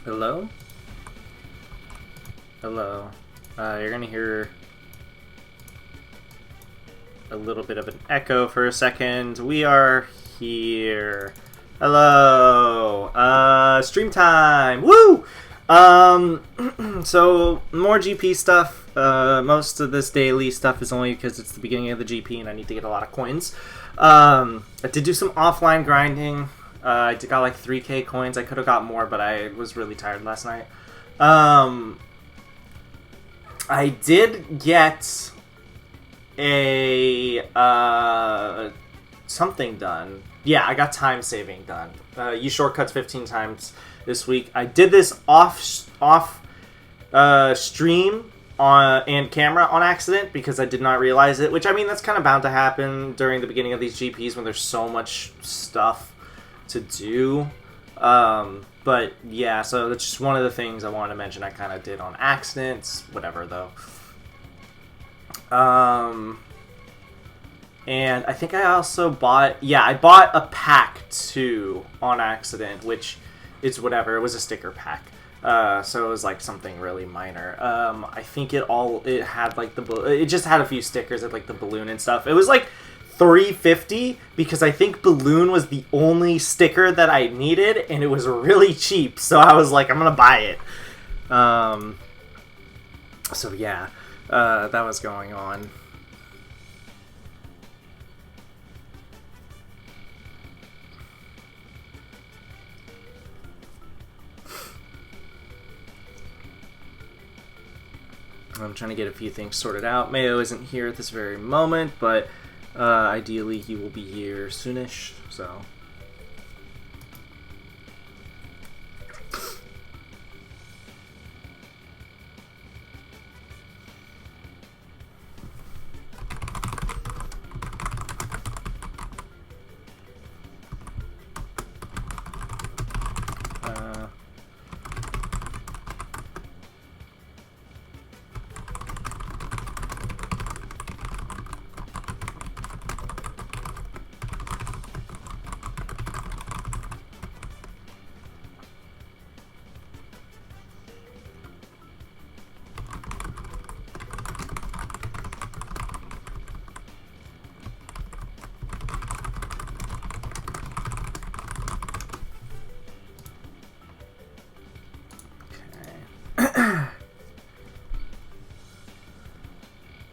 Hello? Hello. You're gonna hear a little bit of an echo for a second. We are here. Hello. Stream time. Woo! So more GP stuff. Most of this daily stuff is only because it's the beginning of the GP and I need to get a lot of coins. I did do some offline grinding. I got like 3k coins. I could have got more, but I was really tired last night. I did get a something done. Yeah, I got time saving done. Use shortcuts 15 times this week. I did this off stream and camera on accident because I did not realize it. Which, I mean, that's kind of bound to happen during the beginning of these GPs when there's so much stuff to do. But yeah, so that's just one of the things I wanted to mention. I kind of did on accident. Whatever, though. And I think I also bought... Yeah, I bought a pack, too, on accident, which is whatever. It was a sticker pack. So it was, like, something really minor. I think it had, like, it just had a few stickers of, like, the balloon and stuff. It was, like, $3.50 because I think balloon was the only sticker that I needed, and it was really cheap. So I was like, I'm gonna buy it. So, yeah, that was going on. I'm trying to get a few things sorted out. Mayo isn't here at this very moment, but ideally he will be here soonish, so...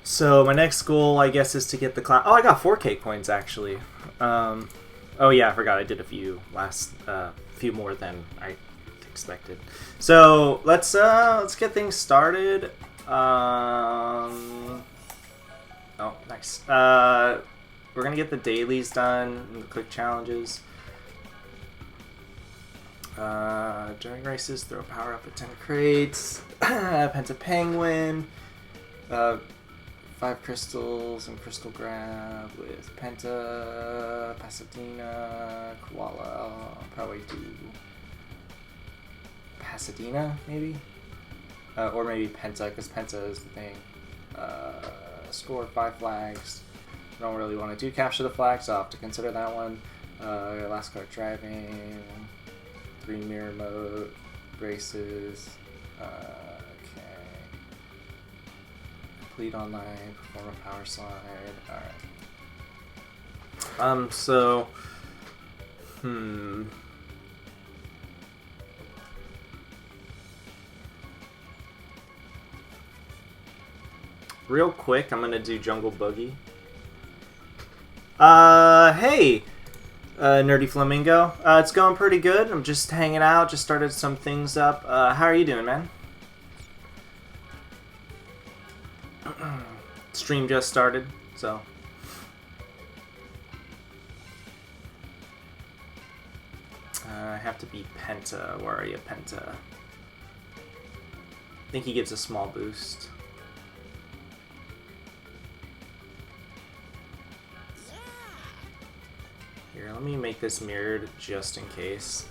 So my next goal, I guess, is to get the class. Oh, I got 4k coins actually. Oh yeah, I forgot I did a few more than I expected. So let's get things started. Oh, nice. We're gonna get the dailies done and the quick challenges. During races, throw power up at 10 crates. Penta penguin. 5 crystals and crystal grab with Penta, Pasadena, Koala. I'll probably do Pasadena, maybe? Or maybe Penta, because Penta is the thing. Score 5 flags. I don't really want to do capture the flag, so I'll have to consider that one. Last card driving. 3 mirror mode. Races. Complete online, perform a power slide. Alright. So... Real quick, I'm gonna do Jungle Boogie. Hey! Nerdy Flamingo. It's going pretty good. I'm just hanging out, just started some things up. How are you doing, man? Stream just started, so... I have to beat Penta. Where are you, Penta? I think he gives a small boost. Here, let me make this mirrored just in case.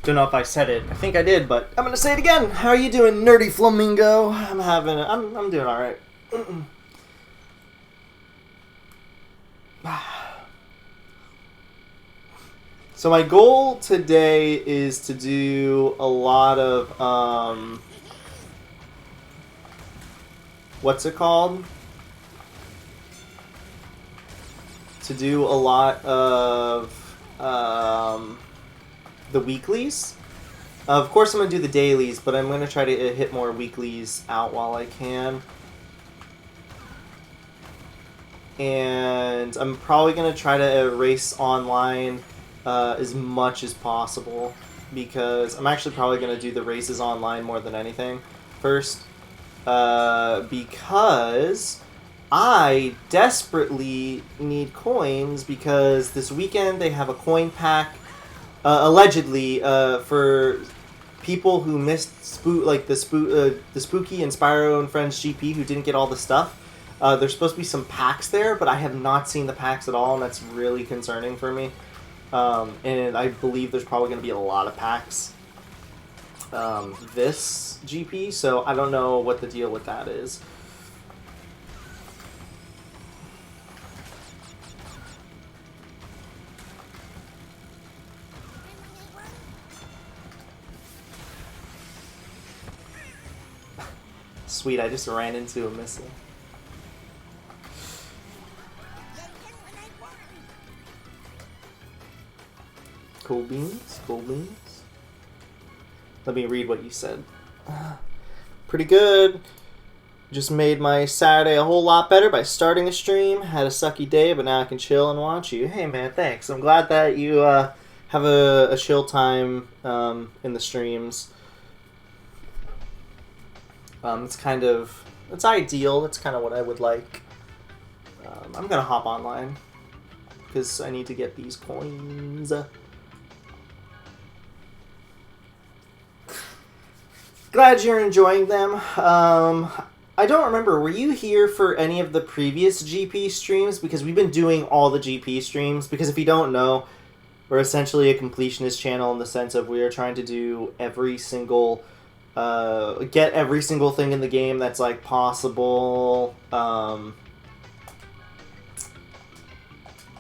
Don't know if I said it. I think I did, but I'm gonna say it again. How are you doing, Nerdy Flamingo? I'm doing all right. So my goal today is to do a lot of what's it called? To do a lot of the weeklies. Of course, I'm going to do the dailies, but I'm going to try to hit more weeklies out while I can. And I'm probably going to try to race online as much as possible, because I'm actually probably going to do the races online more than anything first, because I desperately need coins, because this weekend they have a coin pack, allegedly, for people who missed the Spooky and Spyro and Friends GP who didn't get all the stuff. There's supposed to be some packs there, but I have not seen the packs at all, and that's really concerning for me. And I believe there's probably going to be a lot of packs this GP, so I don't know what the deal with that is. Sweet, I just ran into a missile. Cool beans, cool beans. Let me read what you said. Pretty good. Just made my Saturday a whole lot better by starting a stream. Had a sucky day, but now I can chill and watch you. Hey man, thanks. I'm glad that you have a chill time in the streams. It's ideal. That's kind of what I would like. I'm gonna hop online because I need to get these coins. Glad you're enjoying them. I don't remember, were you here for any of the previous GP streams? Because we've been doing all the GP streams. Because if you don't know, we're essentially a completionist channel in the sense of we are trying to do every single, get every single thing in the game that's like possible.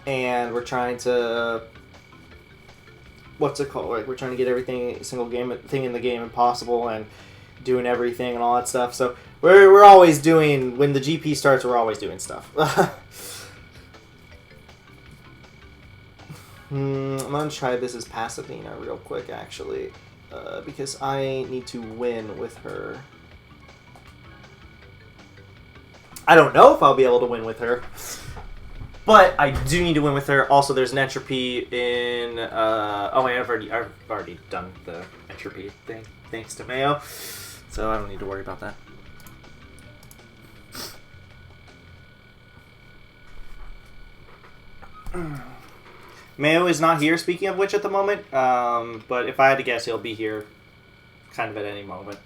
And we're trying to, what's it called? Like, we're trying to get everything, single thing in the game impossible, and doing everything and all that stuff. So we're always doing, when the GP starts, we're always doing stuff. I'm gonna try this as Pasadena real quick, actually, because I need to win with her. I don't know if I'll be able to win with her, but I do need to win with her. Also, there's an entropy in... I've already done the entropy thing, thanks to Mayo. So I don't need to worry about that. Mayo is not here, speaking of which, at the moment. But if I had to guess, he'll be here kind of at any moment.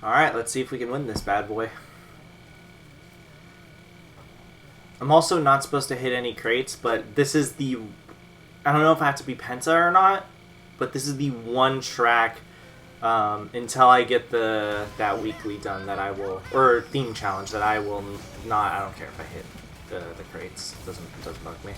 Alright, let's see if we can win this bad boy. I'm also not supposed to hit any crates, but this is the... I don't know if I have to be Penta or not, but this is the one track until I get that weekly done that I will... Or theme challenge that I will not... I don't care if I hit the crates. It doesn't bug me.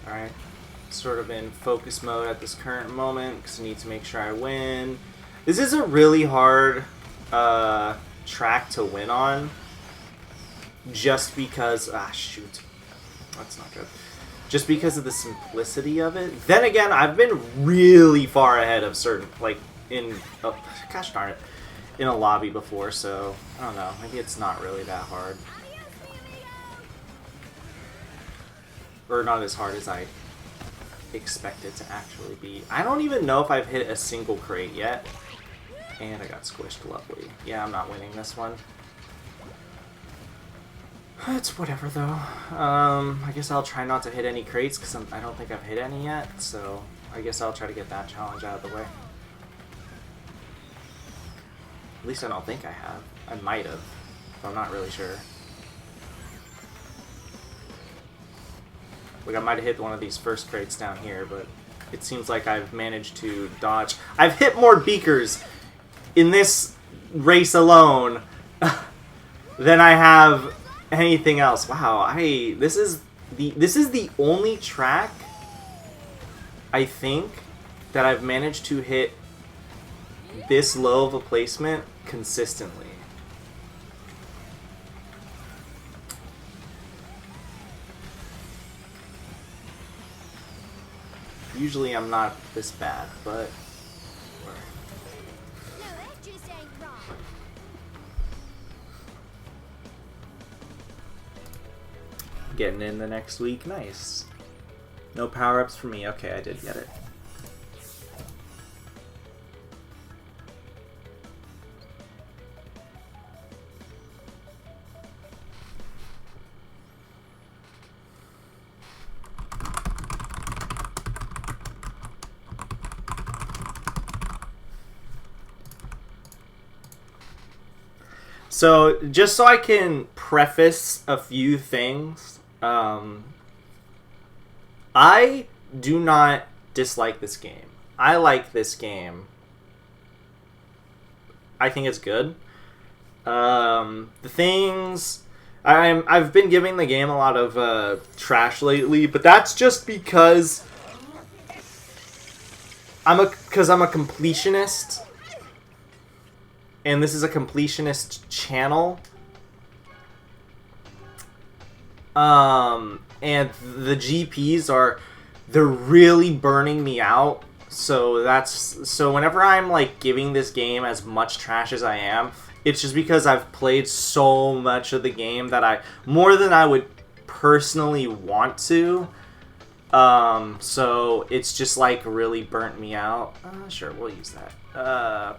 Alright, sort of in focus mode at this current moment because I need to make sure I win. This is a really hard track to win on, just because... Ah, shoot. That's not good. Just because of the simplicity of it. Then again, I've been really far ahead of certain, like, in, oh, gosh darn it, in a lobby before, so, I don't know, maybe it's not really that hard. Or not as hard as I expect it to actually be. I don't even know if I've hit a single crate yet. And I got squished, lovely. Yeah, I'm not winning this one. It's whatever, though. I guess I'll try not to hit any crates, because I don't think I've hit any yet, so I guess I'll try to get that challenge out of the way. At least I don't think I have. I might have, but I'm not really sure. Like, I might have hit one of these first crates down here, but it seems like I've managed to dodge. I've hit more beakers in this race alone than I have anything else. Wow, this is the only track I think that I've managed to hit this low of a placement consistently. Usually I'm not this bad, but getting in the next week, nice. No power-ups for me. Okay, I did get it. So, just so I can preface a few things, I do not dislike this game. I like this game. I think it's good. The things... I've been giving the game a lot of trash lately, but that's just because I'm a completionist. And this is a completionist channel. And the GPs they're really burning me out. So whenever I'm like giving this game as much trash as I am, it's just because I've played so much of the game that more than I would personally want to. So it's just like really burnt me out. Sure, we'll use that.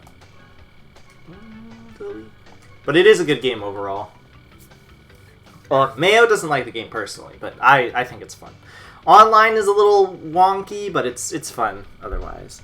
But it is a good game overall. Mayo doesn't like the game personally, but I think it's fun. Online is a little wonky, but it's fun otherwise.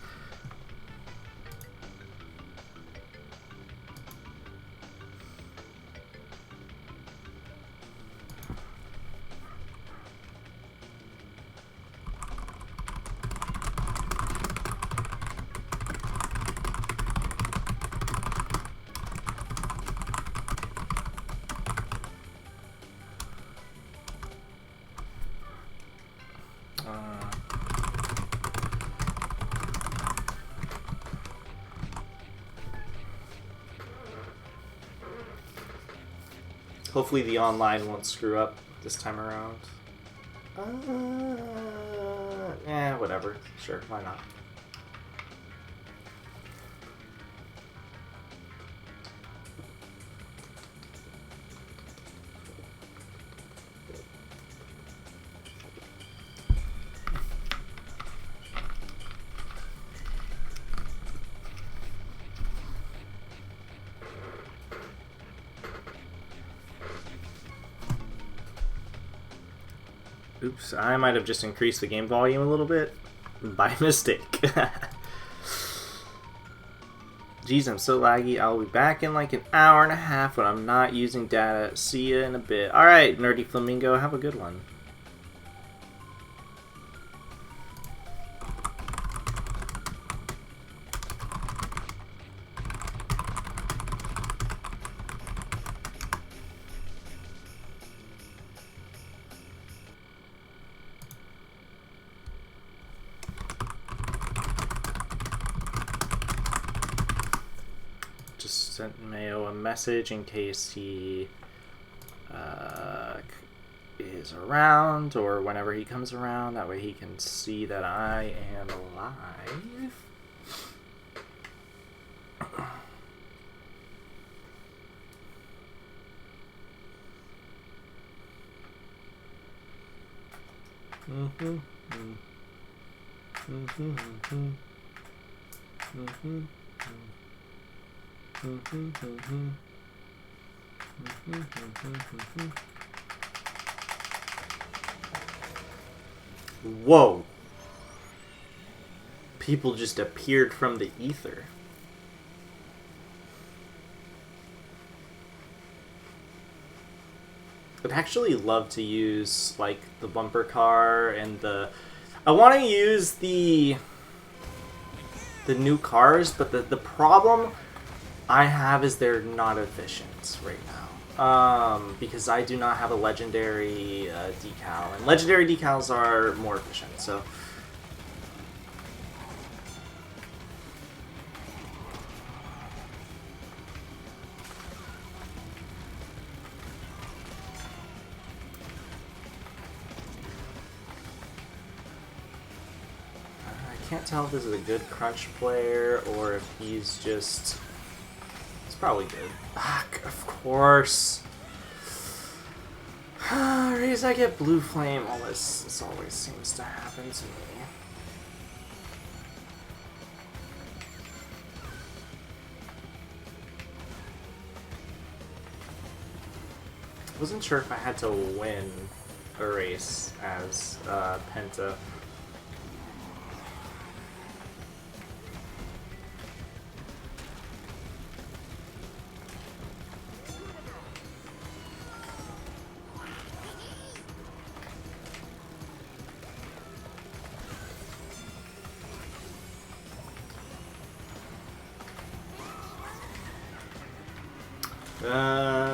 Hopefully the online won't screw up this time around. Whatever. Sure, why not? Oops, I might have just increased the game volume a little bit by mistake. Jeez, I'm so laggy. I'll be back in like an hour and a half when I'm not using data. See ya in a bit. Alright, Nerdy Flamingo, have a good one. Sent Mayo a message in case he is around, or whenever he comes around. That way he can see that I am alive. Whoa. People just appeared from the ether. I'd actually love to use like the bumper car and the... I want to use the new cars, but the problem I have is they're not efficient right now. Because I do not have a legendary decal, and legendary decals are more efficient, so... I can't tell if this is a good crunch player or if he's just... It's probably good. Of course. Reason I get blue flame, this always seems to happen to me. Wasn't sure if I had to win a race as Penta.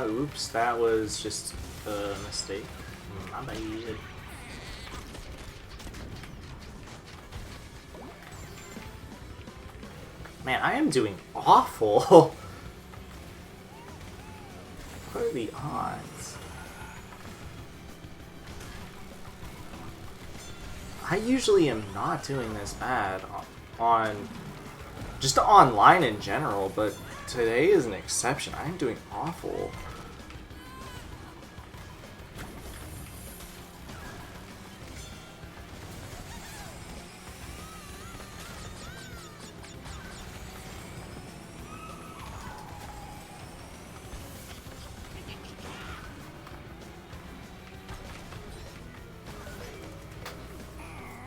Oops, that was just a mistake. My bad. Man, I am doing awful. What are the odds? I usually am not doing this bad on just online in general, but today is an exception. I am doing awful.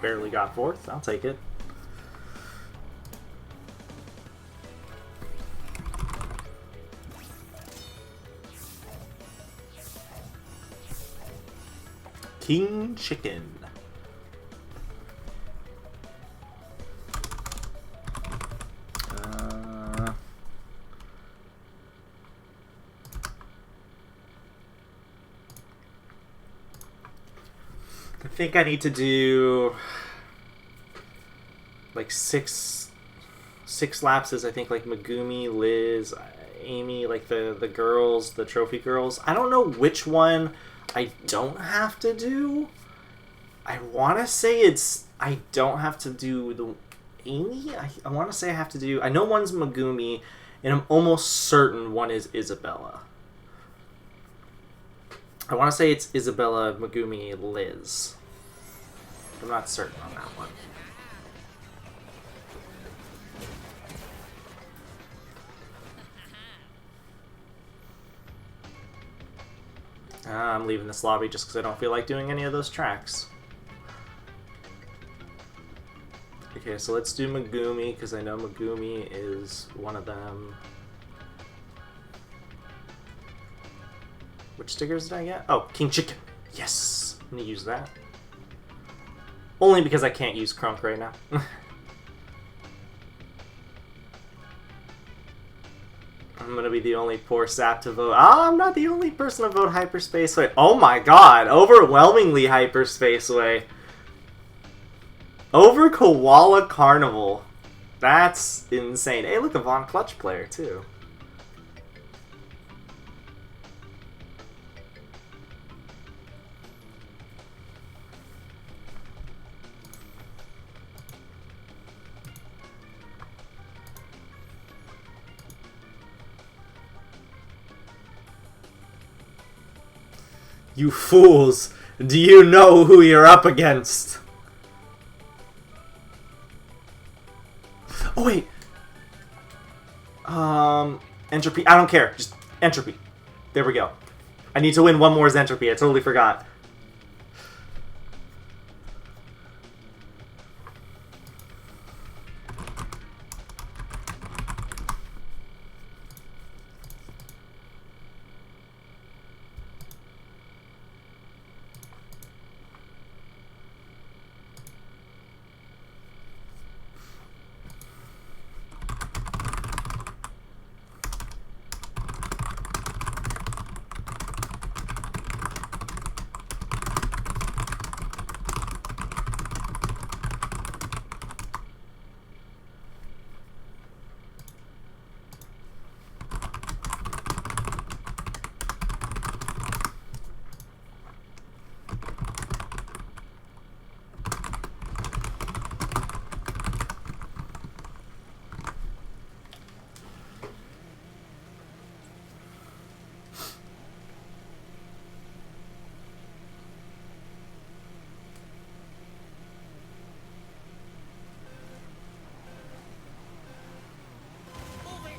Barely got fourth. I'll take it. King Chicken. I think I need to do like six lapses. I think like Megumi, Liz, Amy, like the girls, the trophy girls. I don't know which one I don't have to do. I want to say I don't have to do the Amy. I want to say I have to do... I know one's Megumi, and I'm almost certain one is Isabella. I want to say it's Isabella, Megumi, Liz. I'm not certain on that one. I'm leaving this lobby just because I don't feel like doing any of those tracks. Okay, so let's do Megumi, because I know Megumi is one of them. Which stickers did I get? Oh, King Chicken. Yes! I'm going to use that. Only because I can't use Crunk right now. I'm gonna be the only poor sap to vote. I'm not the only person to vote Hyperspaceway. Oh my god, overwhelmingly Hyperspaceway. Over Koala Carnival. That's insane. Hey, look, a Von Clutch player, too. You fools! Do you know who you're up against? Oh, wait! Entropy. I don't care. Just entropy. There we go. I need to win one more as entropy. I totally forgot.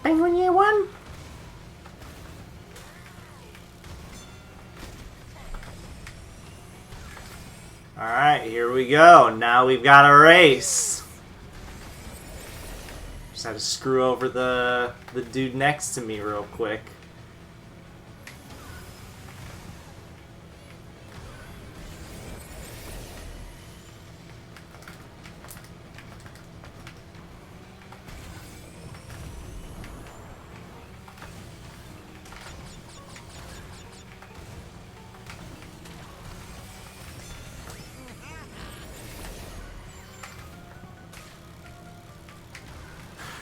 Penguin year one? Alright, here we go. Now we've got a race. Just had to screw over the dude next to me real quick.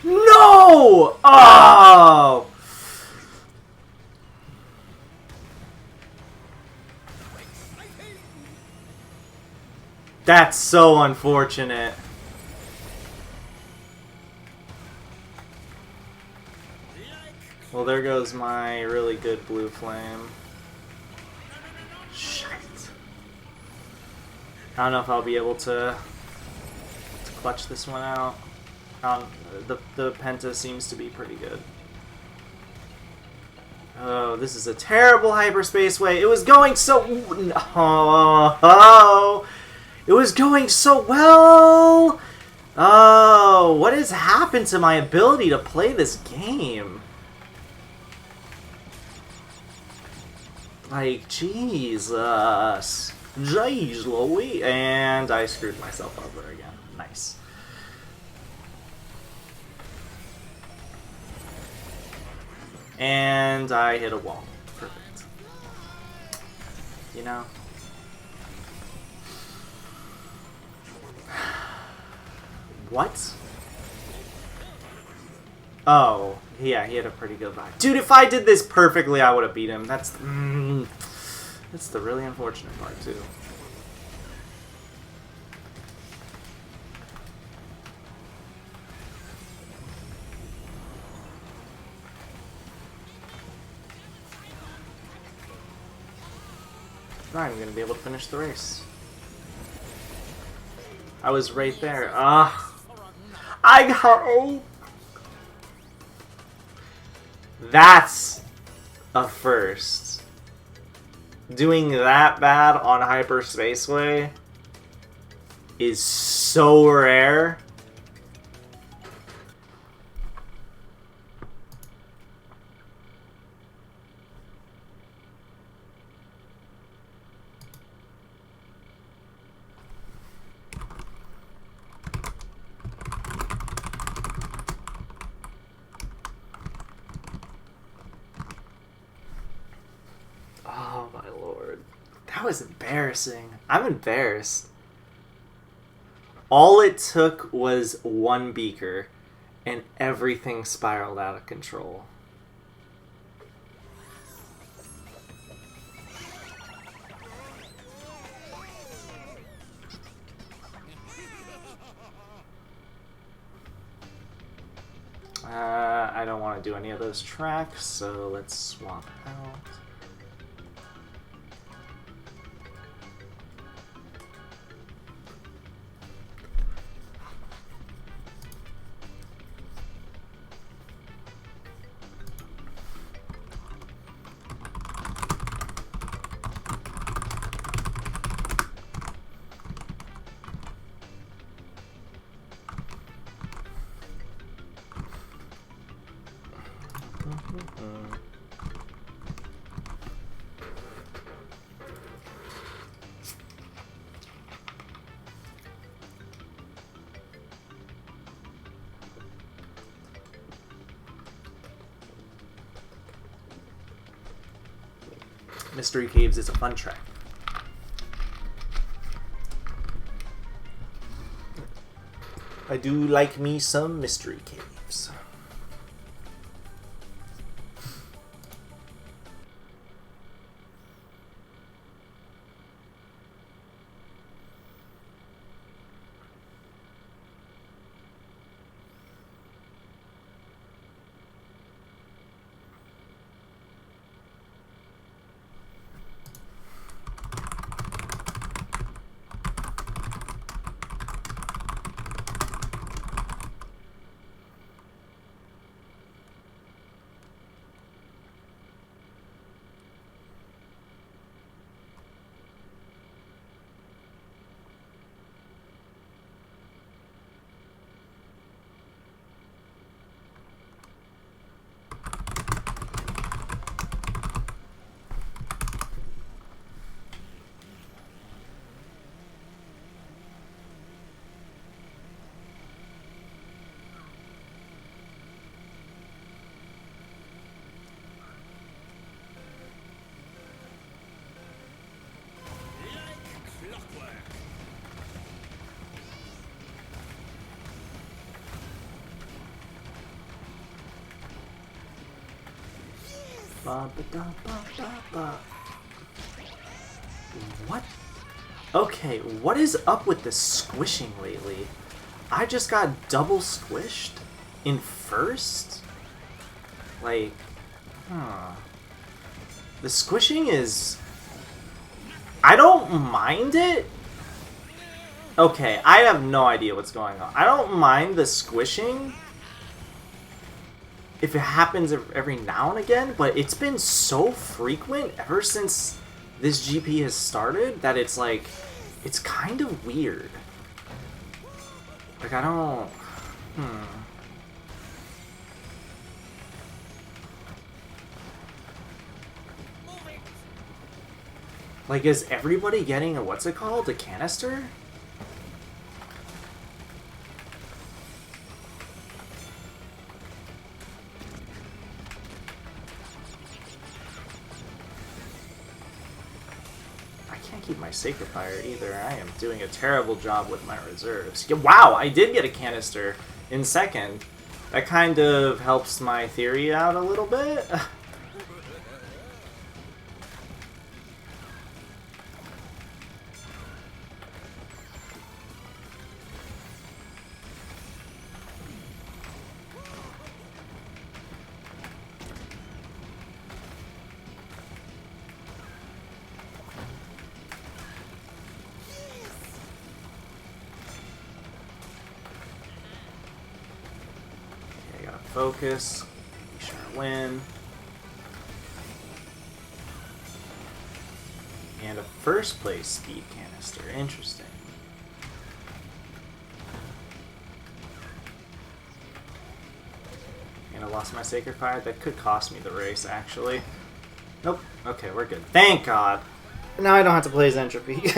No! Oh! That's so unfortunate. Well, there goes my really good blue flame. Shit. I don't know if I'll be able to clutch this one out. The Penta seems to be pretty good. Oh, this is a terrible hyperspace way. It was going so... Oh, it was going so well! Oh, what has happened to my ability to play this game? Like, Jesus. Jeez Louise. And I screwed myself over again. Nice. And I hit a wall. Perfect. You know? What? Oh, yeah, he had a pretty good vibe. Dude, if I did this perfectly, I would have beat him. That's the really unfortunate part, too. I'm going to be able to finish the race. I was right there. I got... That's a first. Doing that bad on Hyper Spaceway is so rare. Oh my lord. That was embarrassing. I'm embarrassed. All it took was one beaker, and everything spiraled out of control. I don't want to do any of those tracks, so let's swap out. Mystery Caves is a fun track. I do like me some Mystery Caves. What? Okay, what is up with the squishing lately? I just got double squished in first? Like, the squishing is... I don't mind it. Okay, I have no idea what's going on. I don't mind the squishing if it happens every now and again, but it's been so frequent ever since this GP has started that it's like, it's kind of weird. Like, I don't... Like, is everybody getting a, what's it called? A canister? Keep my Sacred Fire either. I am doing a terrible job with my reserves. Yeah, wow, I did get a canister in second. That kind of helps my theory out a little bit. Focus. Be sure to win. And a first place speed canister. Interesting. And I lost my Sacred Fire. That could cost me the race, actually. Nope. Okay, we're good. Thank God. Now I don't have to play as Entropy.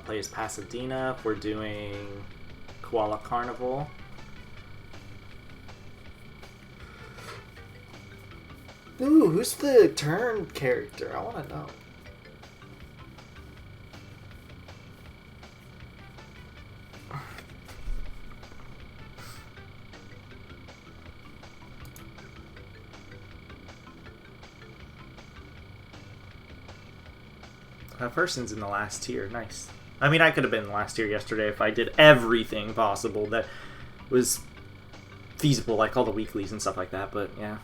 play as Pasadena if we're doing Koala Carnival. Ooh, who's the turn character? I want to know. That person's in the last tier. Nice. I mean, I could have been in the last tier yesterday if I did everything possible that was feasible, like all the weeklies and stuff like that, but yeah.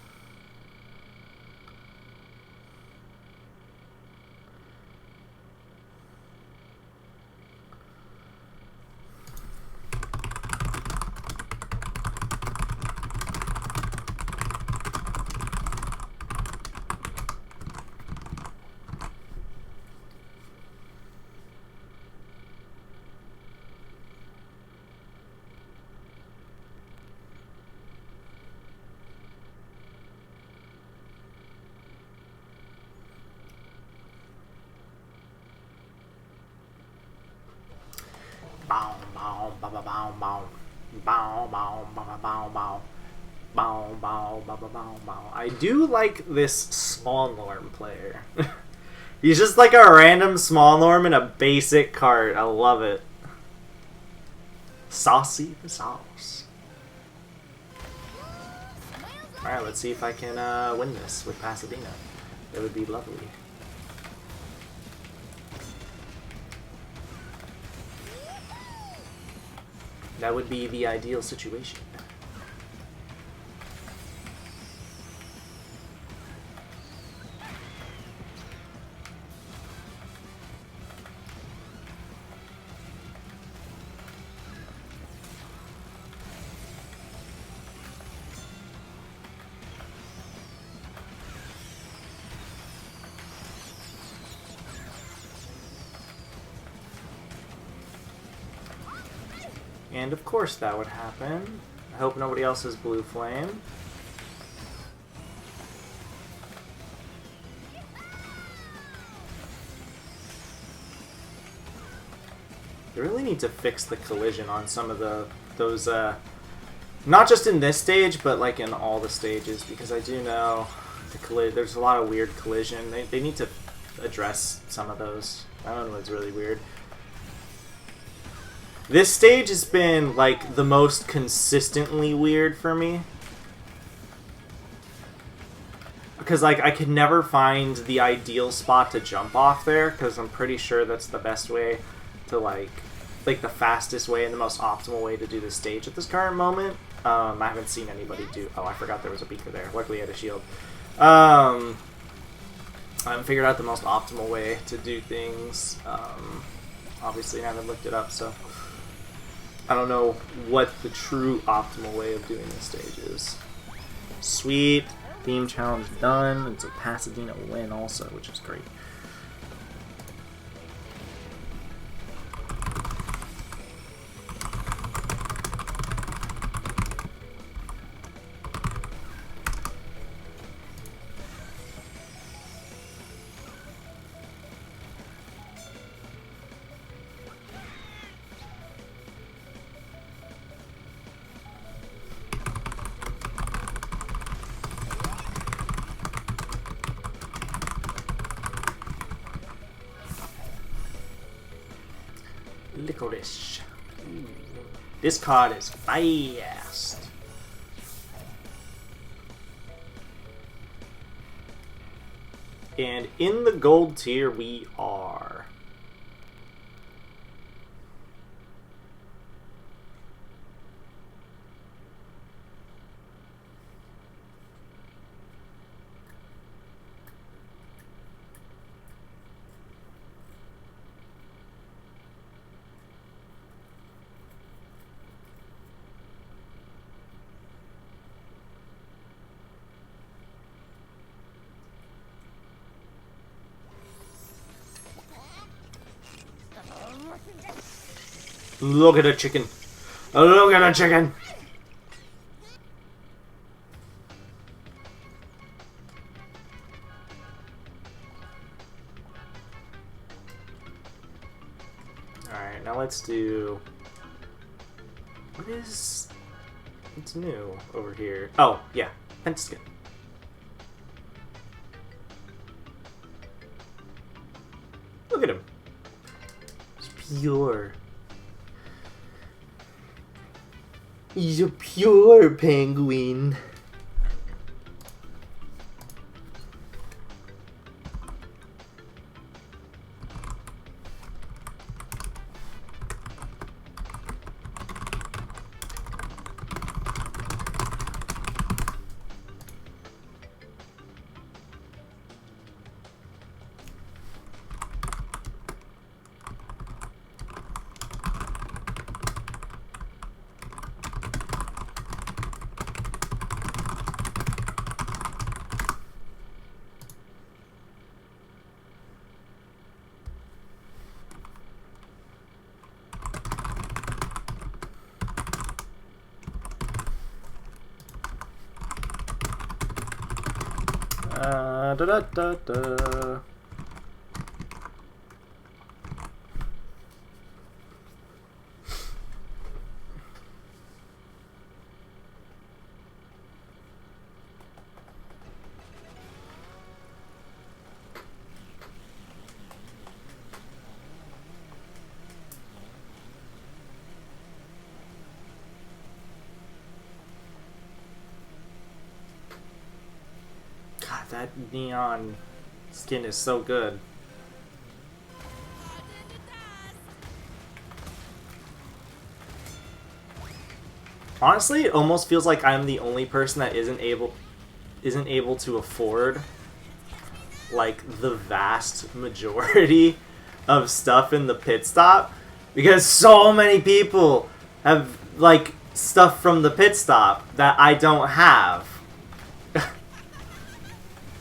I do like this small norm player. He's just like a random small norm in a basic cart. I love it. Saucy the sauce. Alright, let's see if I can win this with Pasadena. That would be lovely. That would be the ideal situation. And of course that would happen. I hope nobody else has blue flame. They really need to fix the collision on some of those not just in this stage, but like in all the stages, because I do know there's a lot of weird collision. They need to address some of those. I don't know, it's really weird. This stage has been, like, the most consistently weird for me. Because, like, I could never find the ideal spot to jump off there, because I'm pretty sure that's the best way to, like the fastest way and the most optimal way to do this stage at this current moment. I haven't seen anybody do... Oh, I forgot there was a beaker there. Luckily I had a shield. I haven't figured out the most optimal way to do things. Obviously I haven't looked it up, so... I don't know what the true optimal way of doing this stage is. Sweet. Theme challenge done. It's a Pasadena win also, which is great. Licorice. Ooh. This card is fast. And in the gold tier we are. Look at a chicken. Look at a chicken. Alright, now let's do... What's new over here? Oh, yeah. Pentaskin. Look at him. He's pure. He's a pure penguin. Da da da da. God, that neon skin is so good. Honestly, it almost feels like I'm the only person that isn't able to afford like the vast majority of stuff in the pit stop, because so many people have like stuff from the pit stop that I don't have.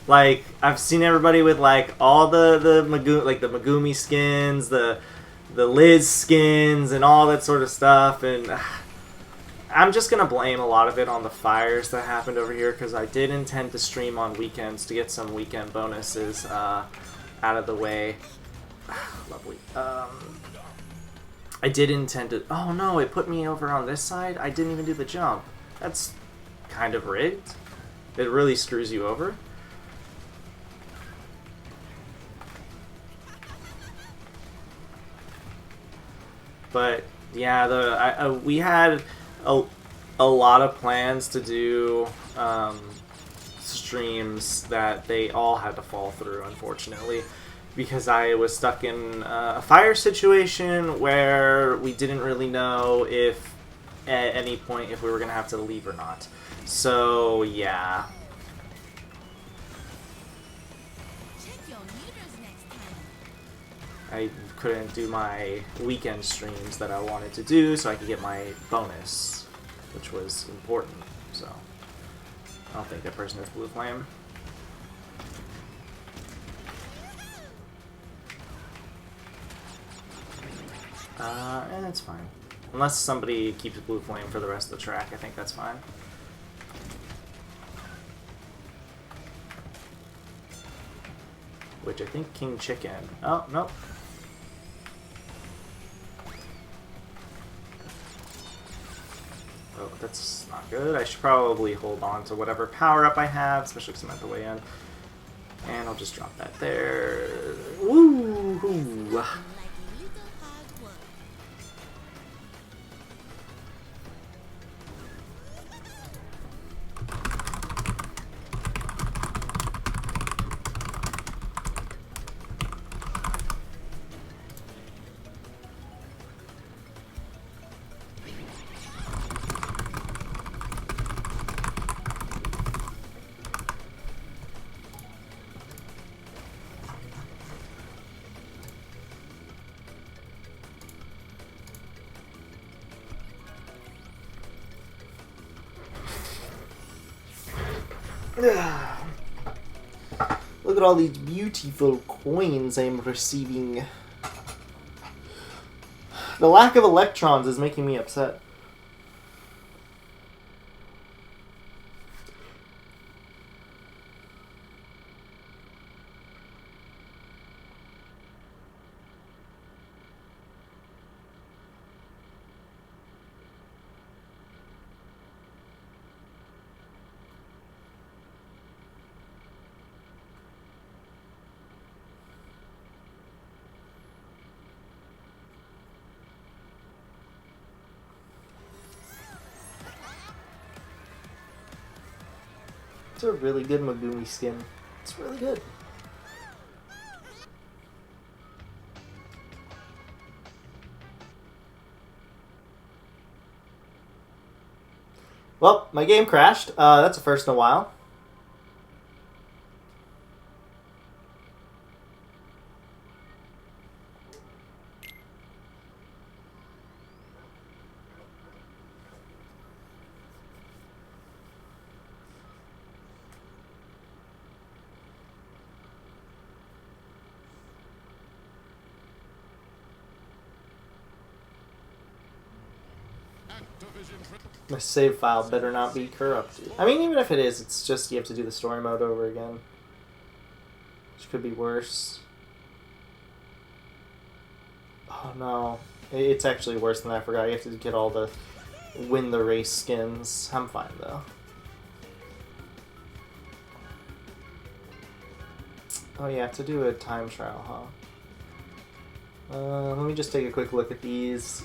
Like, I've seen everybody with like all the Megumi skins, the Liz skins, and all that sort of stuff, and I'm just gonna blame a lot of it on the fires that happened over here, because I did intend to stream on weekends to get some weekend bonuses out of the way. Lovely. I did intend to... Oh no, it put me over on this side? I didn't even do the jump. That's kind of rigged. It really screws you over. But yeah, we had a lot of plans to do streams that they all had to fall through, unfortunately, because I was stuck in a fire situation where we didn't really know if at any point if we were gonna have to leave or not. So yeah. I couldn't do my weekend streams that I wanted to do so I could get my bonus, which was important. So I don't think that person has blue flame. And it's fine. Unless somebody keeps blue flame for the rest of the track, I think that's fine. Which I think King Chicken... Oh, nope. Oh, that's not good. I should probably hold on to whatever power-up I have, especially because I'm at the way in. And I'll just drop that there. Woo! Look at all these beautiful coins I'm receiving. The lack of electrons is making me upset. It's a really good Megumi skin. It's really good. Well, my game crashed. That's a first in a while. My save file better not be corrupted. I mean, even if it is, it's just you have to do the story mode over again. Which could be worse. Oh no. It's actually worse than that. I forgot. You have to get all the win the race skins. I'm fine though. Oh yeah, to do a time trial, huh? Let me just take a quick look at these.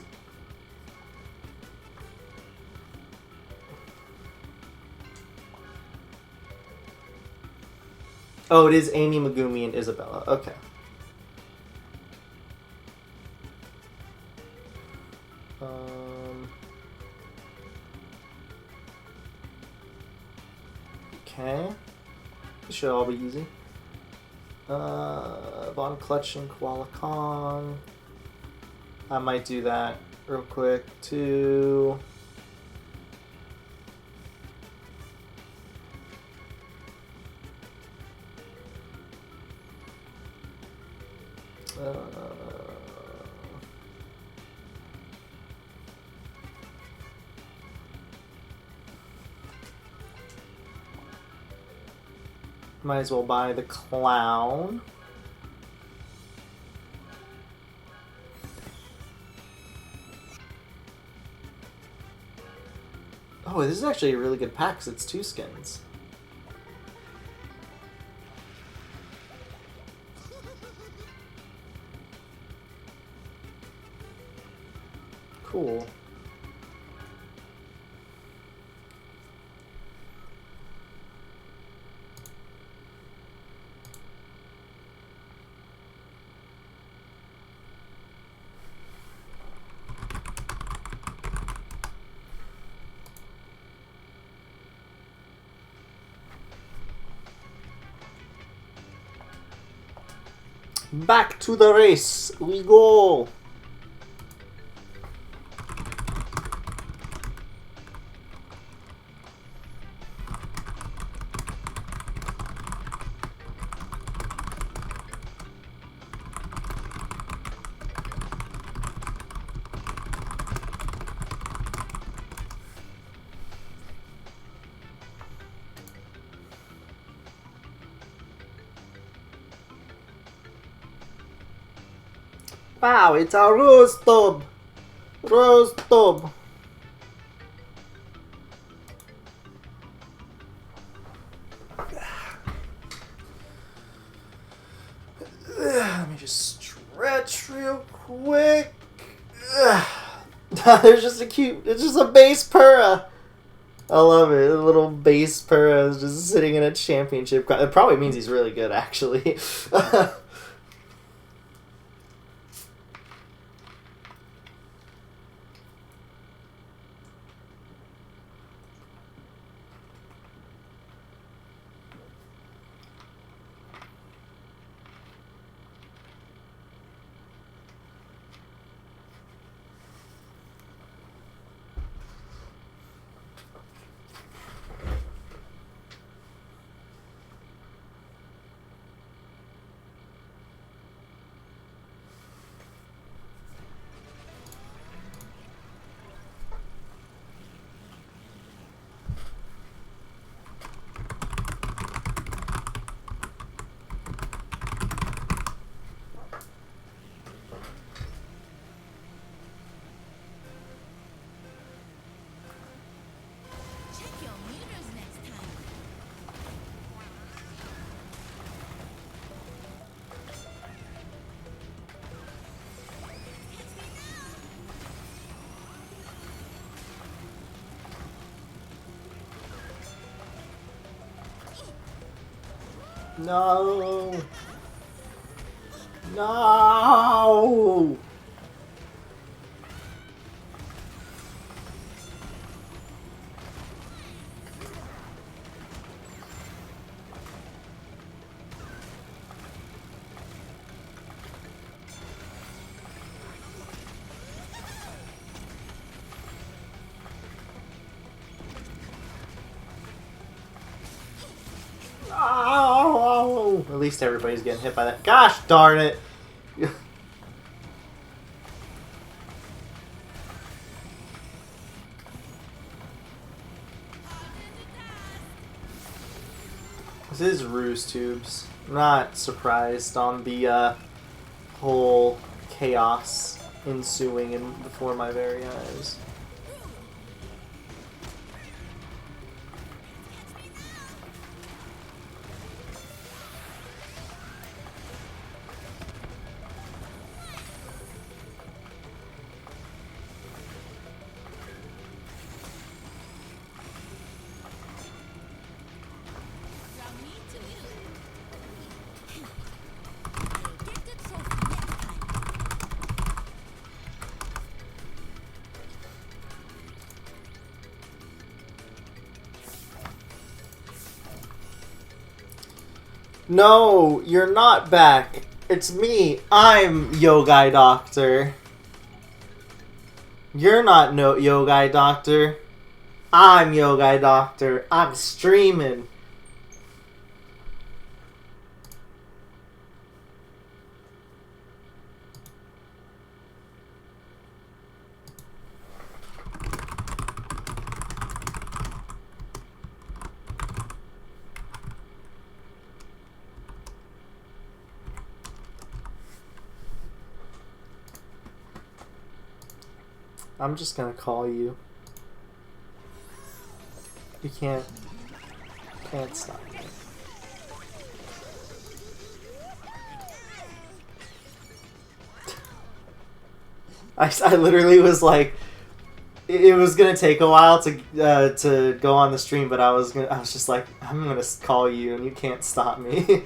Oh, it is Amy, Megumi, and Isabella. Okay. Okay. This should all be easy. Von Clutch and Koala Kong. I might do that real quick too. Might as well buy the clown. Oh, this is actually a really good pack because it's 2 skins. Cool. Back to the race we go. Wow, it's a rose tub. Rose tub. Let me just stretch real quick. There's just a cute, it's just a base Purra. I love it. A little base Purra is just sitting in a championship. It probably means he's really good, actually. No! No! Oh, at least everybody's getting hit by that. Gosh darn it! This is Ruse Tubes. I'm not surprised on the whole chaos ensuing before my very eyes. No, you're not back. It's me. I'm Yogai Doctor. You're not no Yogai Doctor. I'm Yogai Doctor. I'm streaming. I'm just gonna call you. You can't stop me. I literally was like, it was gonna take a while to go on the stream, but I was just like, I'm gonna call you and you can't stop me.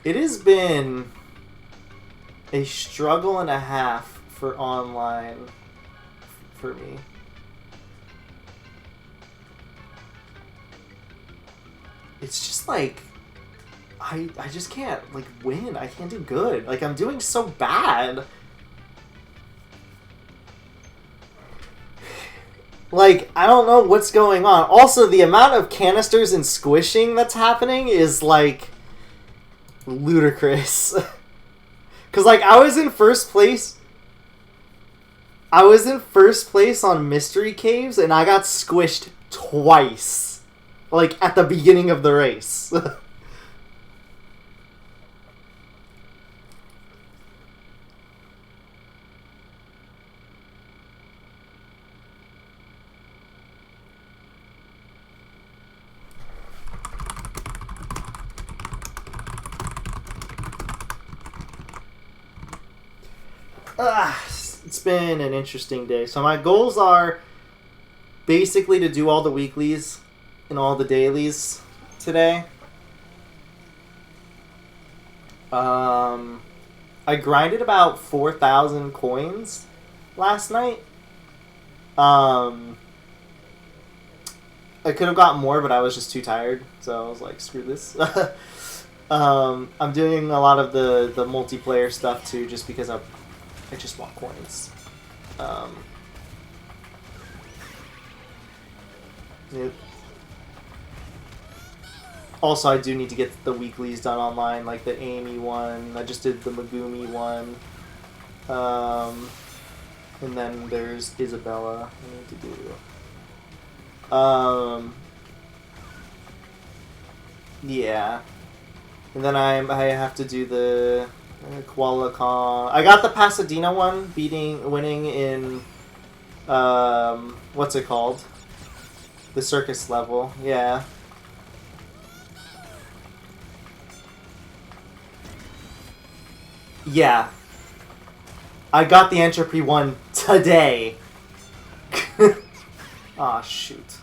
It has been a struggle and a half for online for me. It's just like I just can't like win. I can't do good. Like I'm doing so bad. Like, I don't know what's going on. Also, the amount of canisters and squishing that's happening is, like, ludicrous. Because, like, I was in first place on Mystery Caves, and I got squished twice. Like, at the beginning of the race. It's been an interesting day. So my goals are basically to do all the weeklies and all the dailies today. I grinded about 4,000 coins last night. I could have gotten more, but I was just too tired, so I was like, screw this. I'm doing a lot of the multiplayer stuff too, just because I just want coins. Yep. Also, I do need to get the weeklies done online, like the Amy one. I just did the Megumi one. And then there's Isabella I need to do. Yeah. And then I have to do the Koala Con. I got the Pasadena one, winning in, what's it called? The Circus level, yeah. Yeah. I got the entropy one today. Aw, shoot.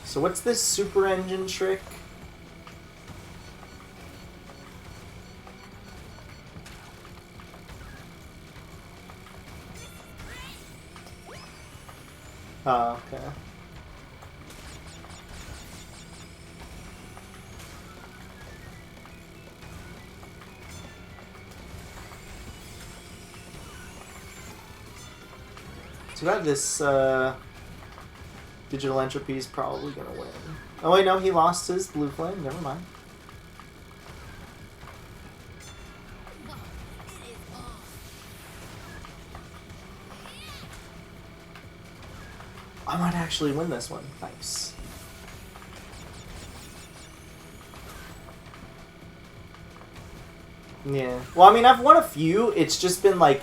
So what's this super engine trick? Oh, okay. Too bad this digital entropy is probably gonna win. Oh wait, no, he lost his blue flame. Never mind. I might actually win this one. Nice. Yeah. Well, I mean, I've won a few. It's just been like,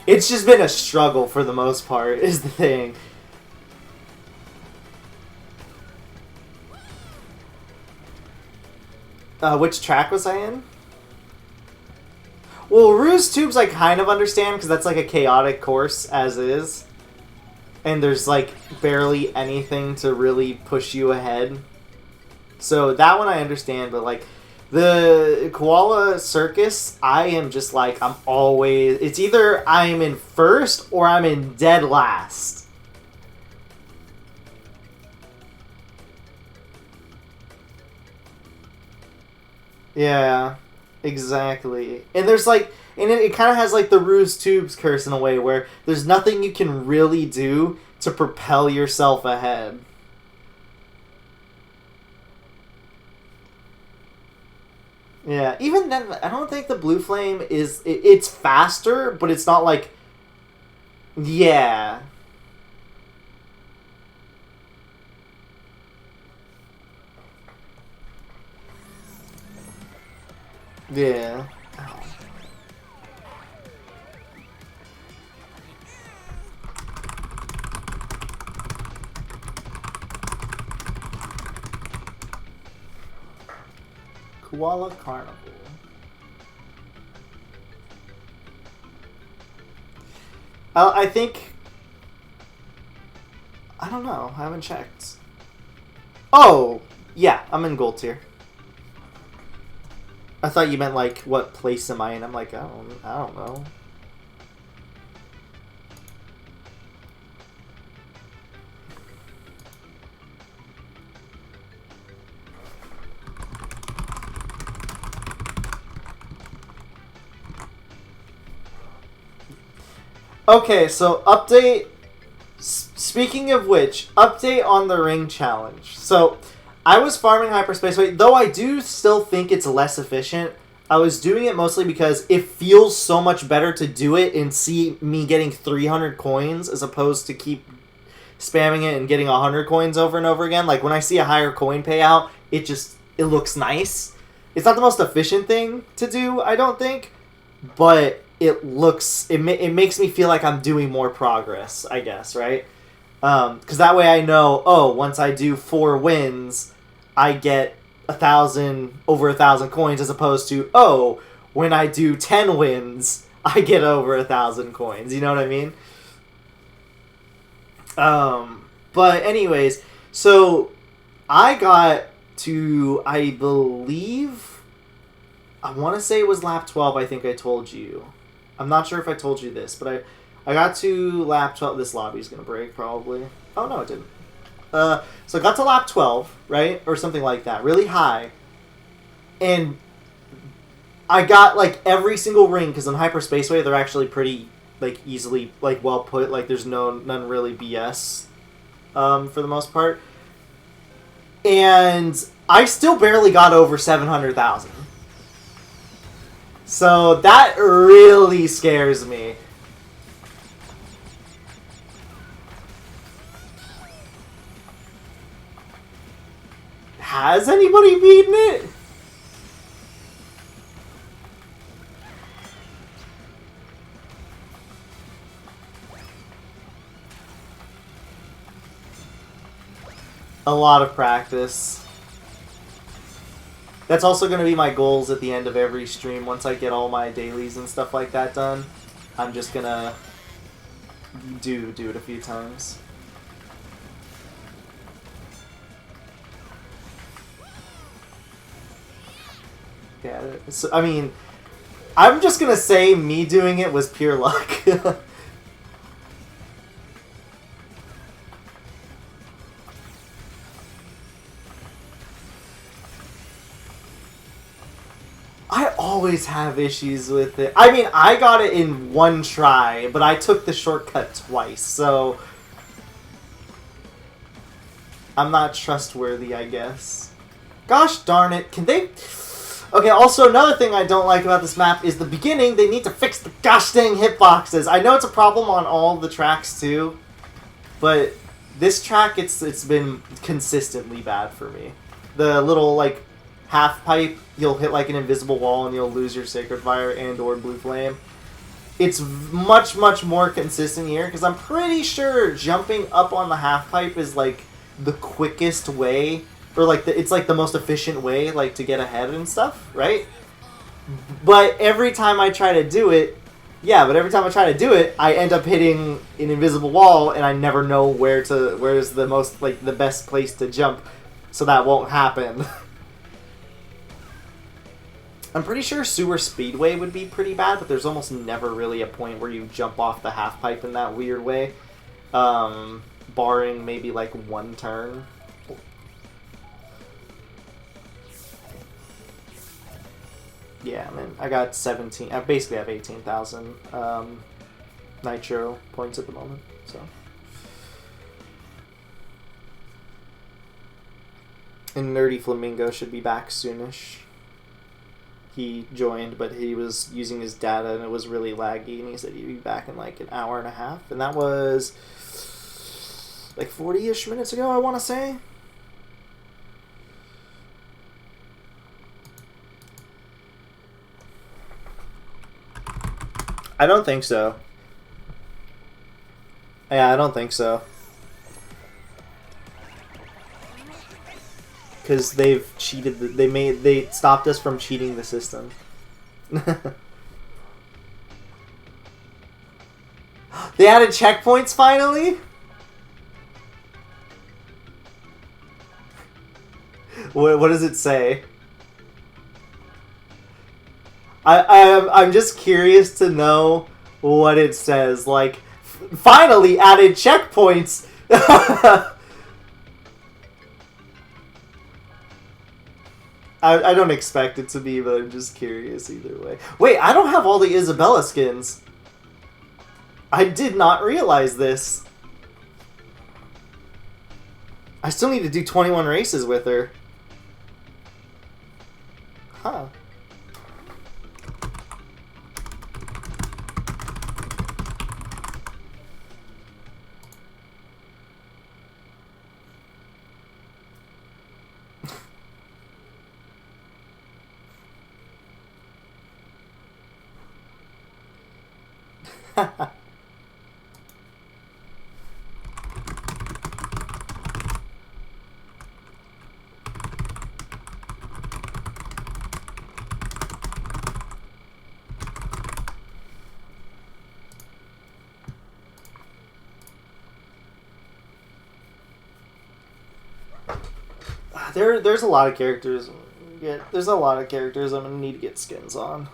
it's just been a struggle for the most part, is the thing. Which track was I in? Well, Ruse Tubes I kind of understand, because that's like a chaotic course, as is. And there's like barely anything to really push you ahead. So that one I understand, but like the Koala Circus, I am just like, I'm always, it's either I'm in first or I'm in dead last. Yeah, exactly. And there's like, and it kind of has like the Ruse Tubes curse in a way where there's nothing you can really do to propel yourself ahead. Yeah, even then, I don't think the Blue Flame is, it's faster, but it's not like, yeah. Yeah. Koala Carnival. I think... I don't know. I haven't checked. Oh! Yeah, I'm in gold tier. I thought you meant, like, what place am I in? I'm like, I don't know. Okay, so update. Speaking of which, update on the ring challenge. So, I was farming hyperspace weight, though I do still think it's less efficient. I was doing it mostly because it feels so much better to do it and see me getting 300 coins as opposed to keep spamming it and getting 100 coins over and over again. Like, when I see a higher coin payout, it looks nice. It's not the most efficient thing to do, I don't think, but it makes me feel like I'm doing more progress, I guess, right? Because that way I know, oh, once I do 4 wins, I get over 1,000 coins, as opposed to, oh, when I do 10 wins, I get over 1,000 coins. You know what I mean? But anyways, so I got to, I believe, I want to say it was lap 12. I think I told you. I'm not sure if I told you this, but I got to lap 12. This lobby's going to break, probably. Oh, no, it didn't. So I got to lap 12, right? Or something like that. Really high. And I got, like, every single ring, because in Hyperspaceway, they're actually pretty, like, easily, like, well put. Like, there's none really BS, for the most part. And I still barely got over 700,000. So that really scares me. Has anybody beaten it? A lot of practice. That's also going to be my goals at the end of every stream. Once I get all my dailies and stuff like that done, I'm just going to do it a few times. Yeah, so, I mean, I'm just going to say me doing it was pure luck. I always have issues with it. I mean, I got it in one try, but I took the shortcut twice, so I'm not trustworthy, I guess. Gosh darn it, can they... Okay, also another thing I don't like about this map is the beginning. They need to fix the gosh dang hitboxes. I know it's a problem on all the tracks too, but this track, it's been consistently bad for me. The little, like, half pipe, you'll hit like an invisible wall and you'll lose your Sacred Fire and or Blue Flame. It's much, much more consistent here, because I'm pretty sure jumping up on the half pipe is like the quickest way, or like it's like the most efficient way, like to get ahead and stuff, right? But every time I try to do it, I end up hitting an invisible wall, and I never know where's the most, like, the best place to jump, so that won't happen. I'm pretty sure Sewer Speedway would be pretty bad, but there's almost never really a point where you jump off the half pipe in that weird way. Barring maybe like one turn. Yeah, man, I got 17. I basically have 18,000 Nitro points at the moment, so. And Nerdy Flamingo should be back soonish. He joined, but he was using his data and it was really laggy, and he said he'd be back in like an hour and a half, and that was like 40-ish minutes ago, I want to say. I don't think so. Yeah, I don't think so. Because they've cheated. They stopped us from cheating the system. They added checkpoints finally. What does it say? I'm just curious to know what it says. Like, finally added checkpoints. I don't expect it to be, but I'm just curious either way. Wait, I don't have all the Isabella skins. I did not realize this. I still need to do 21 races with her. Huh. There's a lot of characters. Yeah, there's a lot of characters I'm gonna need to get skins on.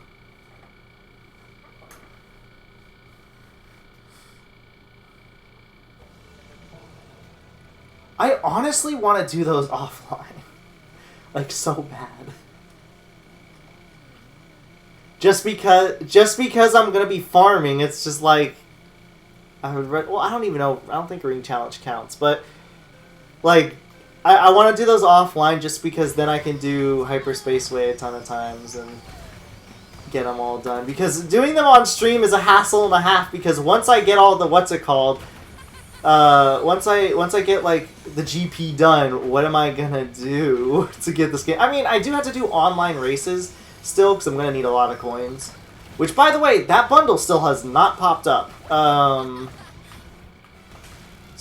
I honestly want to do those offline. Like, so bad. Just because I'm gonna be farming, it's just like I don't even know. I don't think Ring Challenge counts, but like I want to do those offline just because then I can do Hyperspaceway a ton of times and get them all done. Because doing them on stream is a hassle and a half, because once I get all the once I get like the GP done, what am I gonna do to get this game? I mean, I do have to do online races still, because I'm gonna need a lot of coins. Which, by the way, that bundle still has not popped up.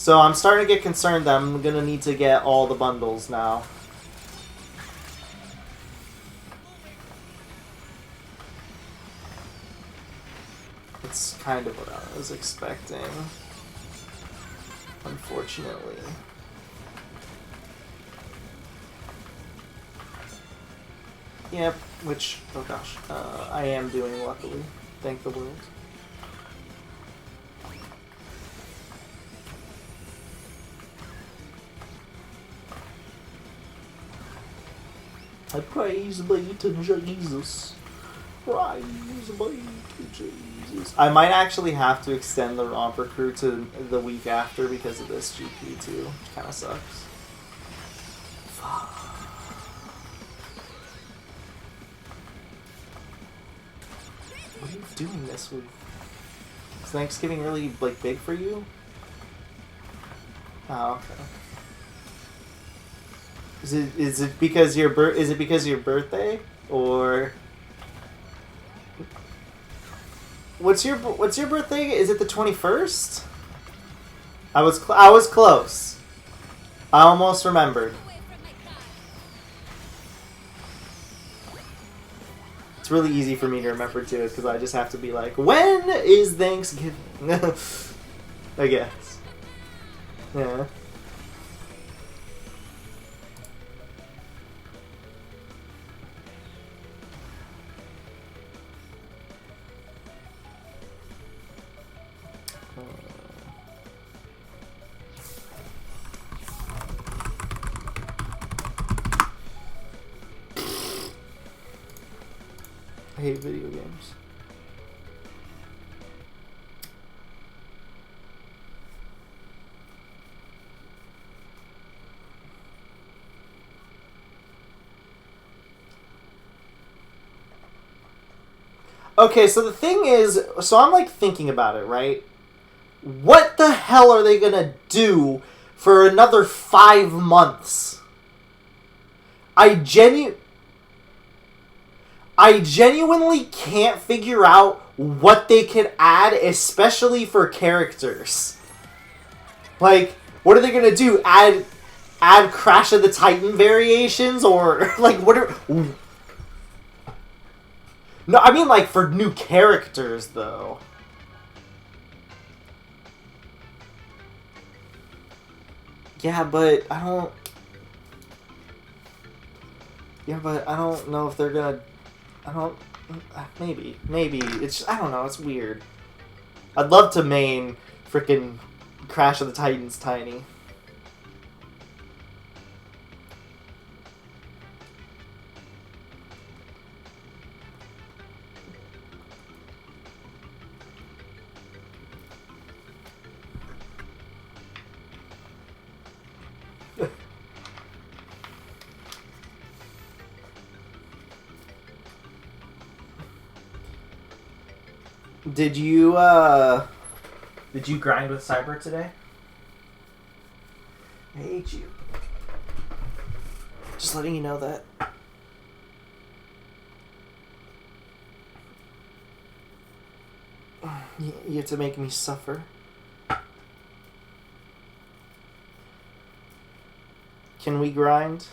So I'm starting to get concerned that I'm gonna need to get all the bundles now. It's kind of what I was expecting, unfortunately. Yep, which, oh gosh, I am doing, luckily. Thank the world. I praise be to Jesus. Praise be to Jesus. I might actually have to extend the Romper Crew to the week after because of this GP too, which kind of sucks. Fuck. What are you doing this week? Is Thanksgiving really, like, big for you? Oh, okay. Is it because your birthday, or what's your birthday? Is it the 21st? I was close. I almost remembered. It's really easy for me to remember too, because I just have to be like, when is Thanksgiving? I guess. Yeah. I hate video games. Okay, so the thing is, so I'm like thinking about it, right? What the hell are they gonna do for another 5 months? I genuinely can't figure out what they could add, especially for characters. Like, what are they gonna do? Add Crash of the Titan variations, or like what are? No, I mean like for new characters though. Yeah, but I don't. Yeah, but I don't know if they're gonna. I don't. Maybe. It's. I don't know. It's weird. I'd love to main frickin' Crash of the Titans Tiny. Did you grind with Cyber today? I hate you. Just letting you know that. You have to make me suffer. Can we grind?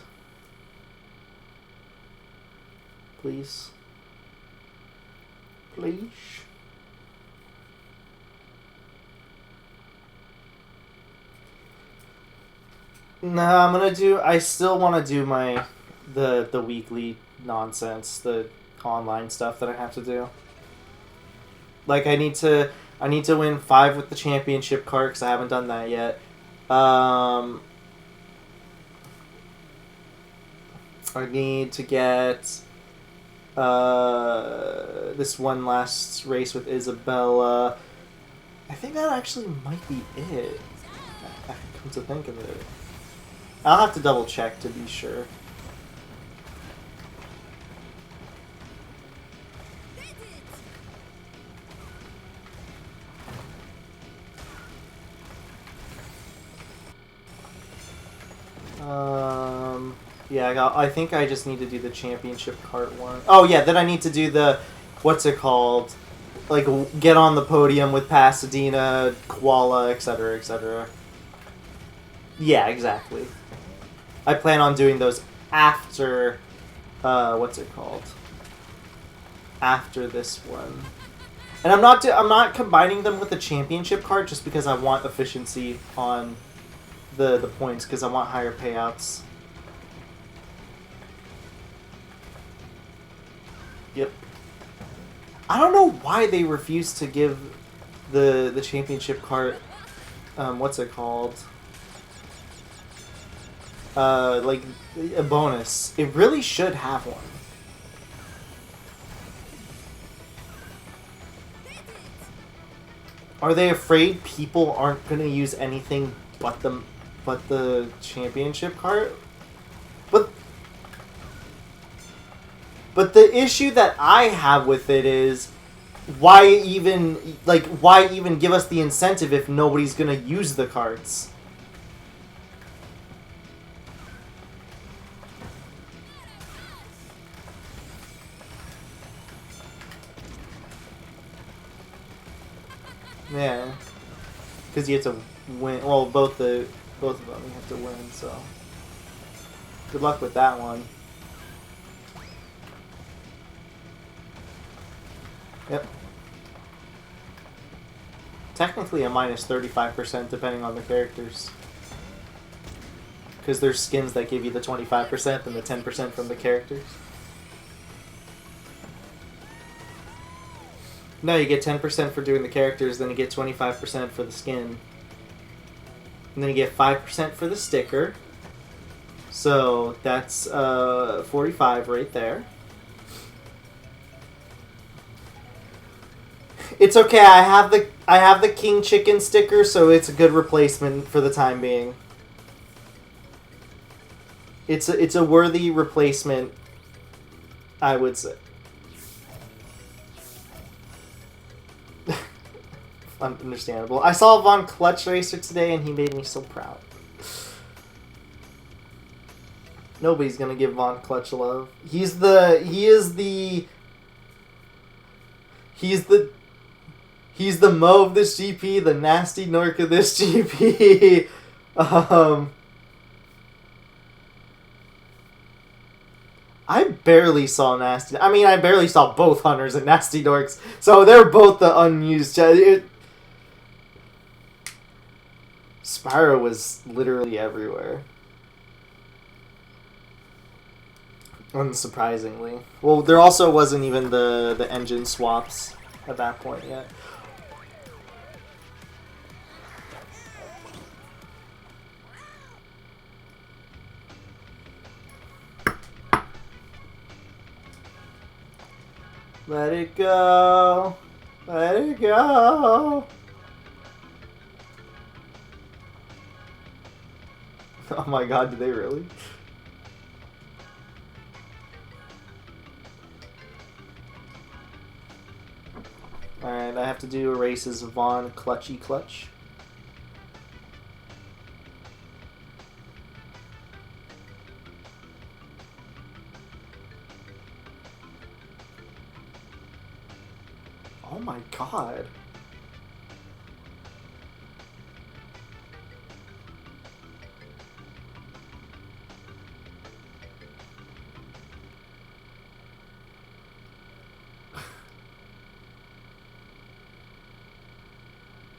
Please? Please? No, I'm gonna do. I still want to do the weekly nonsense, the online stuff that I have to do. Like I need to win 5 with the championship card because I haven't done that yet. I need to get this one last race with Isabella. I think that actually might be it. Come to think of it. I'll have to double check to be sure. Yeah, I think I just need to do the championship cart one. Oh yeah, then I need to do the, what's it called? Like, get on the podium with Pasadena, Koala, etc., etc. Yeah, exactly. I plan on doing those after, what's it called? After this one. And I'm not combining them with the championship card just because I want efficiency on the points, because I want higher payouts. Yep. I don't know why they refuse to give the championship card, what's it called? Like a bonus. It really should have one. Are they afraid people aren't gonna use anything but the championship card? But the issue that I have with it is why even give us the incentive if nobody's gonna use the cards? Yeah, because you have to win. Well, both of them you have to win. So good luck with that one. Yep. Technically a minus 35% depending on the characters. Because there's skins that give you the 25% and the 10% from the characters. No, you get 10% for doing the characters, then you get 25% for the skin. And then you get 5% for the sticker. So that's 45 right there. It's okay. I have the King Chicken sticker, so it's a good replacement for the time being. It's a worthy replacement, I would say. Understandable. I saw Von Clutch Racer today, and he made me so proud. Nobody's gonna give Von Clutch love. He's the Mo of this GP, the nasty Nork of this GP. I barely saw Nasty. I mean, I barely saw both Hunters and Nasty Norks, so they're both the unused. Spyro was literally everywhere. Unsurprisingly. Well, there also wasn't even the engine swaps at that point yet. Let it go. Let it go. Oh my god, did they really? Alright, I have to do races Von Clutchy Clutch. Oh my god.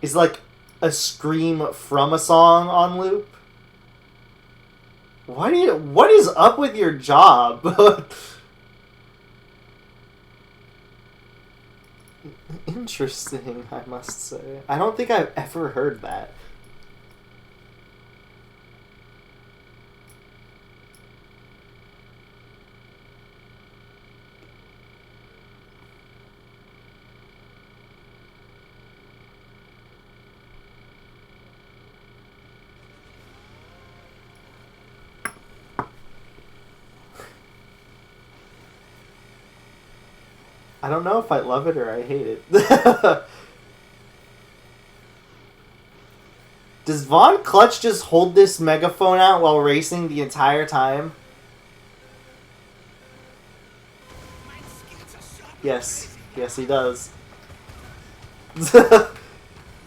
Is like a scream from a song on loop? What is up with your job? Interesting, I must say. I don't think I've ever heard that. I don't know if I love it or I hate it. Does Von Clutch just hold this megaphone out while racing the entire time? Yes. Yes, he does.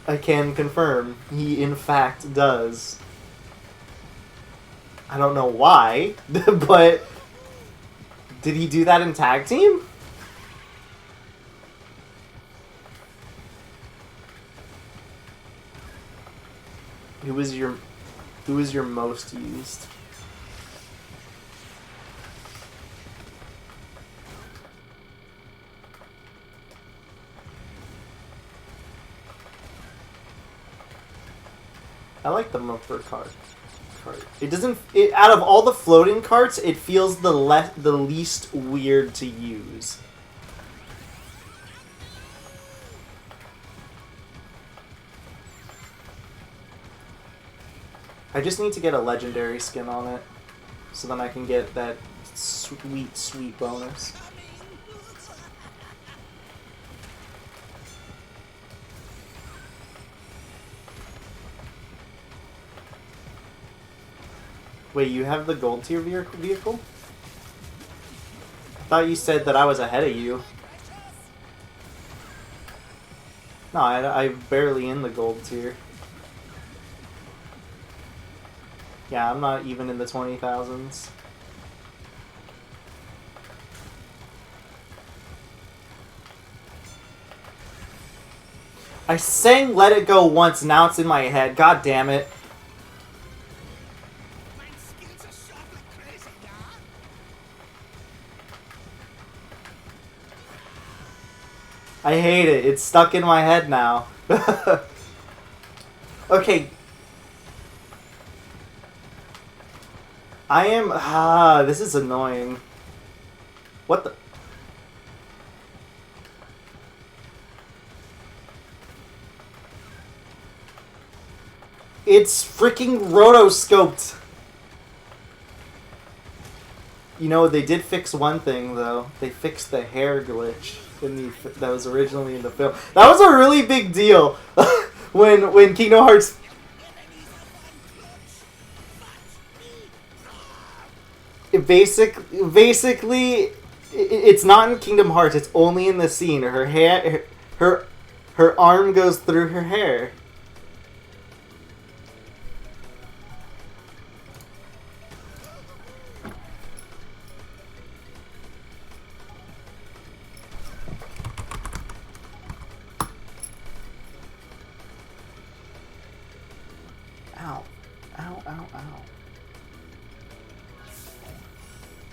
I can confirm. He, in fact, does. I don't know why, but did he do that in tag team? Who was your most used? I like the Mumper cart. It doesn't. Out of all the floating carts, it feels the least weird to use. I just need to get a legendary skin on it, so then I can get that sweet, sweet bonus. Wait, you have the gold tier vehicle? I thought you said that I was ahead of you. No, I'm barely in the gold tier. Yeah, I'm not even in the 20,000s. I sang Let It Go once, now it's in my head. God damn it. I hate it. It's stuck in my head now. Okay. I am... this is annoying. What the... It's freaking rotoscoped. You know, they did fix one thing, though. They fixed the hair glitch that was originally in the film. That was a really big deal when Kingdom Hearts... Basically, it's not in Kingdom Hearts. It's only in the scene. Her hair, her arm goes through her hair. Ow, ow, ow, ow.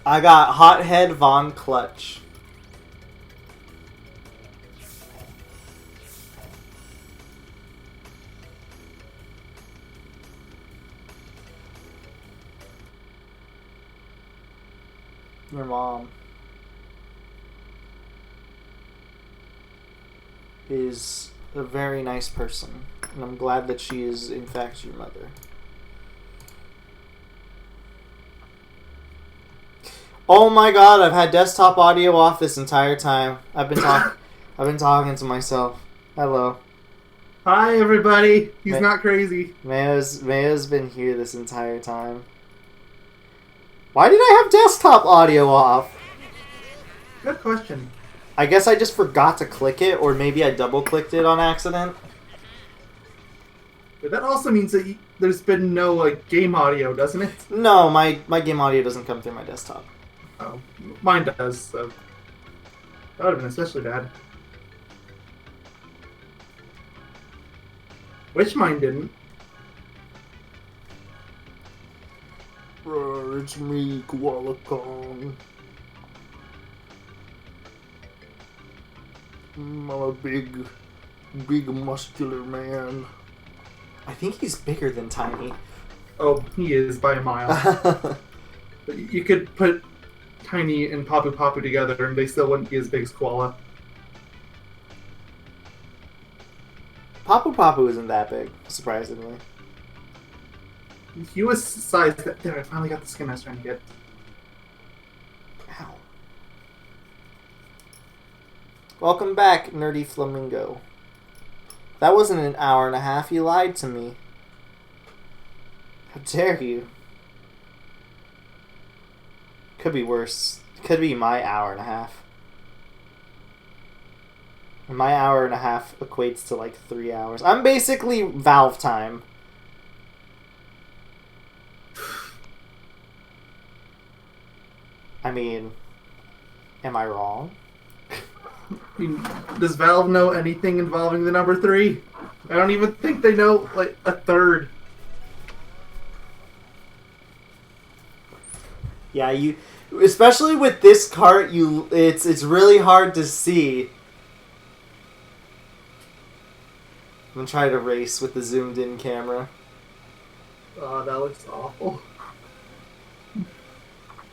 I got Hothead Von Clutch. Your mom is a very nice person, and I'm glad that she is, in fact, your mother. Oh my god, I've had desktop audio off this entire time. I've been talking to myself. Hello. Hi everybody. He's not crazy. Mayo's been here this entire time. Why did I have desktop audio off? Good question. I guess I just forgot to click it, or maybe I double clicked it on accident. But that also means that there's been no game audio, doesn't it? No, my game audio doesn't come through my desktop. Oh, mine does, so that would have been especially bad. Which mine didn't. It's me, Koala Kong. I'm a big muscular man. I think he's bigger than Tiny. Oh, he is by a mile. But you could put Tiny and Papu Papu together and they still wouldn't be as big as Koala. Papu Papu isn't that big, surprisingly. He was sized... There, I finally got the skin I was trying to get. Ow. Welcome back, Nerdy Flamingo. That wasn't an hour and a half, you lied to me. How dare you? Could be worse. Could be my hour and a half. And my hour and a half equates to like 3 hours. I'm basically Valve time. I mean, am I wrong? I mean, does Valve know anything involving the number 3? I don't even think they know, like, a third. Yeah, you... Especially with this cart, it's really hard to see. I'm gonna try to race with the zoomed-in camera. Oh, that looks awful.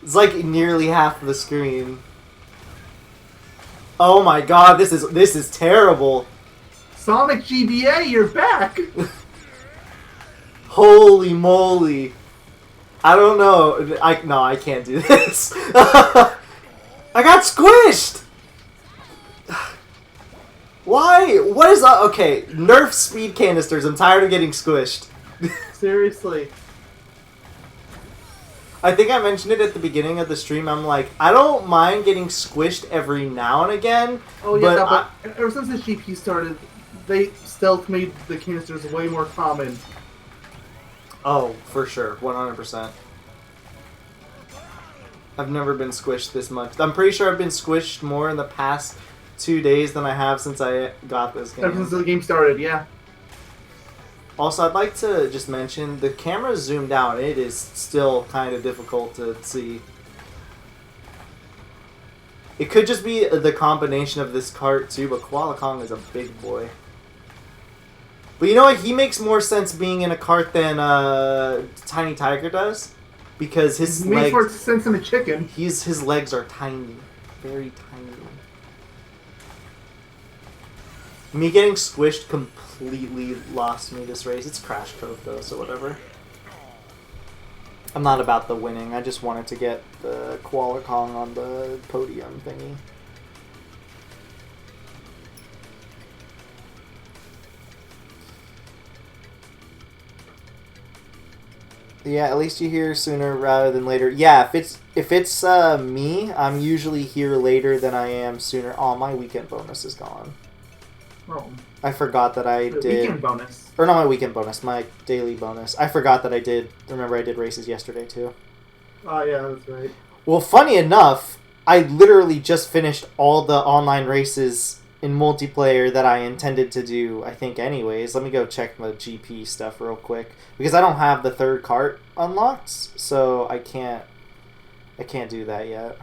It's like nearly half of the screen. Oh my god, this is terrible. Sonic GBA, you're back! Holy moly. I don't know. I can't do this. I got squished! Why? What is up? Okay, nerf speed canisters. I'm tired of getting squished. Seriously. I think I mentioned it at the beginning of the stream. I'm like, I don't mind getting squished every now and again. Oh yeah, but ever since the GP started, they stealth made the canisters way more common. Oh, for sure. 100%. I've never been squished this much. I'm pretty sure I've been squished more in the past 2 days than I have since I got this game. Ever since the game started, yeah. Also, I'd like to just mention, the camera's zoomed out. It is still kind of difficult to see. It could just be the combination of this cart too, but Koala Kong is a big boy. But you know what? He makes more sense being in a cart than Tiny Tiger does, because his legs. Makes more sense than a chicken. His legs are tiny, very tiny. Me getting squished completely lost me this race. It's Crash Cove though, so whatever. I'm not about the winning. I just wanted to get the Koala Kong on the podium thingy. Yeah, at least you hear sooner rather than later. Yeah, if it's me, I'm usually here later than I am sooner. Oh, my weekend bonus is gone. Oh. I forgot that I did... Weekend bonus. Or not my weekend bonus, my daily bonus. I forgot that I did... Remember I did races yesterday, too. Oh, yeah, that's right. Well, funny enough, I literally just finished all the online races in multiplayer that I intended to do, I think, anyways. Let me go check the GP stuff real quick. Because I don't have the third cart unlocked, so I can't do that yet.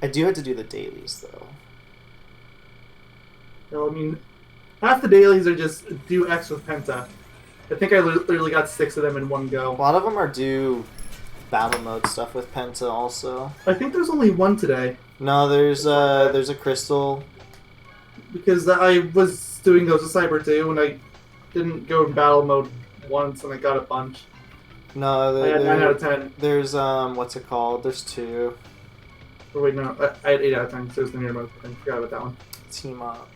I do have to do the dailies, though. Well, I mean, half the dailies are just do X with Penta. I think I literally got 6 of them in one go. A lot of them are do battle mode stuff with Penta also. I think there's only one today. No, there's a crystal. Because I was doing those with Cyber 2, and I didn't go in battle mode once, and I got a bunch. No, I had 9 out of 10. There's, what's it called? There's 2. Or wait, no, I had 8 out of 10, so it was the near mode. I forgot about that one. Team up.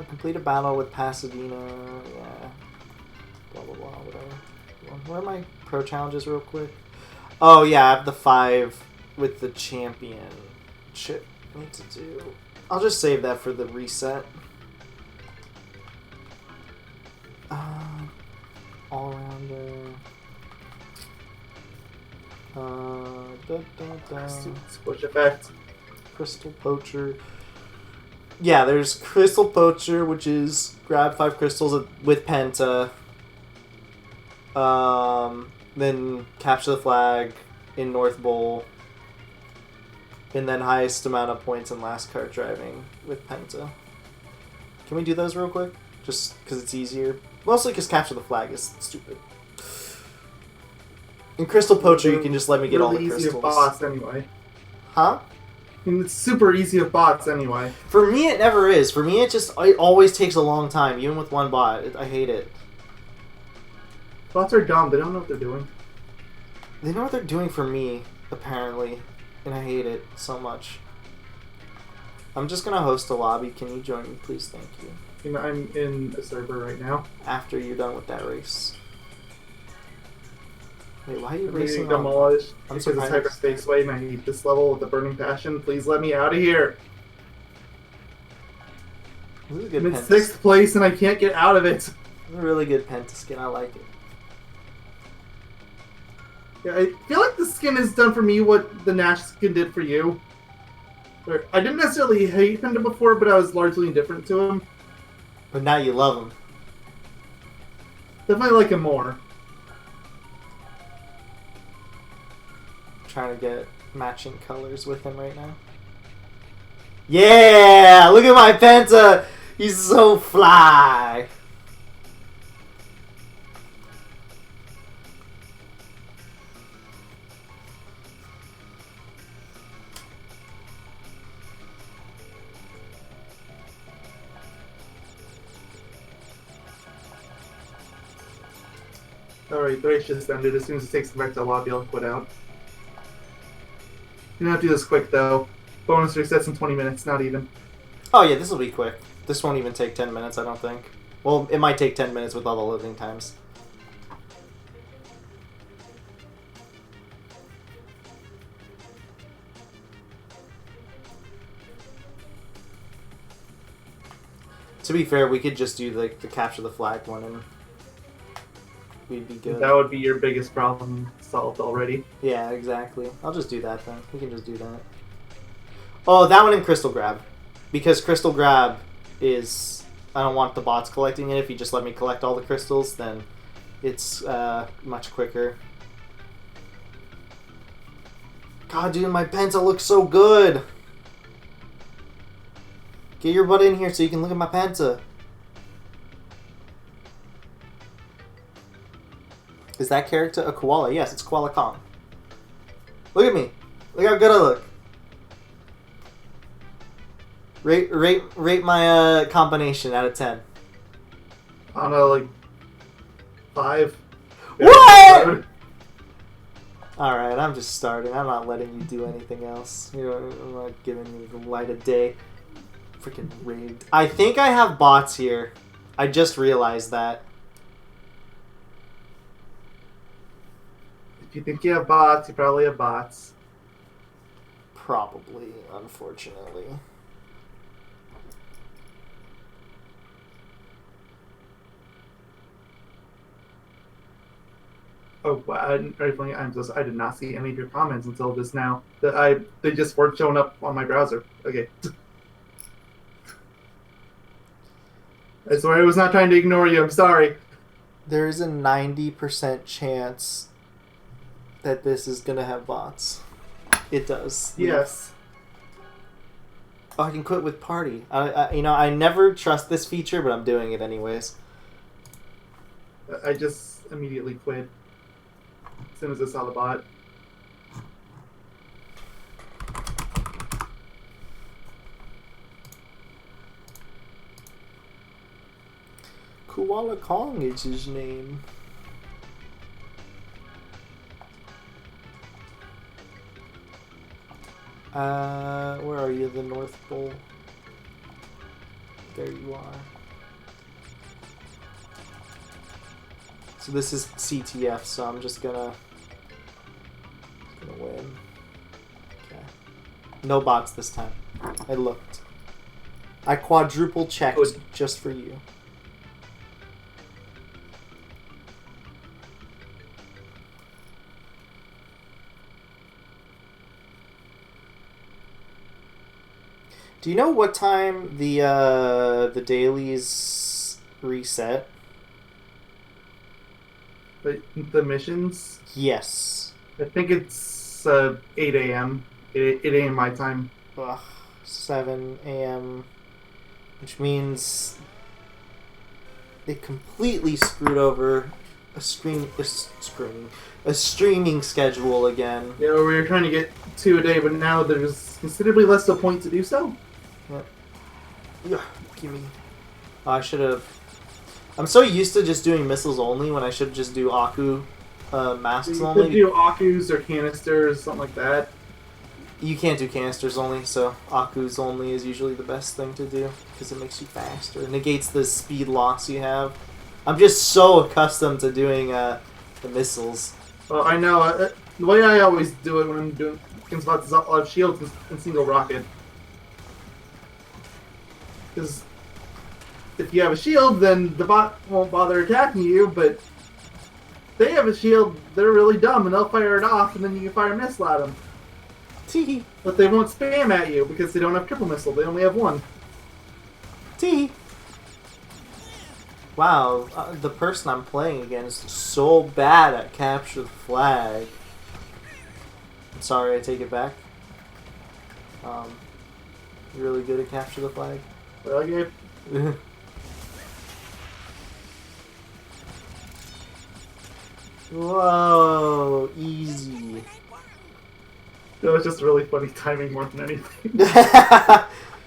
Complete a battle with Pasadena. Yeah. Blah, blah, blah, whatever. Where are my pro challenges real quick? Oh, yeah, I have the 5 with the champion. Shit, I need to do... I'll just save that for the reset. All-rounder. Squish effect. Crystal Poacher. Yeah, there's Crystal Poacher, which is grab 5 crystals with Penta. Then capture the flag in North Bowl. And then highest amount of points in last cart driving with Penta. Can we do those real quick? Just because it's easier. Mostly because capture the flag is stupid. In Crystal Poacher, you can just let me get all the crystals. Really easy of bots anyway. Huh? I mean, it's super easy of bots anyway. For me, it never is. For me, it always takes a long time, even with one bot. I hate it. Bots are dumb. They don't know what they're doing. They know what they're doing for me, apparently. And I hate it so much. I'm just going to host a lobby. Can you join me, please? Thank you. You know, I'm in a server right now. After you're done with that race. Wait, why are you racing demolished on... because it's hyperspace way and I hate this level with the burning passion. Please let me out of here. This is a good I'm in 6th place and I can't get out of it. A really good Penta skin. I like it. Yeah, I feel like the skin has done for me what the Nash skin did for you. Where I didn't necessarily hate Panda before, but I was largely indifferent to him. But now you love him. Definitely like him more. Trying to get matching colors with him right now. Yeah! Look at my Penta! He's so fly! Alright, the race just ended. As soon as it takes me back to the lobby, I'll quit out. You're gonna have to do this quick, though. Bonus resets in 20 minutes, not even. Oh yeah, this will be quick. This won't even take 10 minutes, I don't think. Well, it might take 10 minutes with all the loading times. To be fair, we could just do like the capture the flag one and we'd be good. That would be your biggest problem solved already. Yeah, exactly. I'll just do that then. We can just do that. Oh, that one in Crystal Grab. Because Crystal Grab is... I don't want the bots collecting it. If you just let me collect all the crystals, then it's much quicker. God, dude, my Penta looks so good! Get your butt in here so you can look at my Penta. Is that character a koala? Yes, it's Koala Kong. Look at me. Look how good I look. Rate my combination out of 10. I don't know, like 5. What? Alright, I'm just starting. I'm not letting you do anything else. You know, I'm not giving you the light of day. Freaking rigged. I think I have bots here. I just realized that. If you think you have bots, you probably have bots. Probably, unfortunately. Oh, wow. I did not see any of your comments until just now. They just weren't showing up on my browser. Okay. I swear I was not trying to ignore you. I'm sorry. There is a 90% chance that this is going to have bots. It does. Yes. Oh, I can quit with party. I never trust this feature, but I'm doing it anyways. I just immediately quit as soon as I saw the bot. Koala Kong is his name. Where are you? The North Pole. There you are. So this is CTF, so I'm just gonna win. Okay. No bots this time. I looked. I quadruple checked just for you. Do you know what time the dailies reset? The missions? Yes. I think it's 8 a.m. 8 a.m. my time. Ugh, 7 a.m. Which means they completely screwed over a streaming schedule again. Yeah, we were trying to get 2 a day, but now there's considerably less of a point to do so. Yeah, give me. Oh, I should have. I'm so used to just doing missiles only when I should just do Aku masks You only. could do Akus or canisters, something like that. You can't do canisters only, so Aku's only is usually the best thing to do because it makes you faster. It negates the speed loss you have. I'm just so accustomed to doing the missiles. Well, I know. The way I always do it when I'm doing against bots is I'll have shields and single rocket. Because if you have a shield, then the bot won't bother attacking you, but they have a shield, they're really dumb and they'll fire it off and then you can fire a missile at them. Tee. But they won't spam at you because they don't have triple missile. They only have one. Tee. Wow, the person I'm playing against is so bad at capture the flag. I'm sorry, I take it back. Really good at capture the flag. Well, okay. Whoa, easy. That was just really funny timing more than anything.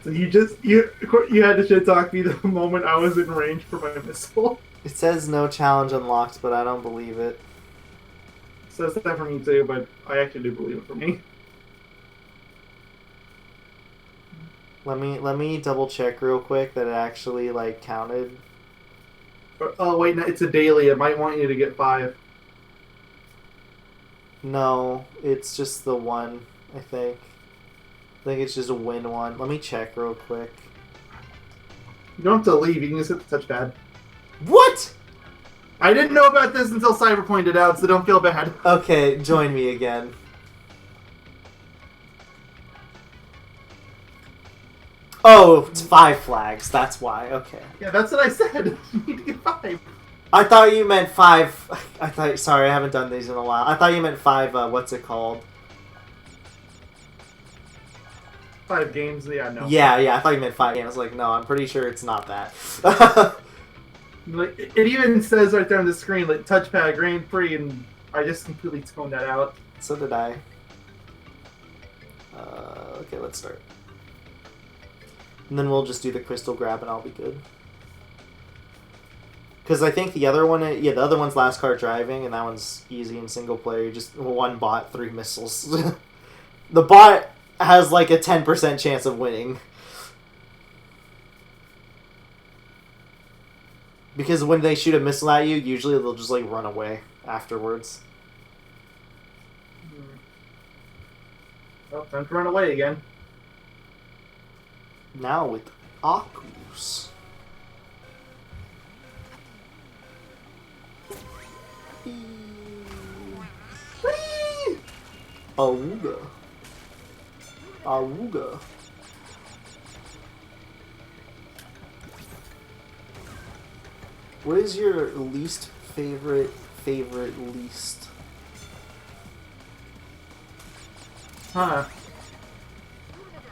So you had to shit talk me the moment I was in range for my missile. It says no challenge unlocked, but I don't believe it. Says that for me too, but I actually do believe it for me. Let me double check real quick that it actually like counted. Oh wait, no, it's a daily. It might want you to get 5. No, it's just the one, I think. I think it's just a win one. Let me check real quick. You don't have to leave. You can just hit the touchpad. What? I didn't know about this until Cyber pointed out, so don't feel bad. Okay, join me again. Oh, it's 5 flags. That's why. Okay. Yeah, that's what I said. You need to get 5. I thought you meant 5. I thought. Sorry, I haven't done these in a while. I thought you meant 5. What's it called? 5 games. Yeah, no. Yeah. I thought you meant 5 games. I was like, no, I'm pretty sure it's not that. Like, it even says right there on the screen, like touchpad Grand Prix, and I just completely toned that out. So did I. Okay, let's start. And then we'll just do the crystal grab, and I'll be good. Because I think the other one, the other one's last car driving, and that one's easy in single player. Just one bot, 3 missiles. The bot has like a 10% chance of winning. Because when they shoot a missile at you, usually they'll just like run away afterwards. Oh, time to run away again. Now with Akus. Awooga. Awooga. What is your least favorite least? Huh.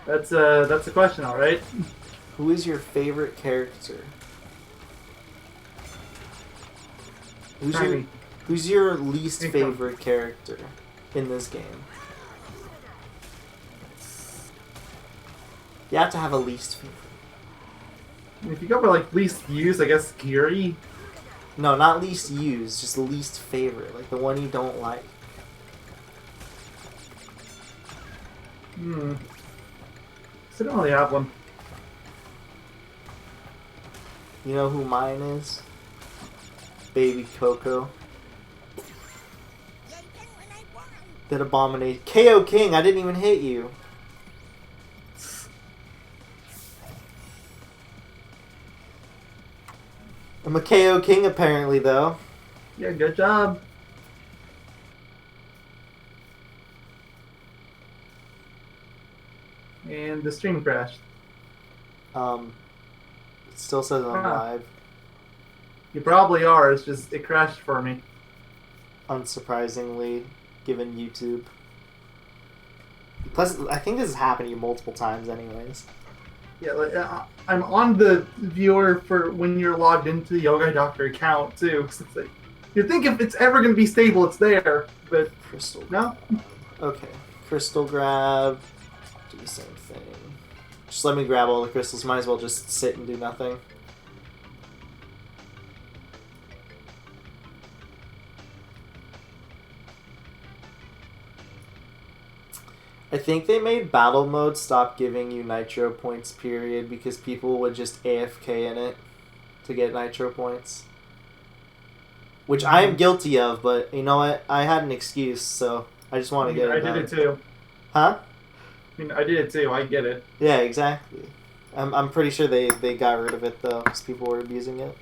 That's a question, all right. Who is your favorite character? Who's your least favorite character in this game? You have to have a least favorite. If you go for like least used, I guess Geary. No, not least used, just least favorite, like the one you don't like. So I don't really have one. You know who mine is? Baby Coco. That abomination. KO King, I didn't even hit you. I'm a KO King apparently, though. Yeah, good job. And the stream crashed. It still says I'm live. You probably are. It's just it crashed for me. Unsurprisingly, given YouTube. Plus, I think this has happened to you multiple times, anyways. Yeah, like, I'm on the viewer for when you're logged into the Yoga Doctor account too. So it's like, you'd think if it's ever going to be stable, it's there, but Crystal. No. Okay, crystal grab. Do the same thing. Just let me grab all the crystals. Might as well just sit and do nothing. I think they made battle mode stop giving you nitro points, period, because people would just AFK in it to get nitro points. Which I am guilty of, but you know what? I had an excuse, so I just want to get it done. I did it too. Huh? I mean, I did it too. I get it. Yeah, exactly. I'm pretty sure they got rid of it, though, because people were abusing it.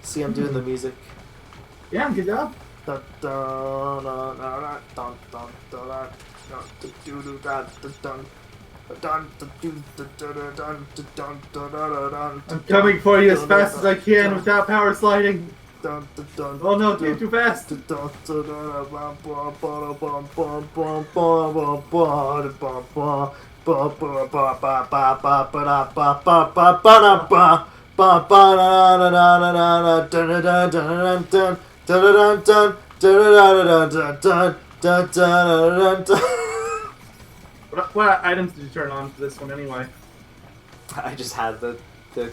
See, I'm doing the music. Yeah, good job. I'm coming for you as fast as I can without power sliding. Oh no, too fast. What items did you turn on for this one anyway? I just had the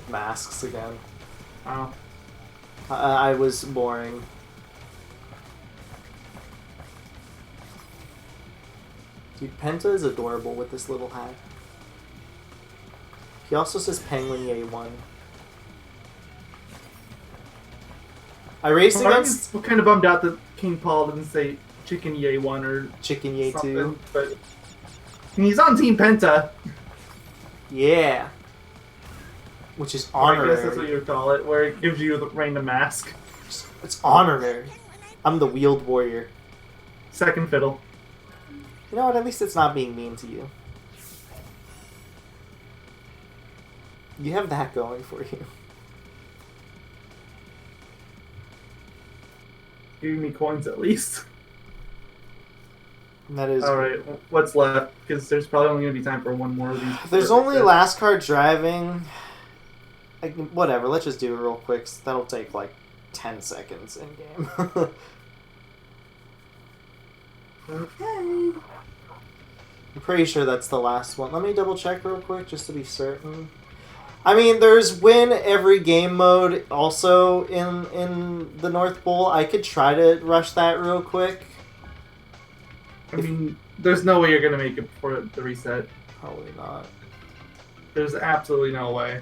masks again. Oh. I was boring. Dude, Penta is adorable with this little hat. He also says Penguin Yay 1. I raced against... I'm kind of bummed out that King Paul didn't say Chicken Yay 1 or Chicken Yay 2. But he's on Team Penta. Yeah. Which is honorary. I guess that's what you would call it, where it gives you the random mask. It's honorary. I'm the wheeled warrior. Second fiddle. You know what? At least it's not being mean to you. You have that going for you. Giving me coins at least. And that is... Alright, what's left? Because there's probably only going to be time for one more of these. There's only last car driving. Whatever, let's just do it real quick. That'll take like 10 seconds in game. Okay. I'm pretty sure that's the last one. Let me double check real quick just to be certain. I mean, there's win every game mode also in the North Pole. I could try to rush that real quick. I mean, there's no way you're going to make it before the reset. Probably not. There's absolutely no way.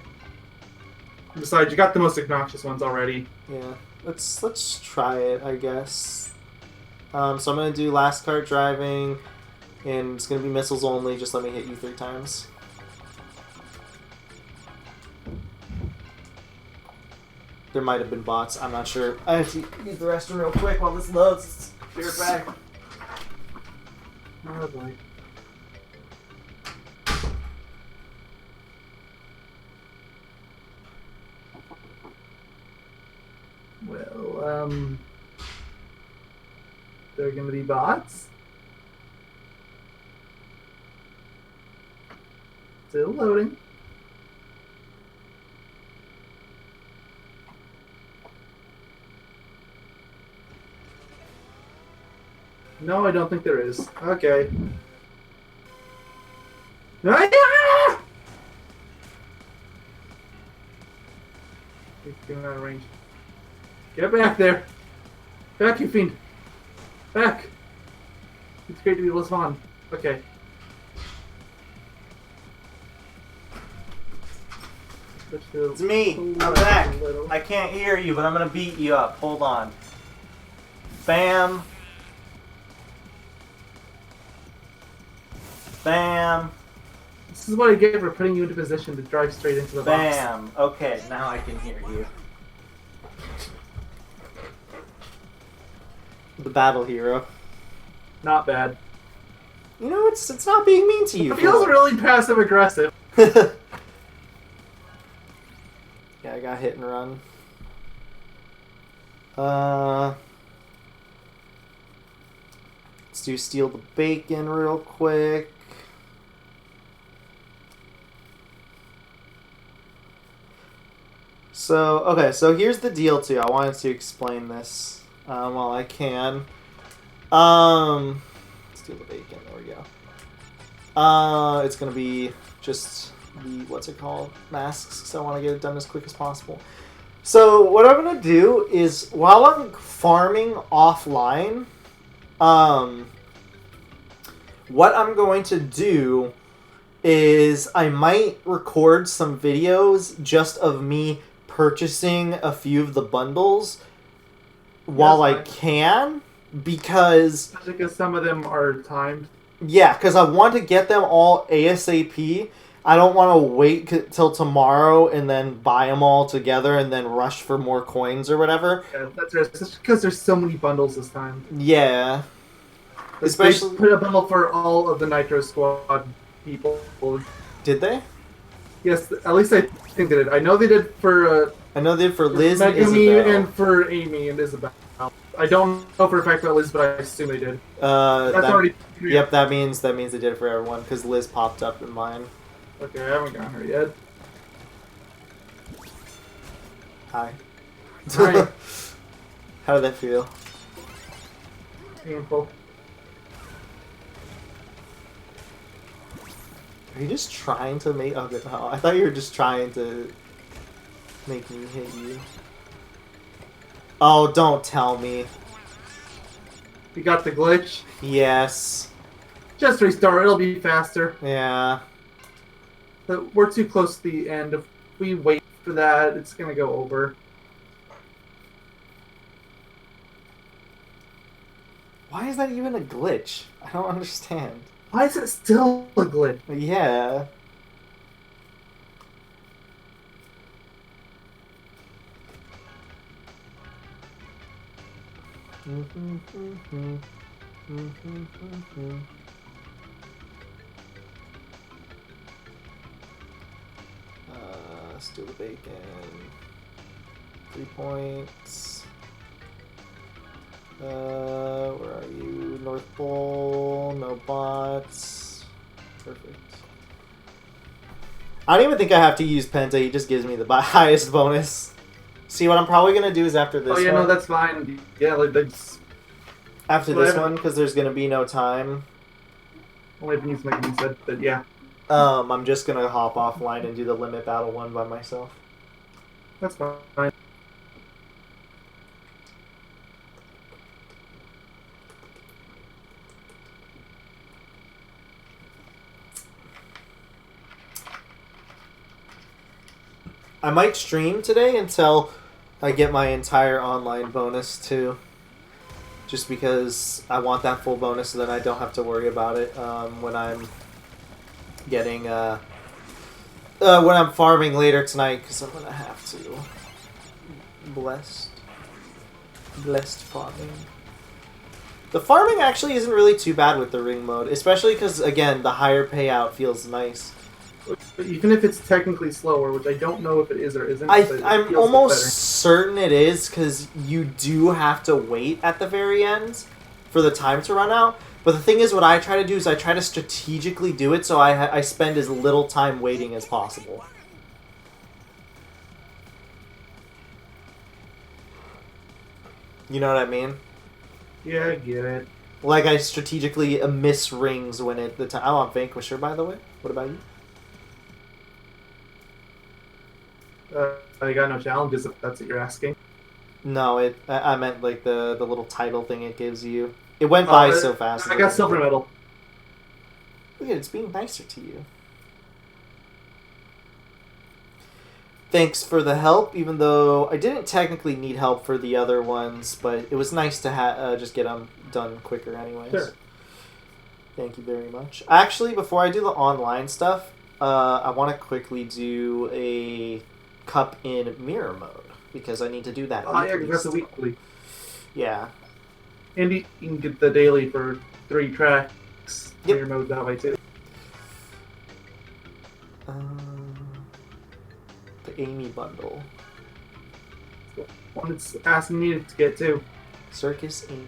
Besides, you got the most obnoxious ones already. Yeah, let's try it, I guess. So I'm gonna do last cart driving, and it's gonna be missiles only. Just let me hit you 3 times. There might have been bots. I'm not sure. I have to use the restroom real quick while this loads. Be right back. Oh boy. Well, they're going to be bots. Still loading. No, I don't think there is. Okay. Ah! He's getting out of range. Get back there! Back, you fiend! Back! It's great to be able to spawn. Okay. It's me! I'm back! I can't hear you, but I'm gonna beat you up. Hold on. Bam! Bam! This is what I get for putting you into position to drive straight into the box. Bam! Okay, now I can hear you. The battle hero. Not bad. You know, it's not being mean to you. It feels really passive aggressive. Yeah, I got hit and run. Let's do steal the bacon real quick. So, okay, so here's the deal too. I wanted to explain this while I can. Steal the bacon, there we go. It's gonna be just the, what's it called? Masks, because I want to get it done as quick as possible. So, what I'm gonna do is, while I'm farming offline, what I'm going to do is I might record some videos just of me purchasing a few of the bundles while I can, because some of them are timed. Yeah, because I want to get them all ASAP. I don't want to wait till tomorrow and then buy them all together and then rush for more coins or whatever. Yeah, that's right. It's because there's so many bundles this time. Yeah. Especially they put a bundle for all of the Nitro Squad people. Did they? Yes, at least I think they did. I know they did for. I know they did for Liz and Megumi Isabel. and for Amy and Isabel. I don't know for a fact about Liz, but I assume they did. That's already. Yep, that means they did it for everyone because Liz popped up in mine. Okay, I haven't gotten her yet. Hi. Hi. How did that feel? Painful. Are you just trying to make... Oh, I thought you were just trying to make me hit you. Oh, don't tell me. You got the glitch? Yes. Just restart, it'll be faster. Yeah. But we're too close to the end. If we wait for that, it's gonna go over. Why is that even a glitch? I don't understand. Why is it still a glitch? Yeah. Steal the bacon. 3 points. Where are you? North Pole, no bots. Perfect. I don't even think I have to use Penta, he just gives me the highest bonus. See, what I'm probably going to do is after this one. Oh yeah, no, that's fine. Yeah, like, that's... After this one, because there's going to be no time. Only if it needs to make me said, but yeah. I'm just going to hop offline and do the limit battle one by myself. That's fine. I might stream today until I get my entire online bonus too. Just because I want that full bonus so that I don't have to worry about it when I'm getting when I'm farming later tonight, because I'm gonna have to. Blessed farming. The farming actually isn't really too bad with the ring mode, especially because again the higher payout feels nice. But even if it's technically slower, which I don't know if it is or isn't, I'm almost certain it is, because you do have to wait at the very end for the time to run out. But the thing is, what I try to do is I try to strategically do it so I spend as little time waiting as possible. You know what I mean? Yeah, I get it. Like, I strategically miss rings when the time... I'm on Vanquisher, by the way. What about you? I got no challenges if that's what you're asking. No, I meant like the little title thing it gives you. It went by so fast. I got silver medal. Look at it, it's being nicer to you. Thanks for the help, even though I didn't technically need help for the other ones, but it was nice to just get them done quicker anyways. Sure. Thank you very much. Actually, before I do the online stuff, I want to quickly do a cup in mirror mode, because I need to do that. Oh yeah, that's a weekly. Yeah. And you can get the daily for 3 tracks. Yep. Mirror mode that way too. The Amy bundle. One that's asking me to get to. Circus Amy.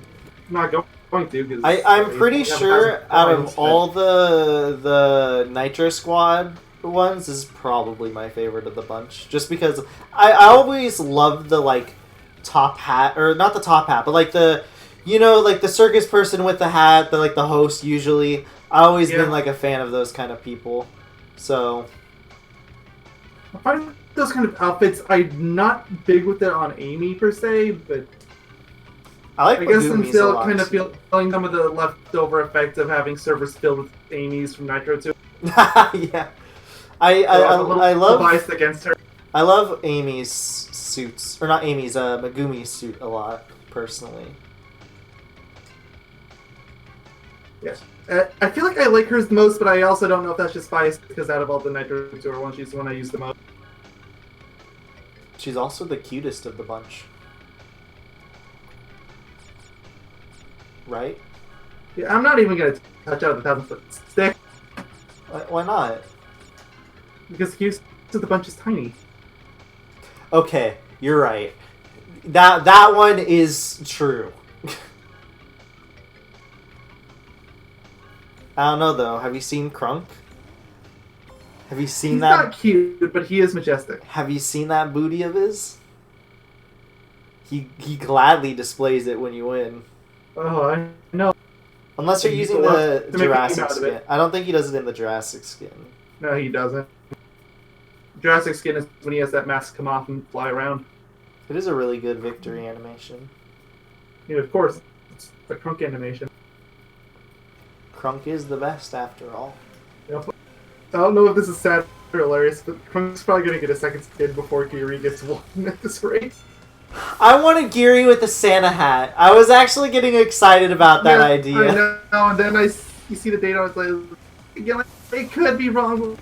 I'm not going to, because I'm pretty sure out of all the Nitro Squad ones, this is probably my favorite of the bunch. Just because I always loved the like top hat, or not the top hat, but like the, you know, like the circus person with the hat, the like the host usually. I always been like a fan of those kind of people. So I find those kind of outfits, I'm not big with it on Amy per se, but I guess I'm still kind of feeling some of the leftover effect of having servers filled with Amy's from Nitro 2. Yeah. I love biased against her. I love Amy's suits, or not Amy's, Megumi's suit a lot, personally. Yes. I feel like I like hers the most, but I also don't know if that's just biased because out of all the Nitro Tour ones, she's the one I use the most. She's also the cutest of the bunch. Right? Yeah, I'm not even going to touch out of the 1,000-foot stick. Why not? Because the cutest of the bunch is tiny. Okay, you're right. That one is true. I don't know though. Have you seen Krunk? Have you seen that? He's not cute, but he is majestic. Have you seen that booty of his? He gladly displays it when you win. Oh, I know. Unless you're using the Jurassic skin. I don't think he does it in the Jurassic skin. No, he doesn't. Jurassic skin is when he has that mask come off and fly around. It is a really good victory animation. Yeah, of course. It's a Krunk animation. Krunk is the best after all. Yep. I don't know if this is sad or hilarious, but Krunk's probably going to get a second skin before Geary gets one at this rate. I wanted Geary with the Santa hat. I was actually getting excited about that idea. I know, and then you see the data, I was like, again, it could be wrong.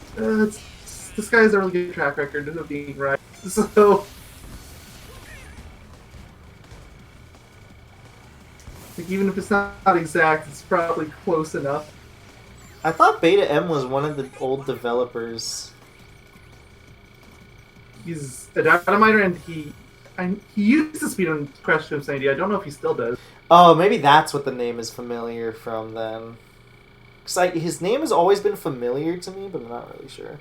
This guy has a really good track record of being right. So, like, even if it's not exact, it's probably close enough. I thought Beta M was one of the old developers. He's a data miner, and he used to speed on Question of Sanity. I don't know if he still does. Oh, maybe that's what the name is familiar from then. Because his name has always been familiar to me, but I'm not really sure.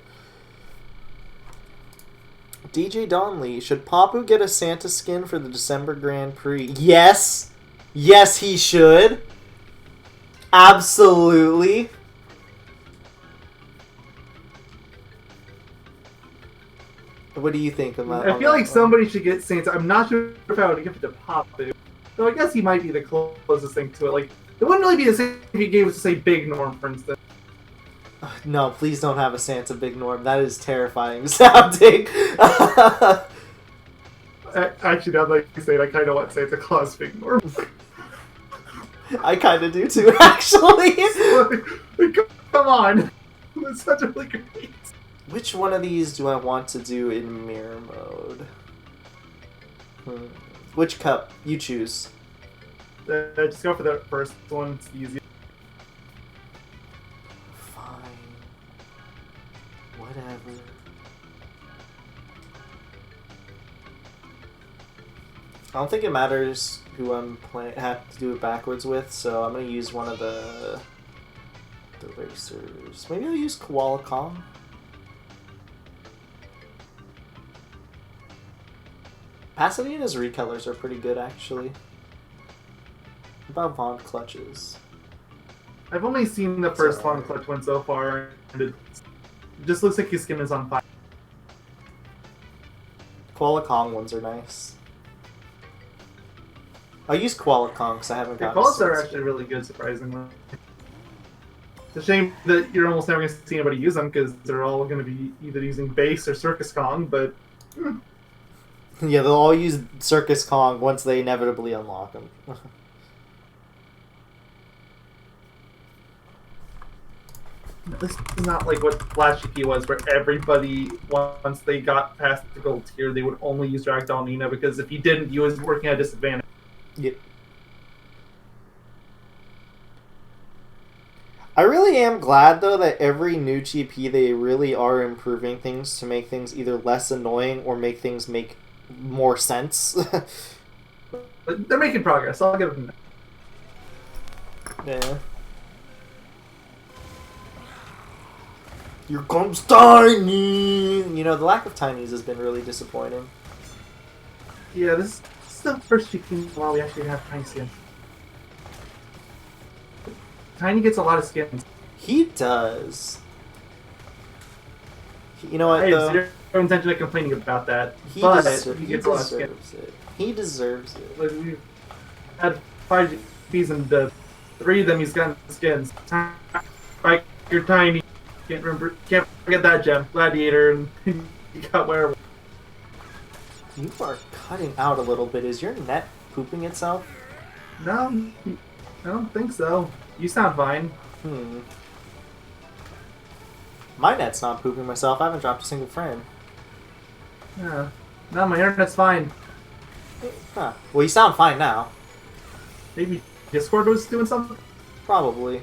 DJ Donley, should Papu get a Santa skin for the December Grand Prix? Yes! Yes, he should! Absolutely! What do you think about I feel like somebody should get Santa. I'm not sure if I would give it to Papu. So I guess he might be the closest thing to it. Like, it wouldn't really be the same if he gave it to, say, Big Norm, for instance. No, please don't have a Santa Big Norm. That is terrifying sounding. Actually, now that you say it, I kind of want Santa Claus Big Norm. I kind of do too, actually. Come on. That's such a really great. Which one of these do I want to do in mirror mode? Which cup? You choose. Just go for the first one. It's easy. Fine. Whatever. I don't think it matters who I'm have to do it backwards with, so I'm gonna use one of the racers. Maybe I'll use Koala Kong. Pasadena's recolors are pretty good, actually. What about Von Clutches? I've only seen the first Von Clutch one so far, and it just looks like his skin is on fire. Koala Kong ones are nice. I'll use Koala Kong because I haven't gotten Koalas are actually really good, surprisingly. It's a shame that you're almost never going to see anybody use them because they're all going to be either using Base or Circus Kong, but... Yeah, they'll all use Circus Kong once they inevitably unlock them. This is not like what Flash GP was, where everybody, once they got past the gold tier, they would only use Ragdoll Nina, because if you didn't, you was working at a disadvantage. Yep. I really am glad, though, that every new GP, they really are improving things to make things either less annoying or make things make more sense. But they're making progress, I'll give them that. Yeah. Here comes Tiny! You know, the lack of Tinies has been really disappointing. Yeah, this is the first GP in a while we actually have Tiny skins. Tiny gets a lot of skins. He does. You know what, I though? have zero intention of complaining about that, He but deserves he gets a lot of skins. it. He deserves it. Like, we've had 5 GPs and 3 of them he's gotten skins. Like, you're Tiny. Can't forget that gem. Gladiator, and you got Werewolf. You are cutting out a little bit. Is your net pooping itself? No, I don't think so. You sound fine. My net's not pooping myself. I haven't dropped a single frame. Yeah. No, my internet's fine. Huh. Well, you sound fine now. Maybe Discord was doing something? Probably.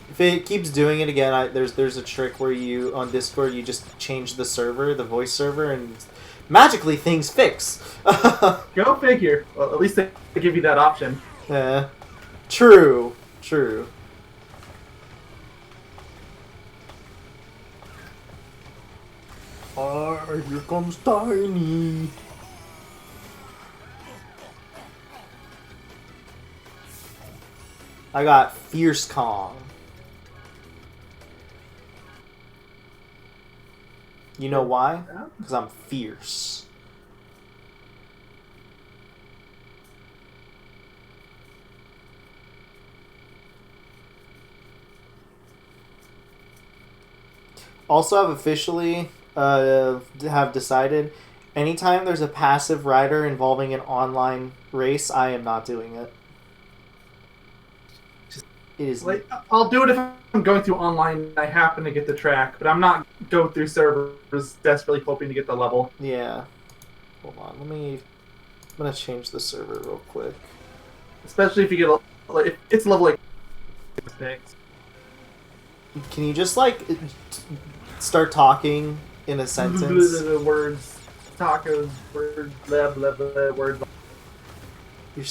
If it keeps doing it again, there's a trick where you, on Discord, you just change the server, the voice server, and magically things fix. Go figure. Well, at least they give you that option. Yeah. True. True. Here comes Tiny. I got Fierce Kong. You know why? Because I'm fierce. Also, I've officially have decided anytime there's a passive rider involving an online race, I am not doing it. It is like, I'll do it if I'm going through online and I happen to get the track, but I'm not going through servers desperately hoping to get the level. Yeah. Hold on, I'm gonna change the server real quick. Especially if you get like, it's level like. Can you just like start talking in a sentence? Words, tacos, words, blah blah blah, words. You're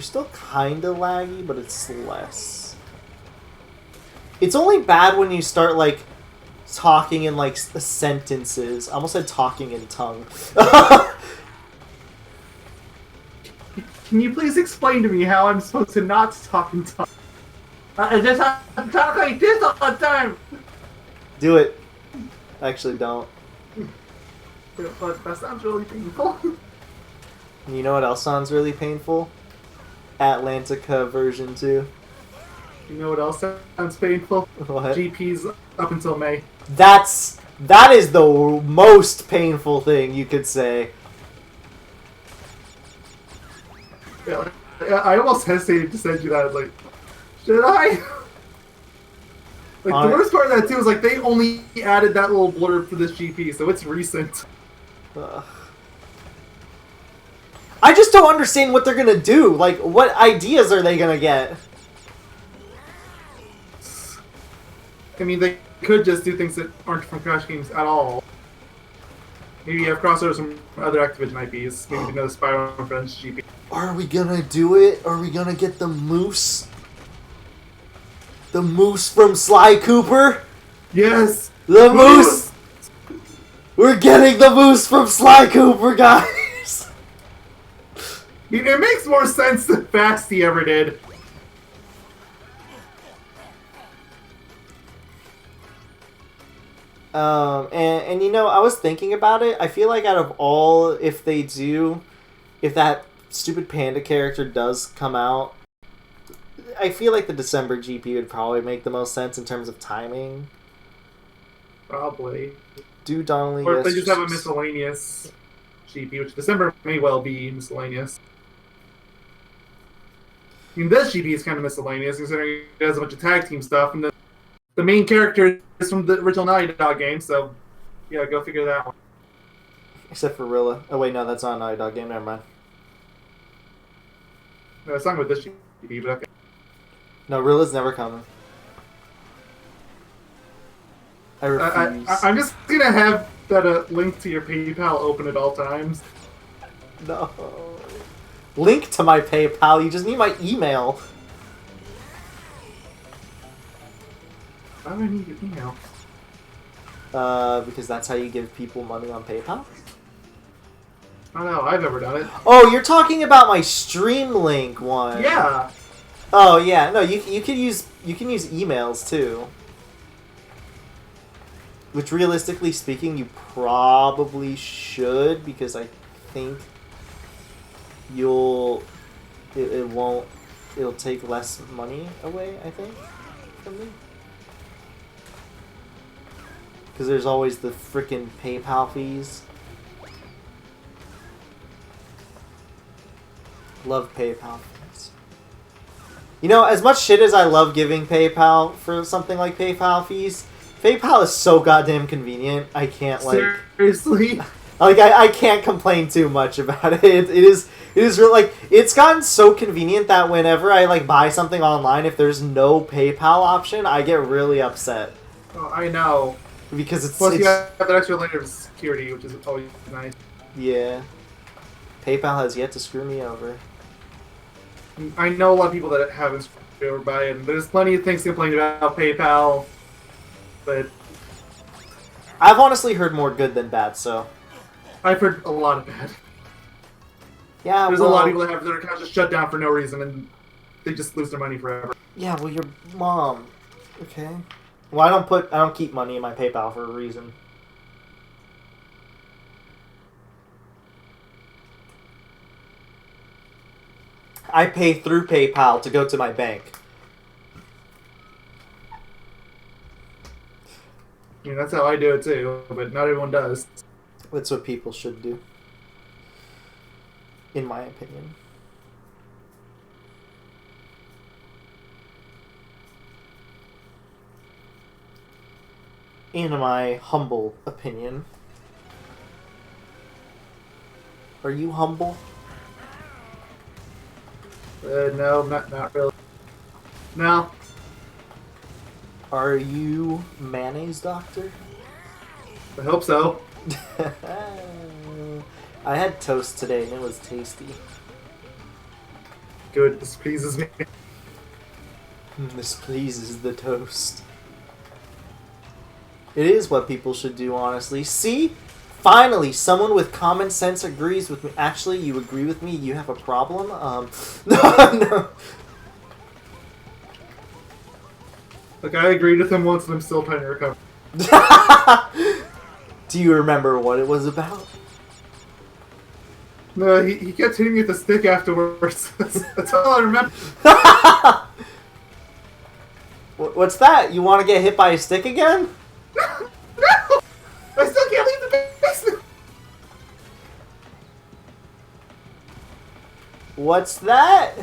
still kind of laggy, but it's less. It's only bad when you start like talking in like sentences. I almost said talking in tongue. Can you please explain to me how I'm supposed to not talk in tongue? I just have to talk like this all the time. Do it. Actually, don't. But that sounds really painful. You know what else sounds really painful? Atlantica version 2. You know what else sounds painful? What? GP's up until May. That is the most painful thing you could say. Yeah, I almost hesitated to send you that. Like, should I? Like, the worst part of that too is like they only added that little blurb for this GP, so it's recent. I just don't understand what they're gonna do. Like, what ideas are they gonna get? I mean, they could just do things that aren't from Crash games at all. Maybe you have crossovers from other Activision IPs. Maybe another Spyro and Friends GP. Are we gonna do it? Are we gonna get the moose? The moose from Sly Cooper? Yes! The moose! We're getting the moose from Sly Cooper, guys! It makes more sense than Fasty ever did. And you know, I was thinking about it. I feel like out of all, if that stupid panda character does come out, I feel like the December GP would probably make the most sense in terms of timing. Probably. Do Donnelly. Or if they just have a miscellaneous GP, which December may well be miscellaneous. I mean, this GP is kind of miscellaneous, considering it has a bunch of tag team stuff, and the main character is from the original Naughty Dog game, so yeah, go figure that one. Except for Rilla. Oh wait, no, that's not a Naughty Dog game, never mind. No, it's not with this GP, but okay. No, Rilla's never coming. I refuse. I'm just gonna have that link to your PayPal open at all times. No. Link to my PayPal, you just need my email. Why do I need your email? Because that's how you give people money on PayPal? I don't know, I've never done it. Oh, you're talking about my Stream Link one. Yeah. Oh yeah, no, you can use emails too. Which realistically speaking, you probably should, because I think it'll take less money away, I think, from me. Because there's always the frickin' PayPal fees. Love PayPal fees. You know, as much shit as I love giving PayPal for something like PayPal fees, PayPal is so goddamn convenient. I can't, like... Seriously? Like, I can't complain too much about it. It is really, like, it's gotten so convenient that whenever I, like, buy something online, if there's no PayPal option, I get really upset. Oh, I know. Because it's... Plus, you have that extra layer of security, which is always nice. Yeah. PayPal has yet to screw me over. I know a lot of people that haven't screwed over by it. There's plenty of things to complain about PayPal, but... I've honestly heard more good than bad, so... I've heard a lot of bad. Yeah, There's a lot of people that have their accounts just shut down for no reason, and they just lose their money forever. Yeah, well, your mom. Okay. Well, I don't keep money in my PayPal for a reason. I pay through PayPal to go to my bank. I mean, that's how I do it too, but not everyone does. That's what people should do. In my opinion. In my humble opinion. Are you humble? No, not really. No. Are you mayonnaise doctor? I hope so. I had toast today and it was tasty. Good, this pleases me. This pleases the toast. It is what people should do, honestly. See? Finally, someone with common sense agrees with me. Actually, you agree with me? You have a problem? No. Like, I agreed with him once and I'm still trying to recover. Do you remember what it was about? No, he kept hitting me with a stick afterwards. That's all I remember. What's that? You want to get hit by a stick again? No! I still can't leave the basement! What's that?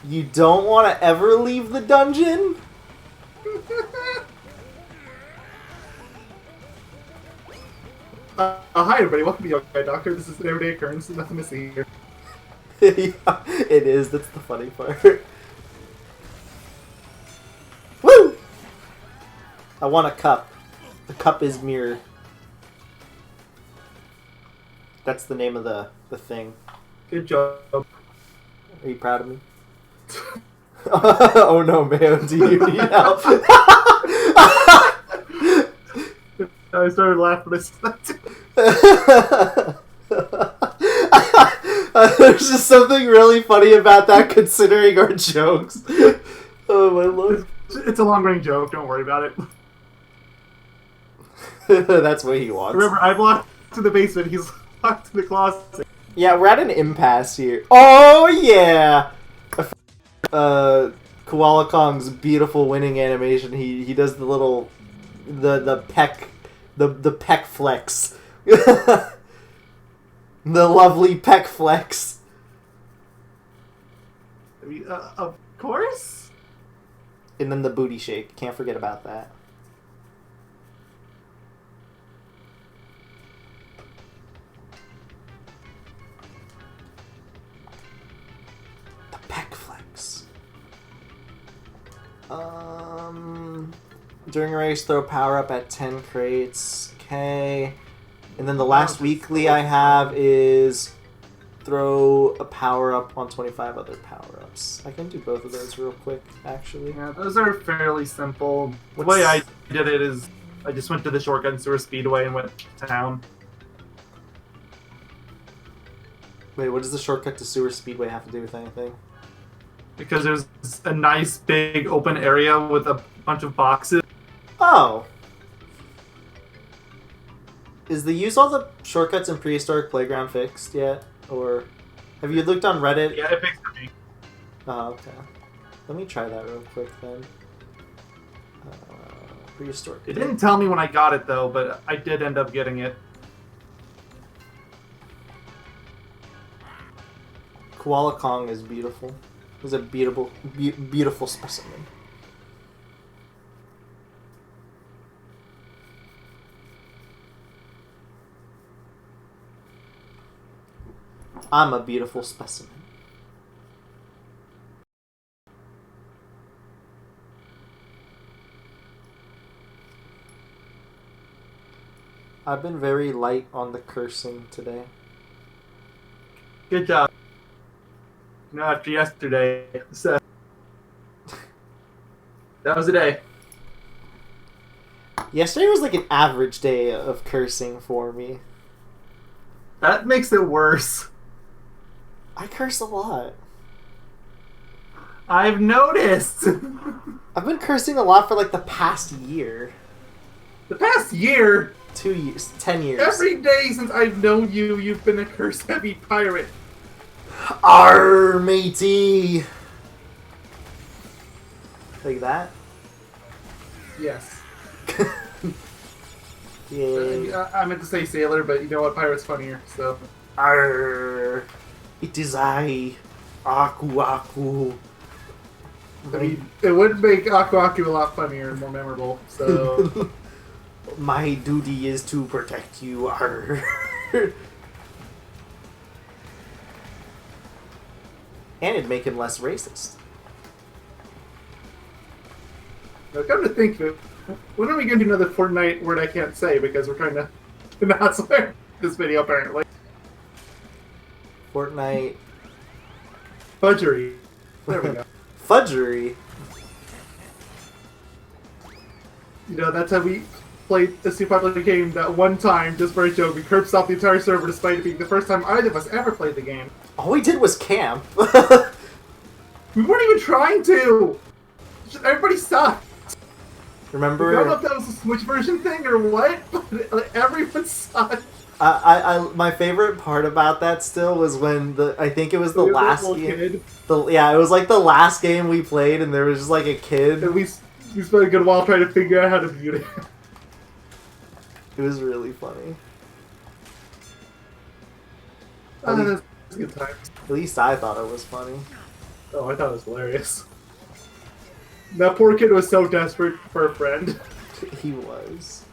You don't want to ever leave the dungeon? Hi everybody, welcome to the Yokai Doctor. This is an everyday occurrence, nothing to see here. Yeah, it is, that's the funny part. Woo! I want a cup. The cup is mirror. That's the name of the thing. Good job. Are you proud of me? Oh no, man, do you need help? I started laughing when I said that. There's just something really funny about that considering our jokes. Oh my lord. It's a long-range joke, don't worry about it. That's what he wants. Remember, I've locked to the basement, he's locked to the closet. Yeah, we're at an impasse here. Oh yeah! Koala Kong's beautiful winning animation. He does the little the peck flex. The lovely peck flex. I mean, of course. And then the booty shake. Can't forget about that. The peck flex. During a race, throw power up at 10 crates. Okay. And then the last weekly I have is throw a power up on 25 other power ups. I can do both of those real quick, actually. Yeah, those are fairly simple. The way I did it is I just went to the shortcut in Sewer Speedway and went to town. Wait, what does the shortcut to Sewer Speedway have to do with anything? Because there's a nice big open area with a bunch of boxes. Oh! Is the use all the shortcuts in Prehistoric Playground fixed yet? Or have you looked on Reddit? Yeah, it fixed for me. Oh, okay. Let me try that real quick then. Prehistoric. It didn't tell me when I got it though, but I did end up getting it. Koala Kong is beautiful. He's a beautiful specimen. I'm a beautiful specimen. I've been very light on the cursing today. Good job. No, after yesterday. So that was a day. Yesterday was like an average day of cursing for me. That makes it worse. I curse a lot. I've noticed. I've been cursing a lot for like the past year. The past year? 2 years. 10 years. Every day since I've known you, you've been a curse-heavy pirate. Arr, matey! Like that? Yes. Yeah. I meant to say sailor, but you know what? Pirate's funnier, so. Arr! It is I, Aku Aku. I mean, it would make Aku Aku a lot funnier and more memorable, so. My duty is to protect you, arr. And it'd make him less racist. Now, come to think of it, when are we going to do another Fortnite word I can't say because we're trying to not swear this video apparently? Fortnite. Fudgery. There we go. Fudgery? You know, that's how we played the super popular game that one time, just for a joke. We curb stopped the entire server despite it being the first time either of us ever played the game. All we did was camp. We weren't even trying to! Just, everybody sucked! Remember? I don't know if that was a Switch version thing or what, but like, everyone sucked. My favorite part about that still was when I think it was the last game. It was like the last game we played, and there was just like a kid. And we spent a good while trying to figure out how to mute it. It was really funny. That was good times. At least I thought it was funny. Oh, I thought it was hilarious. That poor kid was so desperate for a friend. He was.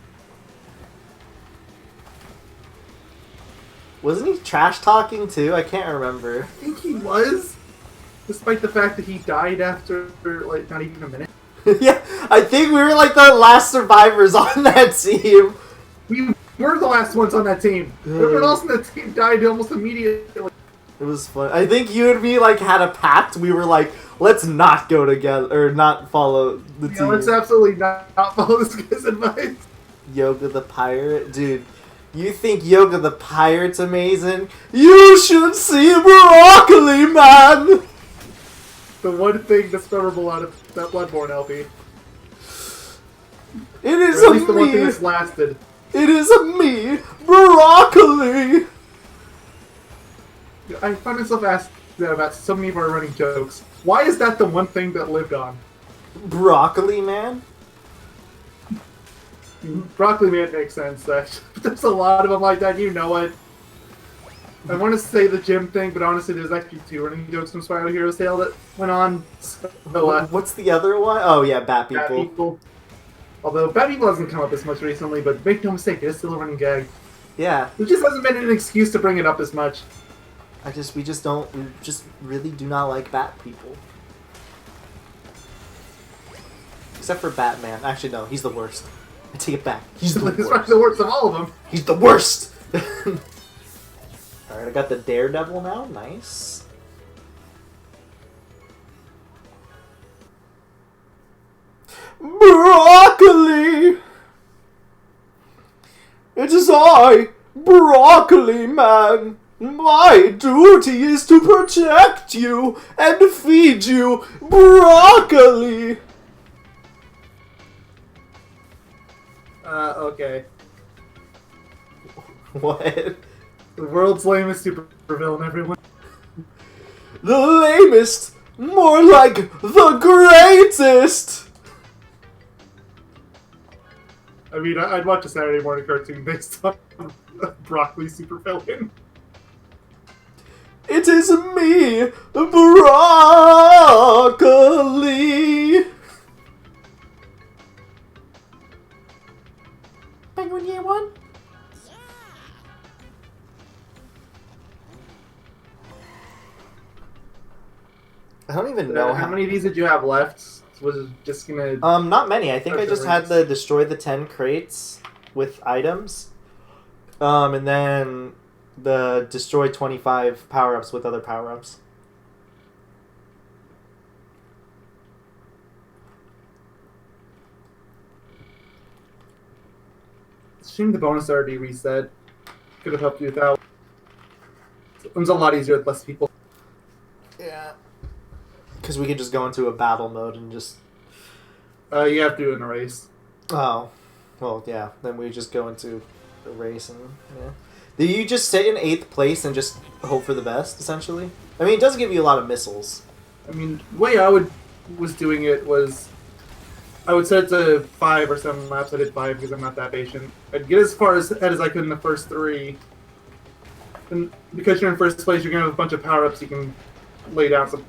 Wasn't he trash talking too? I can't remember. I think he was. Despite the fact that he died after, like, not even a minute. Yeah, I think we were like the last survivors on that team. We were the last ones on that team. Everyone else on that team died almost immediately. It was fun. I think you and me like had a pact. We were like, let's not go together or not follow the team. Let's absolutely not follow this guy's advice. Yoga the Pirate, dude. You think Yoga the Pirate's amazing? You should see Broccoli Man. The one thing that's memorable out of that Bloodborne LP. It is or at a least the me. one thing that's lasted. It is a me, Broccoli. I find myself asking about so many of our running jokes. Why is that the one thing that lived on? Broccoli Man? Broccoli Man makes sense, but there's a lot of them like that, you know it. I want to say the gym thing, but honestly there's actually 2 running jokes from Spiral Heroes Tale that went on. So, what's the other one? Oh yeah, Bat People. Bat People. Although Bat People hasn't come up as much recently, but make no mistake, it is still a running gag. Yeah. There just hasn't been an excuse to bring it up as much. We just really do not like Bat People. Except for Batman. Actually, no, he's the worst. I take it back. He's the worst. He's probably the worst of all of them. He's the worst! Alright, I got the Daredevil now. Nice. Broccoli! It is I, Broccoli Man. My duty is to protect you and feed you broccoli. Okay. What? The world's lamest supervillain, everyone. The lamest? More like the greatest! I mean, I'd watch a Saturday morning cartoon based on broccoli supervillain. It is me, broccoli. Penguin year one. I don't even know how many of these did you have left? Was it just gonna? Not many. I think I just had the destroy the 10 crates with items, and then the destroy 25 power-ups with other power-ups. Shame the bonus already reset. Could have helped you with that. It was a lot easier with less people. Yeah. Because we could just go into a battle mode and just... you have to do it in a race. Oh. Well, yeah. Then we just go into a race and... yeah. Do you just sit in 8th place and just hope for the best, essentially? I mean, it does give you a lot of missiles. I mean, the way I was doing it was... I would set it to 5 or 7 laps. I did 5 because I'm not that patient. I'd get as far ahead as I could in the first 3. And because you're in first place, you're going to have a bunch of power-ups you can lay down. So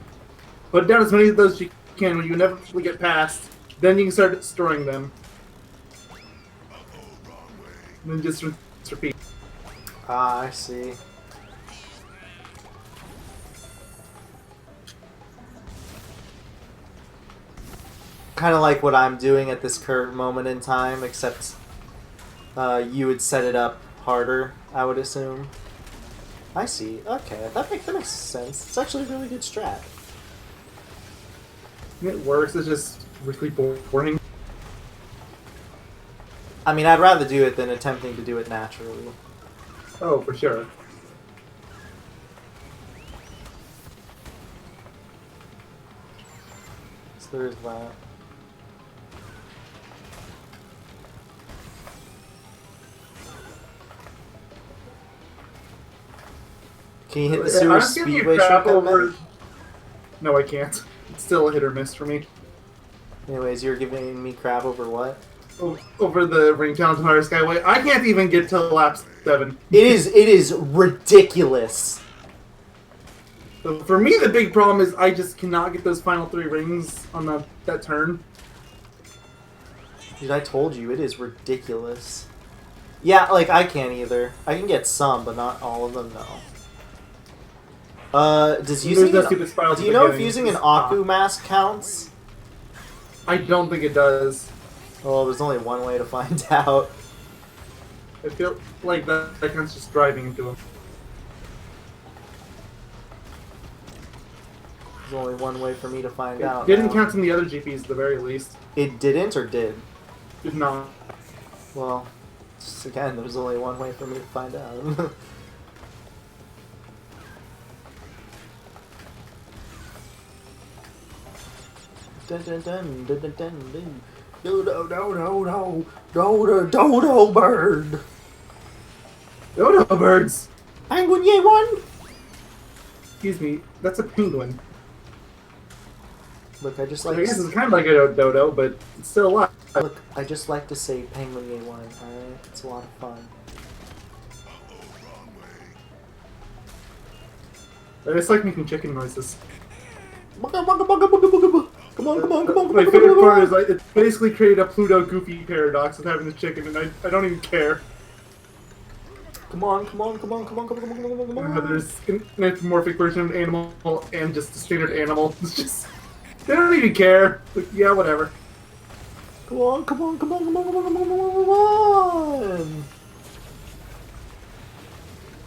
put down as many of those as you can when you inevitably get past. Then you can start destroying them. And then just repeat. Ah, I see. Kind of like what I'm doing at this current moment in time, except you would set it up harder, I would assume. I see. Okay, that makes sense. It's actually a really good strat. It works. It's just really boring. I mean, I'd rather do it than attempting to do it naturally. Oh, for sure. So there's that. Can you hit the sewer speedway shortcut? No, I can't. It's still a hit or miss for me. Anyways, you're giving me crap over what? Over the ring challenge Empire Skyway. I can't even get to lap 7. It is ridiculous. So for me, the big problem is I just cannot get those final 3 rings on that turn. Dude, I told you, it is ridiculous. Yeah, like, I can't either. I can get some, but not all of them, no. Do you know if using an Aku mask counts? I don't think it does. Well, there's only one way to find out. I feel like that counts just driving into him. There's only one way for me to find out. It didn't count in the other GPs at the very least. It didn't or did? Did not. Well, just again, there's only one way for me to find out. Dun dun dun dun dun dun dun. Dodo bird. Dodo birds. Penguin yay one. Excuse me, that's a penguin. Look, I just like. I guess it's kind of like a dodo, but it's still alive. Look, I just like to say penguin yay one. Alright, it's a lot of fun. I just like making chicken noises. Come on. My favorite part is it basically created a Pluto Goofy paradox with having the chicken, and I don't even care. Come on. There's an anthropomorphic version of an animal and just a standard animal. It's just... They don't even care. Like, yeah, whatever. Come on.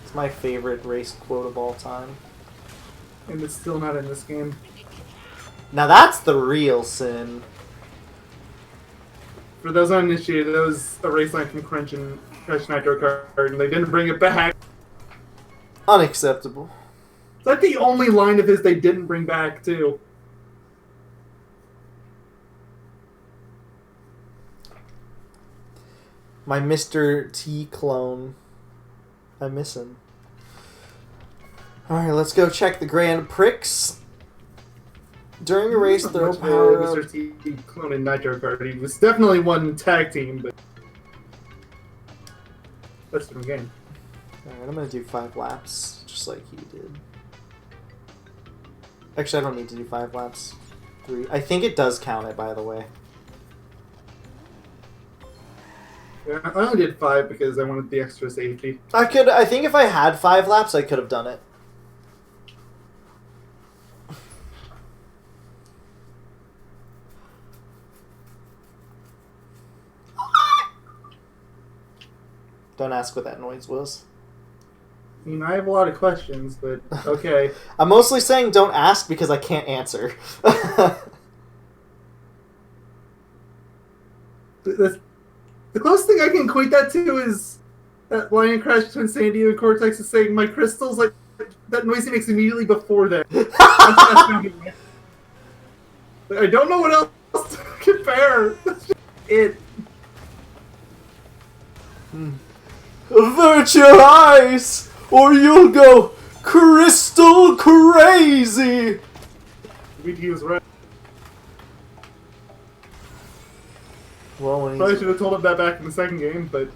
It's my favorite race quote of all time. And it's still not in this game. Now that's the real sin. For those uninitiated, that was a race line from Crunch Nitro Kart, and they didn't bring it back. Unacceptable. It's like the only line of his they didn't bring back, too. My Mr. T clone. I miss him. Alright, let's go check the Grand Prix. During a race, throw power up. Mr. T clone in Nitro Kart. He was definitely one tag team, but That's the game. Alright, I'm gonna do 5 laps, just like you did. Actually, I don't need to do 5 laps. 3. I think it does count it, by the way. Yeah, I only did 5 because I wanted the extra safety. I think if I had 5 laps, I could have done it. Don't ask what that noise was. I mean, I have a lot of questions, but okay. I'm mostly saying don't ask because I can't answer. The closest thing I can equate that to is that Lion Crash between Sandy and Cortex is saying, my crystals, like, that noise he makes immediately before that. I don't know what else to compare. That's just it. Avert your eyes, or you'll go crystal crazy! He was right. Well, when Probably should have told him that back in the second game, but...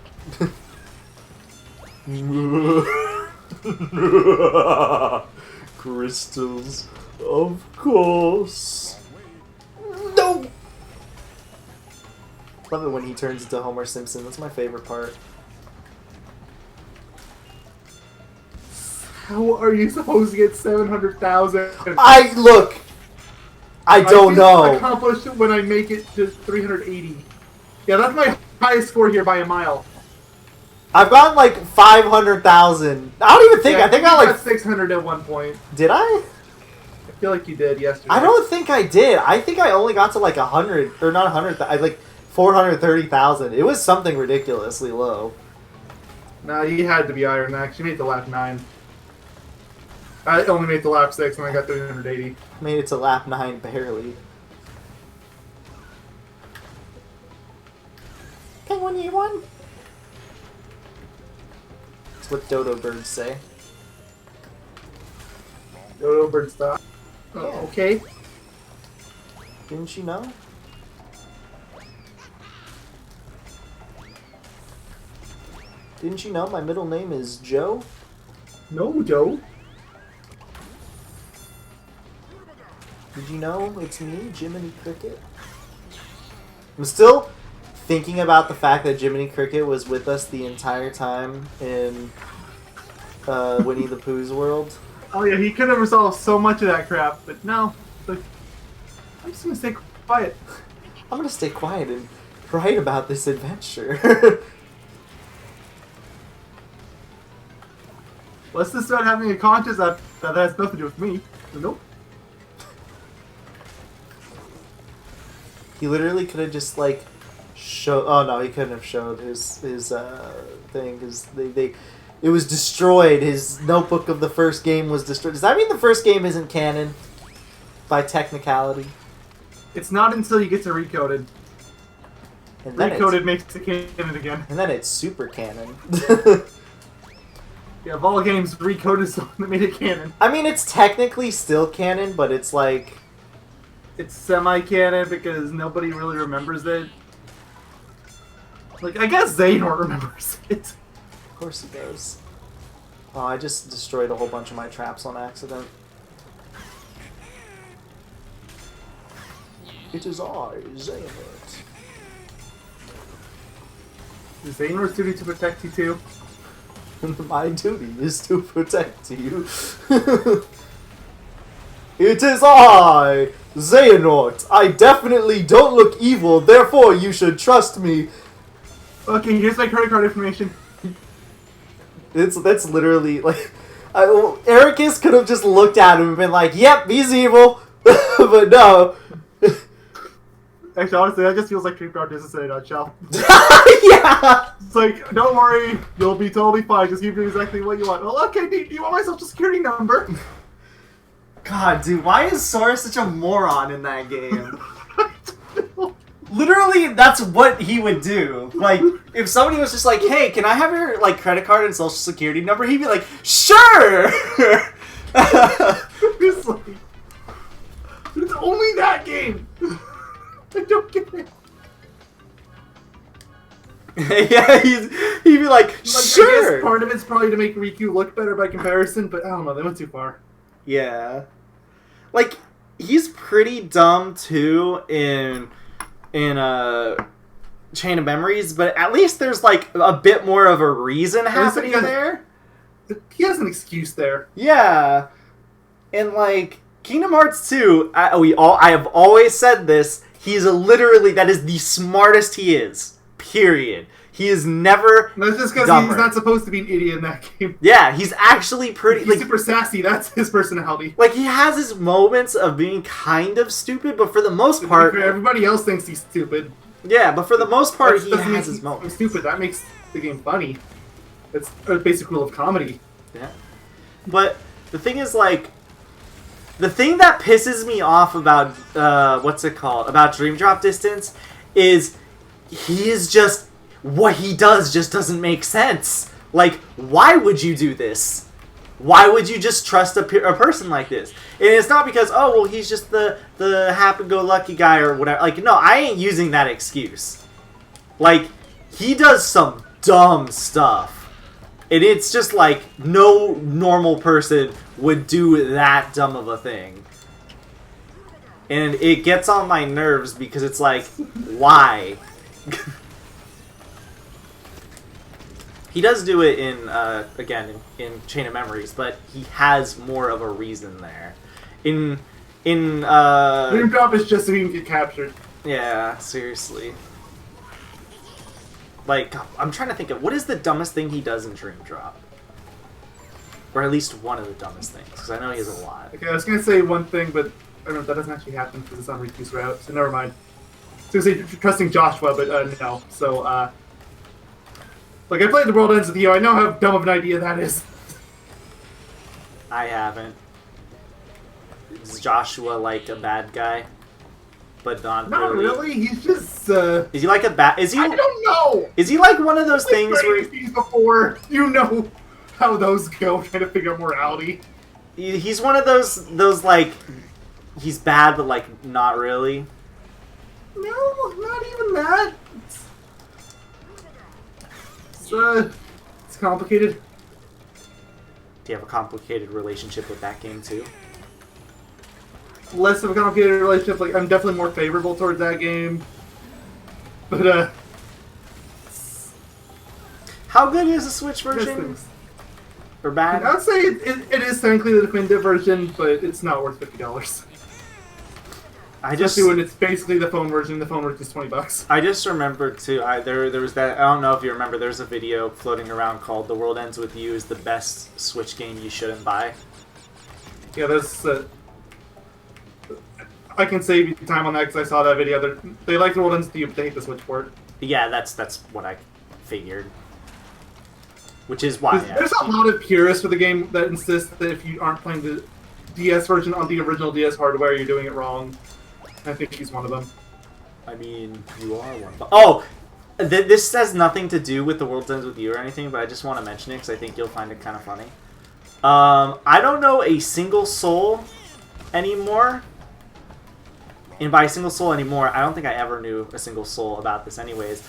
Crystals, of course. No! Love it when he turns into Homer Simpson. That's my favorite part. How are you supposed to get 700,000? I don't know. I accomplished it when I make it to 380. Yeah, that's my highest score here by a mile. I've gotten like 500,000. I don't even think. Yeah, I think I got like 600 at one point. Did I? I feel like you did yesterday. I don't think I did. I think I only got to like 100 or not 100. I like 430,000. It was something ridiculously low. No, you had to be higher than that. You made the lap 9. I only made the lap 6 and I got 380. Made it to lap 9 barely. Penguin you won. That's what dodo birds say. Dodo bird stop. Yeah. Okay. Didn't you know? Didn't you know my middle name is Joe? No, Joe. Did you know it's me, Jiminy Cricket? I'm still thinking about the fact that Jiminy Cricket was with us the entire time in Winnie the Pooh's world. Oh yeah, he could have resolved so much of that crap, but no. Like, I'm just gonna stay quiet. I'm gonna stay quiet and write about this adventure. Let's just start having a conscience that has nothing to do with me. Nope. He literally could have just like showed. Oh no, he couldn't have showed his thing because it was destroyed. His notebook of the first game was destroyed. Does that mean the first game isn't canon by technicality? It's not until you get to Recoded. And then Recoded makes it canon again. And then it's super canon. Yeah, of all games, Recoded is the one that made it canon. I mean, it's technically still canon, but it's like... It's semi-canon because nobody really remembers it. Like, I guess Xehanort remembers it. Of course he does. Oh, I just destroyed a whole bunch of my traps on accident. It is I, Xehanort. Is Xehanort's duty to protect you too? My duty is to protect you. It is I, Xehanort. I definitely don't look evil, therefore you should trust me. Okay, here's my credit card information. That's literally like... Ericus could have just looked at him and been like, yep, he's evil. But no. Actually, honestly, that just feels like Creep Guard business in a nutshell. Yeah! It's like, don't worry, you'll be totally fine. Just keep doing exactly what you want. Well, okay, do you want my social security number? God, dude, why is Sora such a moron in that game? Literally, that's what he would do. Like, if somebody was just like, hey, can I have your, like, credit card and social security number? He'd be like, sure! It's like, it's only that game! I don't get it. Yeah, he'd be like, sure. I guess part of it's probably to make Riku look better by comparison, but I don't know, they went too far. Yeah. Like, he's pretty dumb, too, in Chain of Memories, but at least there's, like, a bit more of a reason happening there. He has an excuse there. Yeah. And, like, Kingdom Hearts 2, I have always said this, he's literally, that is the smartest he is. Period. He is never That's just because he's not supposed to be an idiot in that game. Yeah, he's actually pretty... He's super sassy, that's his personality. Like, he has his moments of being kind of stupid, but for the most part... Everybody else thinks he's stupid. Yeah, but for the most part, he has his moments. Stupid, that makes the game funny. It's a basic rule of comedy. Yeah. But the thing is, like... The thing that pisses me off about, about Dream Drop Distance is he is just... What he does just doesn't make sense. Like, why would you do this? Why would you just trust a person like this? And it's not because, oh, well, he's just the happy-go-lucky guy or whatever. Like, no, I ain't using that excuse. Like, he does some dumb stuff. And it's just like, no normal person would do that dumb of a thing. And it gets on my nerves because it's like, why? He does do it in, again, in Chain of Memories, but he has more of a reason there. Dream Drop is just so he can get captured. Yeah, seriously. Like, I'm trying to think of, what is the dumbest thing he does in Dream Drop? Or at least one of the dumbest things, because I know he has a lot. Okay, I was going to say one thing, but I don't know if that doesn't actually happen because it's on Riku's route, so never mind. I was going to say trusting Joshua, but no. So, like, I played The World Ends With You. I know how dumb of an idea that is. I haven't. Is Joshua, like, a bad guy? But not really. He's just, Is he like a bad... Is he... I don't know! Is he like one of those things where... Before, you know how those go, trying to figure out morality. He's one of those, like... He's bad, but, like, not really. No, not even that. It's complicated. Do you have a complicated relationship with that game too? Less of a complicated relationship. Like, I'm definitely more favorable towards that game. But how good is the Switch version? Or bad? I would say it is technically the definitive version, but it's not worth $50. Especially when it's basically the phone version. The phone version is $20. I just remembered too. There was that. I don't know if you remember. There's a video floating around called "The World Ends With You" is the best Switch game you shouldn't buy. Yeah, there's. I can save you time on that because I saw that video. They like The World Ends With You, but they hate the Switch port. Yeah, that's what I figured. Which is why there's a lot of purists for the game that insist that if you aren't playing the DS version on the original DS hardware, you're doing it wrong. I think he's one of them. I mean, you are one of them. Oh! This has nothing to do with The World Ends With You or anything, but I just want to mention it because I think you'll find it kind of funny. I don't know a single soul anymore. And by a single soul anymore, I don't think I ever knew a single soul about this anyways.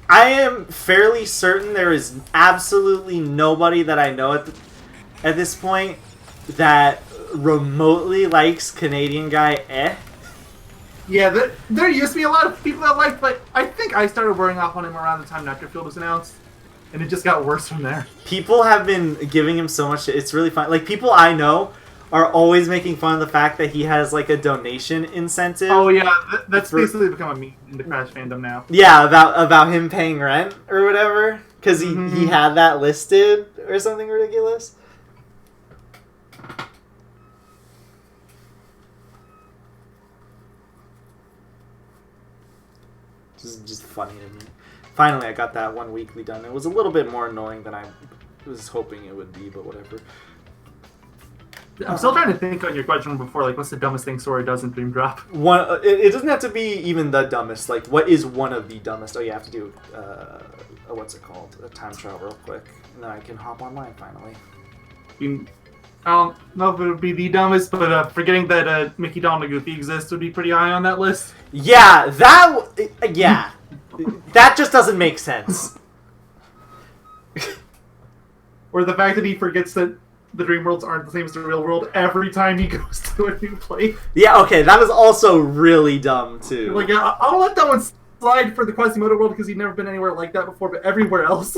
I am fairly certain there is absolutely nobody that I know at this point that remotely likes Canadian guy Yeah, there used to be a lot of people that liked, but I think I started wearing off on him around the time Nitro was announced, and it just got worse from there. People have been giving him so much shit. It's really fun. Like, people I know are always making fun of the fact that he has, like, a donation incentive. Oh, yeah, that's basically become a meme in the Crash fandom now. Yeah, about him paying rent or whatever, because he had that listed or something ridiculous. Just funny to me. Finally, I got that one weekly done. It was a little bit more annoying than I was hoping it would be, but whatever. I'm still trying to think on your question before, like, what's the dumbest thing Sora does in Dream Drop? It doesn't have to be even the dumbest. Like, what is one of the dumbest? Oh, you have to do, what's it called? A time trial real quick. And then I can hop online finally. I don't know if it would be the dumbest, but forgetting that Mickey, Donald, and Goofy exist would be pretty high on that list. Yeah, that That just doesn't make sense. Or the fact that he forgets that the dream worlds aren't the same as the real world every time he goes to a new place. Yeah, okay, that is also really dumb, too. Like, I'll let that one slide for the Quasimodo world because he'd never been anywhere like that before, but everywhere else...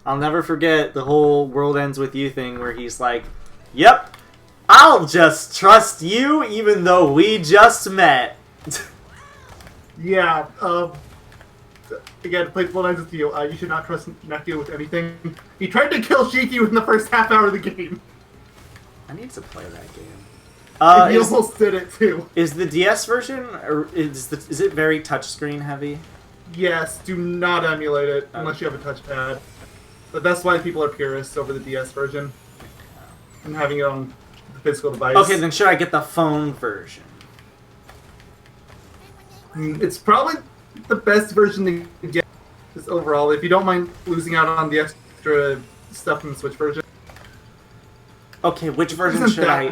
I'll never forget the whole world ends with you thing where he's like, yep, I'll just trust you even though we just met. Yeah, again, play World Ends with you. You should not trust Nephew with anything. He tried to kill Shiki in the first half hour of the game. I need to play that game. He almost did it too. Is the DS version, or is it very touchscreen heavy? Yes, do not emulate it unless you have a touchpad. But that's why people are purists over the DS version and having it on the physical device. Okay, then should I get the phone version? It's probably the best version to get just overall, if you don't mind losing out on the extra stuff in the Switch version. Okay, which version should I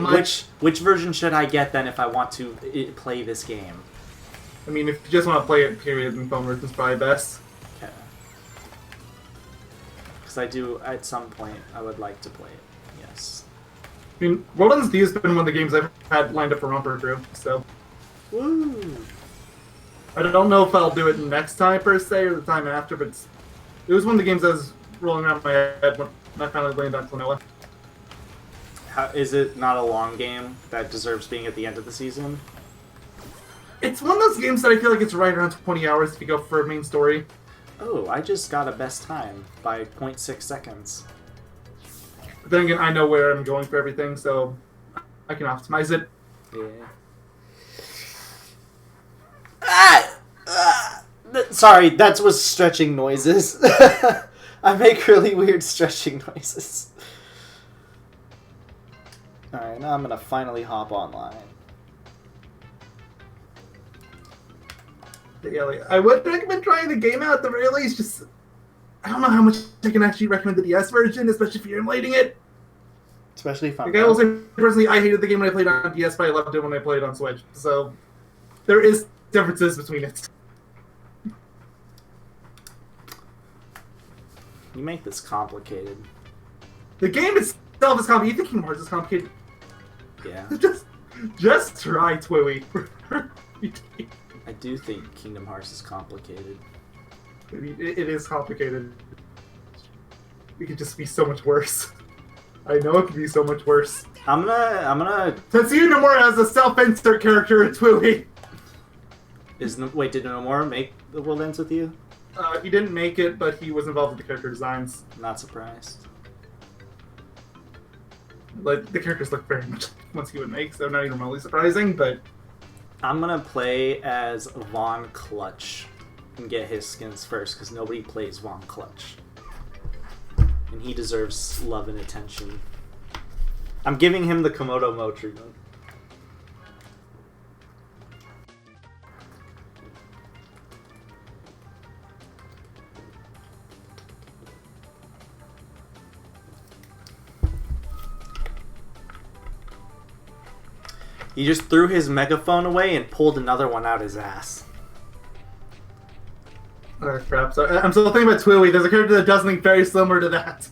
which version should I get then if I want to play this game? I mean, if you just want to play it, period, then phone version's probably best. Okay. Because I do, at some point, I would like to play it. Yes. I mean, World Ends with You has been one of the games I've had lined up for Romper through, so... Woo! I don't know if I'll do it next time, per se, or the time after, but it was one of the games I was rolling around my head when I finally landed on Klonoa. Is it not a long game that deserves being at the end of the season? It's one of those games that I feel like it's right around 20 hours if you go for a main story. Oh, I just got a best time by 0.6 seconds. But then again, I know where I'm going for everything, so I can optimize it. Yeah. Sorry, that was stretching noises. I make really weird stretching noises. Alright, now I'm gonna finally hop online. Yeah, like, I would recommend trying the game out at the very least. Just, I don't know how much I can actually recommend the DS version, especially if you're emulating it. Especially if I'm... Like, I will say, personally, I hated the game when I played on DS, but I loved it when I played on Switch. So, there is differences between it. You make this complicated. The game itself is complicated. You think Kingdom Hearts is complicated? Yeah. Just try Twiwi. I do think Kingdom Hearts is complicated. I mean, it is complicated. It could just be so much worse. I know it could be so much worse. I'm gonna... Tetsuya Nomura has a self-insert character in Twiwi. Wait, did Nomura make The World Ends With You? He didn't make it, but he was involved with the character designs. Not surprised. Like, the characters look very much like ones he would make, so not even remotely surprising, but... I'm gonna play as Von Clutch and get his skins first, because nobody plays Von Clutch. And he deserves love and attention. I'm giving him the Komodo Mo treatment. He just threw his megaphone away and pulled another one out his ass. Oh, crap. So, I'm still thinking about Twiwi. There's a character that does something very similar to that.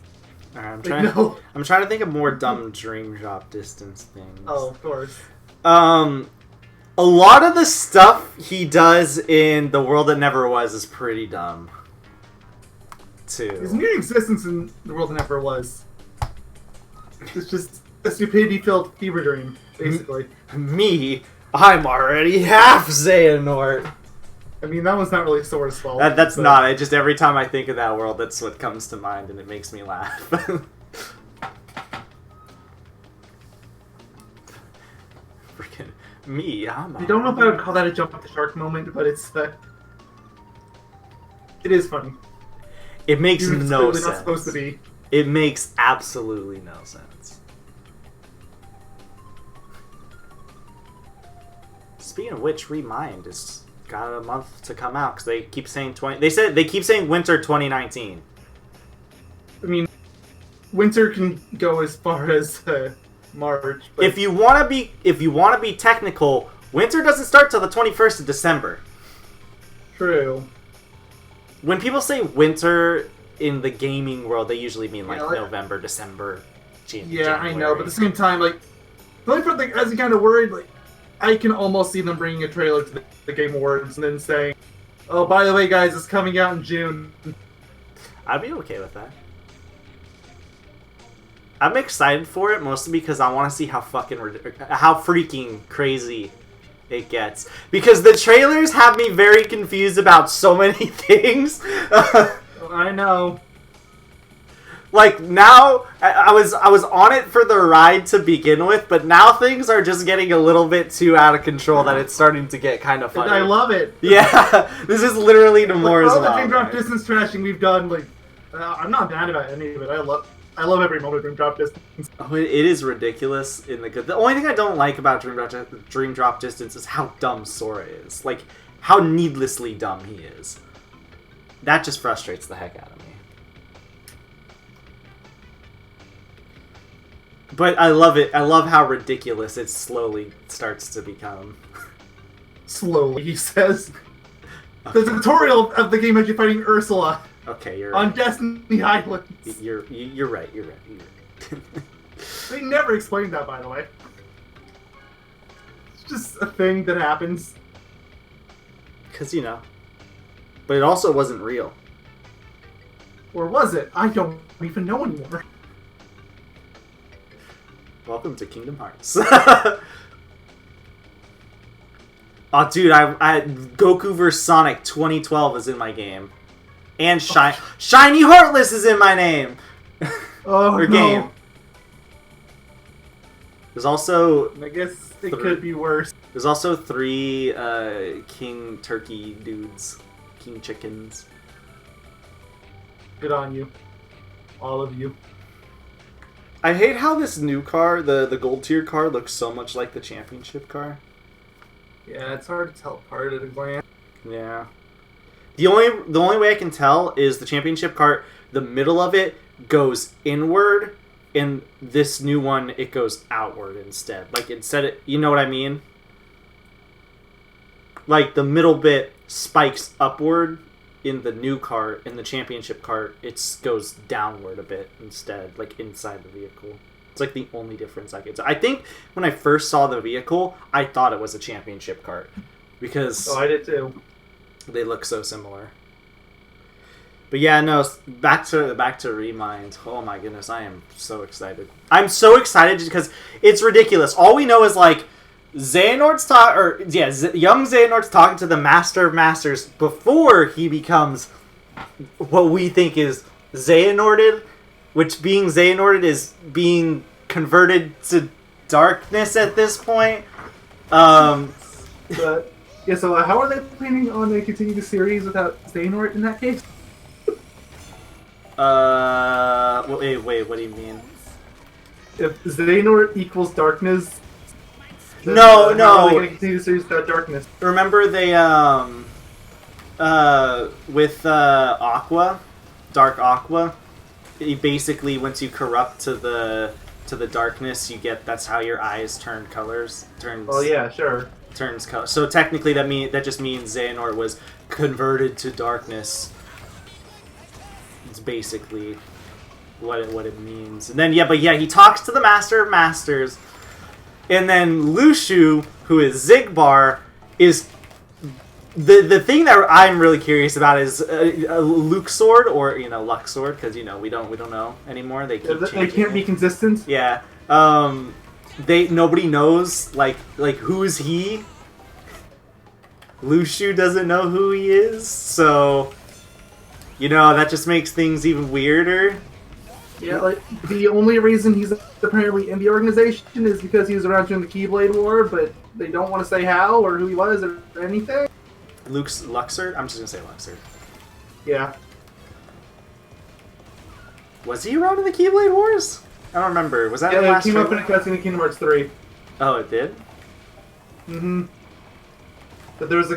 I'm trying to think of more dumb dream drop distance things. Oh, of course. A lot of the stuff he does in The World That Never Was is pretty dumb. Too. His mere existence in The World That Never Was. It's just a stupidity-filled fever dream, basically. Me, I'm already half Xehanort. I mean, that one's not really Sora's fault. That's so. Not. Just every time I think of that world, that's what comes to mind, and it makes me laugh. Freaking me, I'm... I don't know if I would call that a jump the shark moment, but it's... it is funny. It makes no it's sense. Not supposed to be. It makes absolutely no sense. Speaking of which, Remind is got a month to come out because they keep saying they keep saying winter 2019. I mean, winter can go as far as March. But... If you want to be technical, winter doesn't start till the 21st of December. True. When people say winter in the gaming world, they usually mean like, like November, December, January. January. I know, but at the same time, like, the only part that has me kind of worried, like, I can almost see them bringing a trailer to the Game Awards and then saying, "Oh, by the way, guys, it's coming out in June." I'd be okay with that. I'm excited for it mostly because I want to see how freaking crazy it gets. Because the trailers have me very confused about so many things. I know. Like, now, I was on it for the ride to begin with, but now things are just getting a little bit too out of control that it's starting to get kind of funny. I love it. Yeah, this is literally Nomura's all the Dream Drop Distance trashing we've done, like, I'm not mad about any of it. I love every moment of Dream Drop Distance. Oh, it is ridiculous in the good. The only thing I don't like about Dream Drop Distance is how dumb Sora is. Like, how needlessly dumb he is. That just frustrates the heck out of me. But I love it. I love how ridiculous it slowly starts to become. Slowly, he says. The tutorial of the game has you fighting Ursula. Okay, you're on right. Destiny Islands. You're right. You're right. They never explained that, by the way. It's just a thing that happens. Because, you know. But it also wasn't real. Or was it? I don't even know anymore. Welcome to Kingdom Hearts. Oh, dude, I Goku vs. Sonic 2012 is in my game. And Shiny Heartless is in my name! Oh, game. There's also... I guess it could be worse. There's also 3 King Turkey dudes. King Chickens. Good on you. All of you. I hate how this new car, the gold tier car, looks so much like the championship car. Yeah, it's hard to tell apart at a glance. Yeah. The only way I can tell is the championship cart, the middle of it goes inward, and this new one, it goes outward instead. Like, you know what I mean? Like, the middle bit spikes upward in the new cart. In the championship cart, it goes downward a bit instead, like inside the vehicle. It's like the only difference I could tell. I think when I first saw the vehicle, I thought it was a championship cart. Because... Oh, I did too. They look so similar. But yeah, no, back to Remind. Oh my goodness, I am so excited. I'm so excited because it's ridiculous. All we know is like Xehanort's young Xehanort's talking to the Master of Masters before he becomes what we think is Xehanorted, which being Xehanorted is being converted to darkness at this point. But yeah, so how are they planning on continuing the series without Xehanort in that case? Wait, what do you mean? If Xehanort equals darkness, then, no. How are they going to continue the series without darkness? Remember they with Aqua, Dark Aqua, basically once you corrupt to the darkness, that's how your eyes turn colors. Oh yeah, sure. Turns color. So technically that just means Xehanort was converted to darkness. It's basically what it means. And then he talks to the Master of Masters, and then Lushu, who is Xigbar, is the thing that I'm really curious about is a Luxord or Luxord, because we don't know anymore. They keep changing. They can't be consistent. Yeah. Nobody knows like who's he. Lushu doesn't know who he is, so that just makes things even weirder. Yeah, like the only reason he's apparently in the organization is because he was around during the Keyblade War, but they don't want to say how or who he was or anything. Luxord? I'm just gonna say Luxord. Yeah. Was he around in the Keyblade Wars? I don't remember. Was that the last it came up in a cutscene in Kingdom Hearts 3. Oh, it did? Mm-hmm. But there was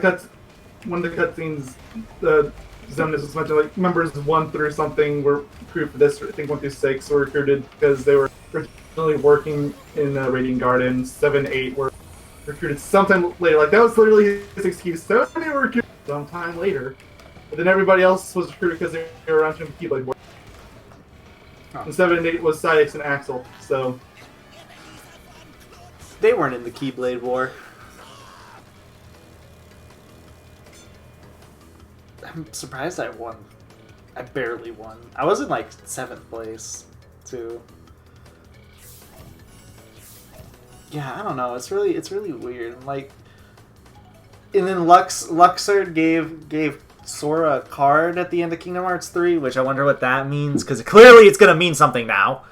one of the cutscenes, Zemnis was mentioned, like, members 1 through something were recruited for this, I think 1 through 6 were recruited because they were originally working in Radiant Garden. 7, 8 were recruited sometime later. Like, that was literally his excuse. So many were recruited. sometime later. But then everybody else was recruited because they were on the Keyblade War. Huh. And 7 and 8 was Syx and Axel, so... They weren't in the Keyblade War. I'm surprised I won. I barely won. I was in like 7th place, too. Yeah, I don't know. It's really weird. Like, and then Luxord gave Sora a card at the end of Kingdom Hearts 3, which I wonder what that means, because clearly it's gonna mean something now.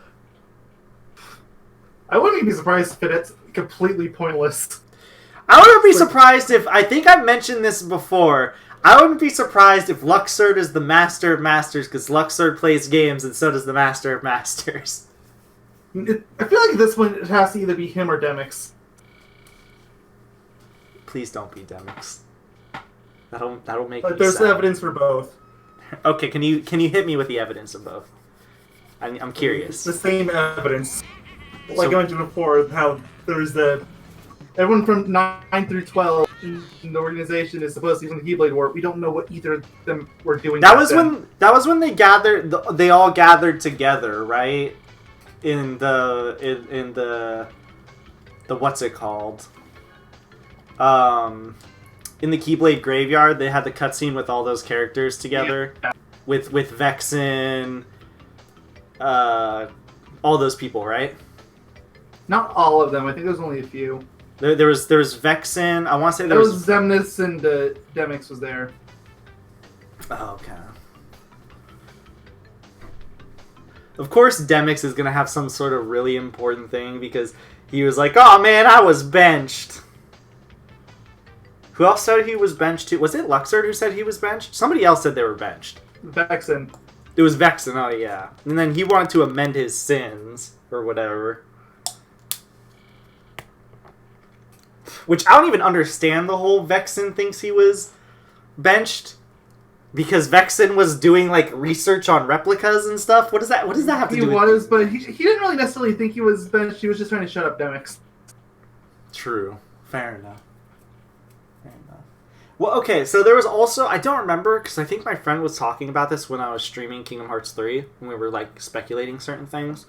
I wouldn't be surprised if it's completely pointless. I wouldn't be surprised if, I think I've mentioned this before, I wouldn't be surprised if Luxord is the Master of Masters, because Luxord plays games and so does the Master of Masters. I feel like at this point it has to either be him or Demix. Please don't be Demix. That'll make but me there's sad. Evidence for both. Okay, can you hit me with the evidence of both? I'm curious. It's the same evidence. Like I mentioned before, how there's everyone from 9 through 12 in the organization is supposed to be from the Keyblade War. We don't know what either of them were doing. That was when they gathered. They all gathered together, right? In the what's it called? In the Keyblade Graveyard, they had the cutscene with all those characters together, yeah. with Vexen, all those people, right? Not all of them. I think there's only a few. There was Vexen. I want to say there was Xemnas and Demix was there. Oh, okay. Of course, Demix is gonna have some sort of really important thing because he was like, "Oh man, I was benched." Who else said he was benched too? Was it Luxord who said he was benched? Somebody else said they were benched. Vexen. It was Vexen, oh yeah. And then he wanted to amend his sins, or whatever. Which, I don't even understand the whole Vexen thinks he was benched. Because Vexen was doing, like, research on replicas and stuff. What does that have to do with... He was, but he didn't really necessarily think he was benched. He was just trying to shut up Demix. True. Fair enough. Well, okay, so there was also, I don't remember, because I think my friend was talking about this when I was streaming Kingdom Hearts 3, when we were, like, speculating certain things.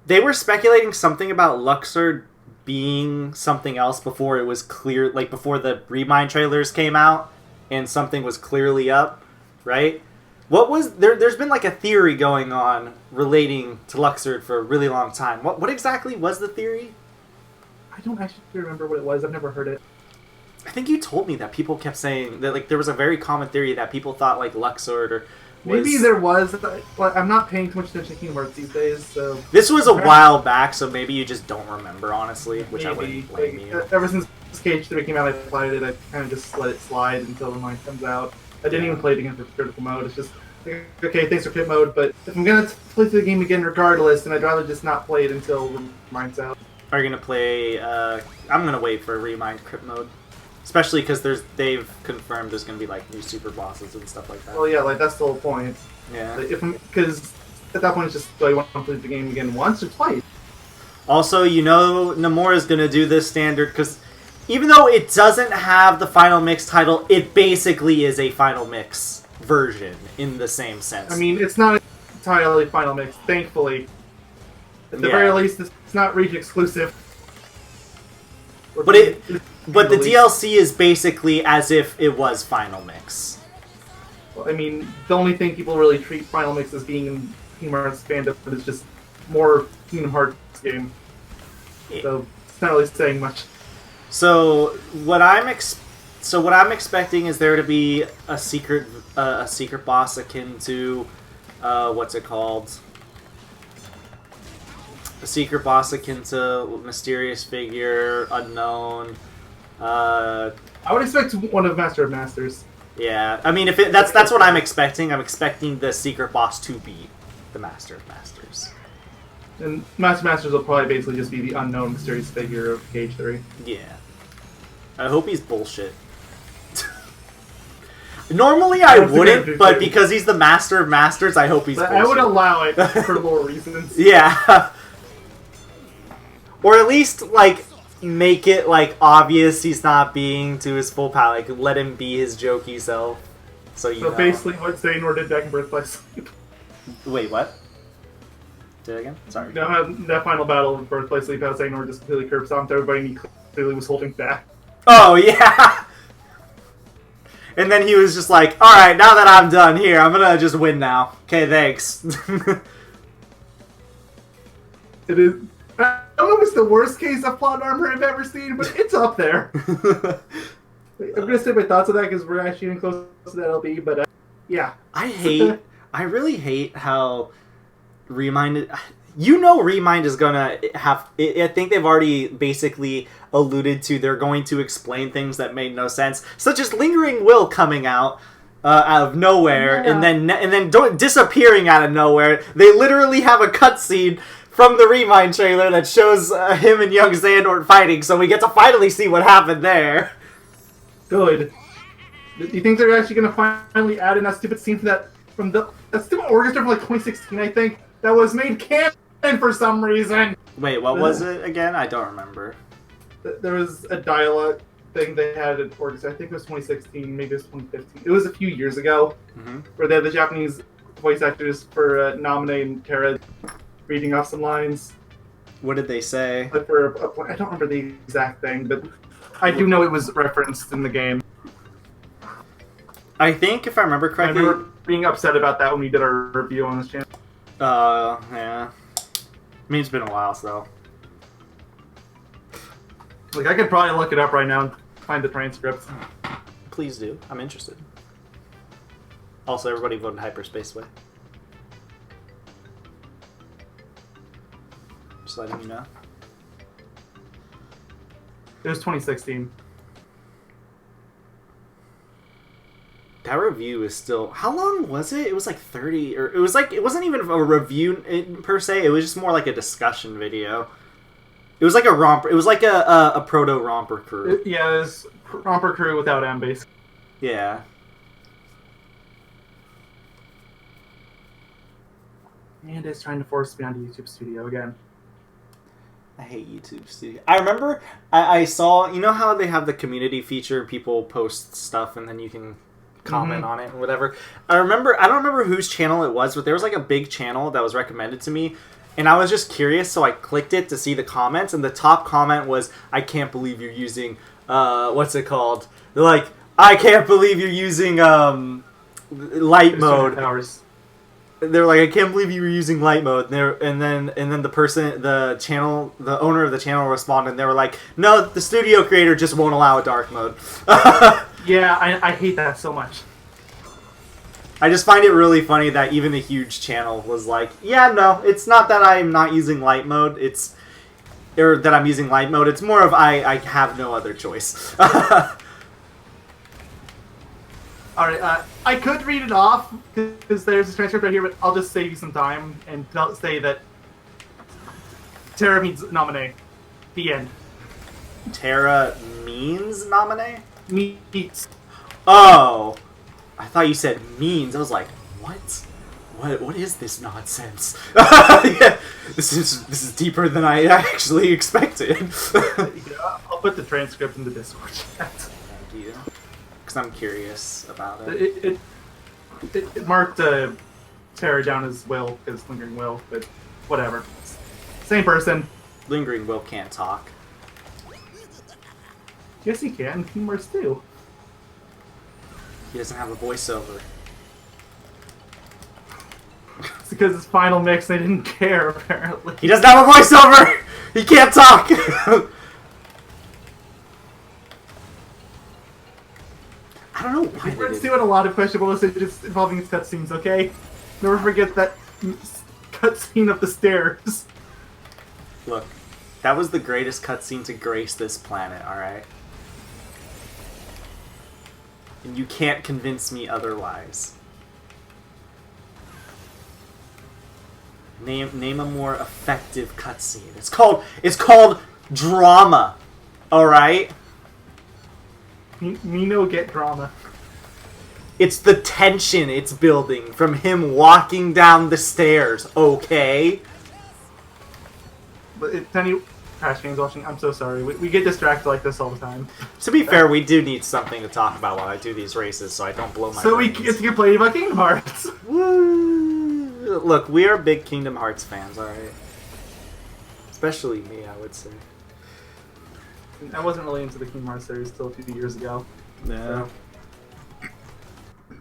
They were speculating something about Luxord being something else before it was clear, like, before the Remind trailers came out, and something was clearly up, right? What was, there's been, like, a theory going on relating to Luxord for a really long time. What exactly was the theory? I don't actually remember what it was. I've never heard it. I think you told me that people kept saying that, like, there was a very common theory that people thought, like, Luxord or was... Maybe there was. Like, I'm not paying too much attention to Kingdom Hearts these days, so... This was a while back, so maybe you just don't remember, honestly, which maybe. I wouldn't blame you. Ever since Cage 3 came out, I played it. I kind of just let it slide until the mind comes out. I didn't even play it again for critical mode. It's just, okay, thanks for crit mode, but if I'm going to play through the game again regardless, then I'd rather just not play it until Remind's out. Are you going to play... I'm going to wait for Remind crit mode. Especially because they've confirmed there's going to be, like, new super bosses and stuff like that. Well, yeah, like, that's the whole point. Yeah. Because at that point, it's just, do I want to play the game again once or twice? Also, you know Nomura's going to do this standard, because even though it doesn't have the Final Mix title, it basically is a Final Mix version in the same sense. I mean, it's not entirely Final Mix, thankfully. At the very least, it's not region exclusive. But the DLC is basically as if it was Final Mix. Well, I mean, the only thing people really treat Final Mix as being in Kingdom Hearts fandom is just more Kingdom Hearts game. Yeah. So it's not really saying much. So what I'm expecting is there to be a secret boss akin to what's it called? A secret boss akin to Mysterious Figure, Unknown. I would expect one of Master of Masters. Yeah, I mean, if that's what I'm expecting. I'm expecting the secret boss to be the Master of Masters. And Master of Masters will probably basically just be the unknown Mysterious Figure of Cage 3. Yeah. I hope he's bullshit. Normally I wouldn't, but because he's the Master of Masters, I hope he's bullshit. I would allow it for lore reasons. Yeah. Or at least, like, make it like obvious he's not being to his full power. Like let him be his jokey self. So basically, what Xehanort did back in Birthplace Sleep. Wait, what? Did it again? Sorry. No, that final battle of Birthplace Sleep, how Xehanort just completely curb stomped everybody, and he clearly was holding back. Oh yeah. And then he was just like, "All right, now that I'm done here, I'm gonna just win now." Okay, thanks. It is. I don't know if it's the worst case of plot armor I've ever seen, but it's up there. I'm gonna say my thoughts on that because we're actually getting close to that LB, but yeah. I really hate how Remind. Remind is gonna have. I think they've already basically alluded to they're going to explain things that made no sense, such as Lingering Will coming out of nowhere and then disappearing out of nowhere. They literally have a cutscene from the Remind trailer that shows him and young Xehanort fighting, so we get to finally see what happened there. Good. Do you think they're actually going to finally add in that stupid scene from that stupid orchestra from like 2016, I think, that was made canon for some reason? Wait, what was it again? I don't remember. There was a dialogue thing they had at orchestra. I think it was 2016, maybe it was 2015. It was a few years ago, where they had the Japanese voice actors for Namine and Terra reading off some lines. What did they say? I don't remember the exact thing, but I do know it was referenced in the game. I think, if I remember correctly... I remember being upset about that when we did our review on this channel. Yeah. I mean, it's been a while, so... Like, I could probably look it up right now and find the transcript. Please do. I'm interested. Also, everybody voted Hyperspace Way. Just letting you know. It was 2016. That review is still... How long was it? It was like 30... Or it was like... It wasn't even a review per se. It was just more like a discussion video. It was like a romper... It was like a proto-romper crew. Yeah, it was romper crew without M, basically. Yeah. And it's trying to force me onto YouTube Studio again. I hate YouTube Studio. I remember I saw... You know how they have the community feature? People post stuff and then you can comment on it and whatever. I don't remember whose channel it was, but there was like a big channel that was recommended to me. And I was just curious, so I clicked it to see the comments. And the top comment was, "I can't believe you're using... what's it called? They're like, I can't believe you're using light mode." They're like, "I can't believe you were using light mode." And then the owner of the channel responded, and they were like, "No, the studio creator just won't allow a dark mode." Yeah, I hate that so much. I just find it really funny that even a huge channel was like, "Yeah, no, it's not that I'm not using light mode. Or that I'm using light mode. It's more of I have no other choice." Alright, I could read it off, because there's a transcript right here, but I'll just save you some time and say that Terra means nominee. The end. Terra means nominee? Meets. Oh! I thought you said means. I was like, what? What is this nonsense? Yeah, this is deeper than I actually expected. Yeah, I'll put the transcript in the Discord chat. Thank you. Because I'm curious about it. It marked Terra down as Will, because Lingering Will, but whatever. Same person. Lingering Will can't talk. Yes, he can. He works too. He doesn't have a voiceover. It's because his final mix, they didn't care, apparently. He doesn't have a voiceover! He can't talk! I don't know why they We're doing a lot of questionable decisions involving these cutscenes, okay? Never forget that cutscene of the stairs. Look, that was the greatest cutscene to grace this planet, alright? And you can't convince me otherwise. Name a more effective cutscene. It's called drama. Alright? Me no get drama. It's the tension it's building from him walking down the stairs, okay? But Crash fans watching, I'm so sorry. We get distracted like this all the time. To be fair, we do need something to talk about while I do these races, so I don't blow my brains. We get to play about Kingdom Hearts. Woo! Look, we are big Kingdom Hearts fans, alright? Especially me, I would say. I wasn't really into the Kingdom Hearts series till a few years ago. Yeah. So.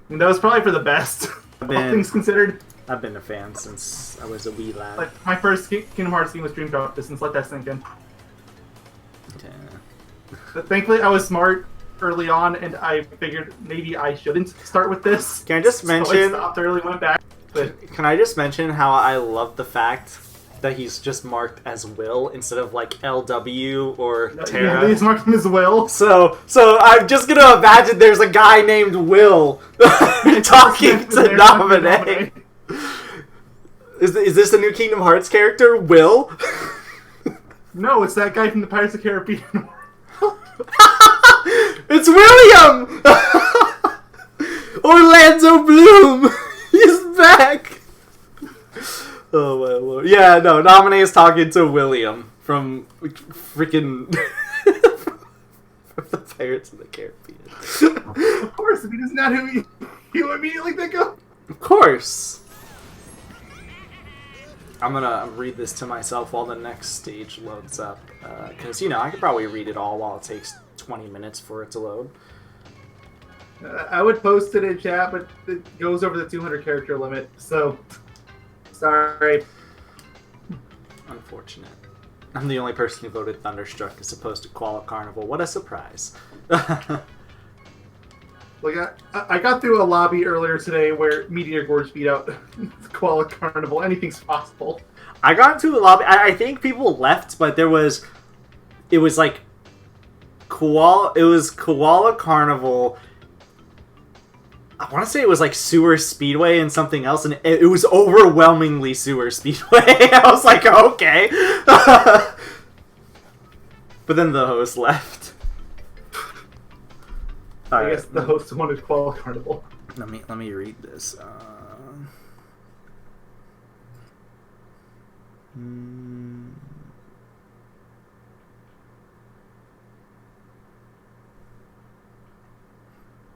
And that was probably for the best, all things considered. I've been a fan since I was a wee lad. Like, my first Kingdom Hearts game was Dream Drop Distance. Let that sink in. Yeah. But thankfully, I was smart early on, and I figured maybe I shouldn't start with this. Can I just mention? So I stopped early, went back. But can I just mention how I love the fact that he's just marked as Will instead of like LW or Terra? Yeah, he's marked as Will. So I'm just gonna imagine there's a guy named Will talking to Dominic. Is this a new Kingdom Hearts character, Will? No, it's that guy from the Pirates of the Caribbean. It's William! Orlando Bloom! He's back! Oh my lord. Yeah, no, Naminé is talking to William from freaking... from the Pirates of the Caribbean. Of course, if he doesn't know who you immediately think of. Of course. I'm gonna read this to myself while the next stage loads up. Because, you know, I could probably read it all while it takes 20 minutes for it to load. I would post it in chat, but it goes over the 200 character limit, so... Sorry. Unfortunate. I'm the only person who voted Thunderstruck as opposed to Koala Carnival. What a surprise. Like, I got through a lobby earlier today where Meteor Gorge beat out Koala Carnival. Anything's possible. I got into a lobby. I think people left, but it was like Koala Carnival. I want to say it was like Sewer Speedway and something else, and it was overwhelmingly Sewer Speedway. I was like, okay. But then the host left. I guess the host wanted Koala Carnival. Let me read this.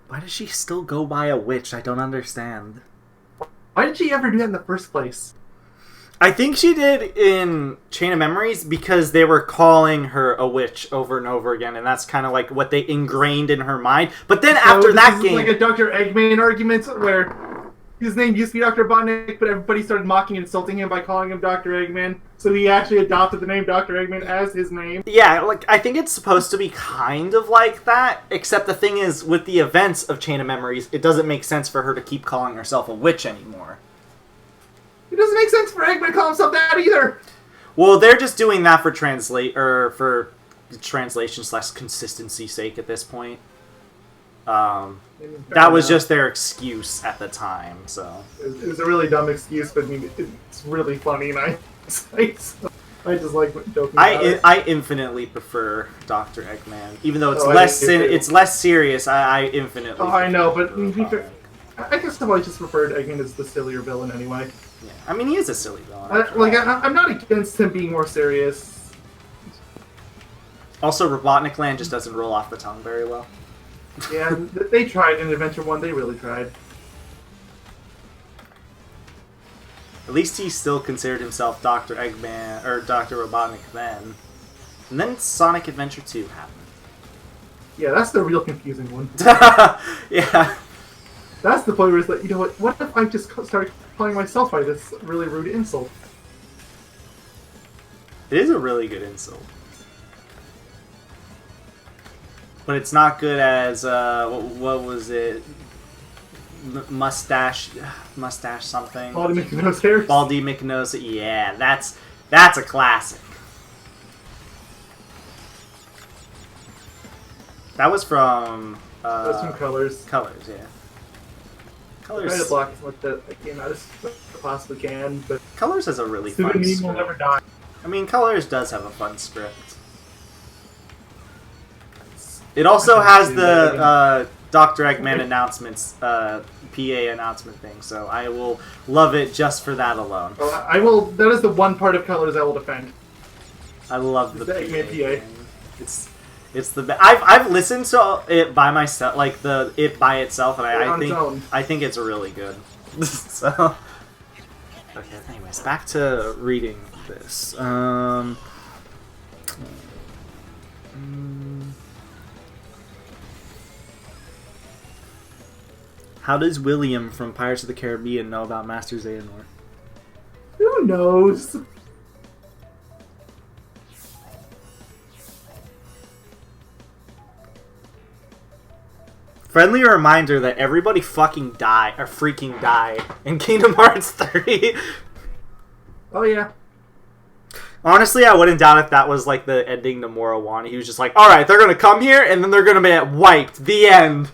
Why does she still go by a witch? I don't understand. Why did she ever do that in the first place? I think she did in Chain of Memories because they were calling her a witch over and over again, and that's kind of like what they ingrained in her mind. But then after that game... like a Dr. Eggman argument where his name used to be Dr. Robotnik, but everybody started mocking and insulting him by calling him Dr. Eggman, so he actually adopted the name Dr. Eggman as his name. Yeah, like, I think it's supposed to be kind of like that, except the thing is, with the events of Chain of Memories, it doesn't make sense for her to keep calling herself a witch anymore. It doesn't make sense for Eggman to call himself that either. Well, they're just doing that for translation/consistency sake at this point. That was just their excuse at the time, so... It was a really dumb excuse, but I mean, it's really funny, and I just like joking about it. I infinitely prefer Dr. Eggman. Even though it's less serious, I infinitely prefer I know, but I guess I've always just preferred Eggman as the sillier villain anyway. Yeah. I mean, he is a silly villain. I'm not against him being more serious. Also, Robotnik Land just doesn't roll off the tongue very well. Yeah, they tried in Adventure 1. They really tried. At least he still considered himself Dr. Eggman, or Dr. Robotnik then. And then Sonic Adventure 2 happened. Yeah, that's the real confusing one. Yeah. That's the point where it's like, you know what if I just start calling myself by this really rude insult? It is a really good insult. But it's not good as, what was it? Mustache something? Baldy McNose hair? Baldy McNose, yeah, that's a classic. That was from... that was from Colors. Colors, yeah. Colors... I try to block as much that I can, I just possibly can, but... Colors has a really fun script. Stupid meme will never die. I mean, Colors does have a fun script. It also has the Dr. Eggman announcements, PA announcement thing, so I will love it just for that alone. I will. That is the one part of Colors I will defend. I love the PA. It's the best. I've listened to it by myself, like it by itself, and I think it's really good. So okay. Anyways, back to reading this. How does William from Pirates of the Caribbean know about Master Xehanort? Who knows? Friendly reminder that everybody freaking die in Kingdom Hearts 3. Oh yeah. Honestly, I wouldn't doubt if that was like the ending Nomura wanted. He was just like, alright, they're gonna come here and then they're gonna get wiped. The end.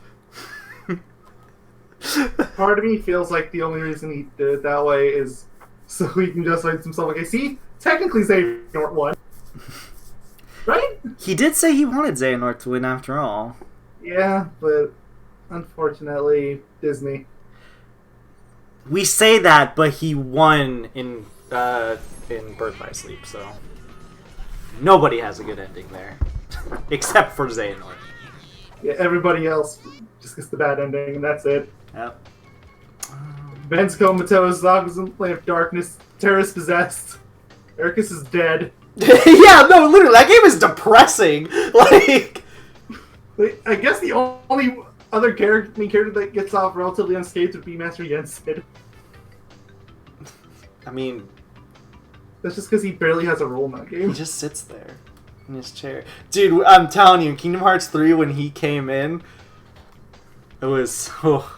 Part of me feels like the only reason he did it that way is so he can justify himself. Okay, see? Technically Xehanort won. Right? He did say he wanted Xehanort to win after all. Yeah, but unfortunately, Disney. We say that, but he won in Birth by Sleep, so nobody has a good ending there, except for Xehanort. Yeah, everybody else just gets the bad ending, and that's it. Yep. Ben's comatose, Zaga's in the Land of Darkness, Terra's possessed, Circus is dead. Yeah, no, literally, that game is depressing. Like, I guess the only other main character that gets off relatively unscathed would be Master Yensid. I mean, that's just because he barely has a role in that game. He just sits there in his chair. Dude, I'm telling you, in Kingdom Hearts 3, when he came in, it was... Oh.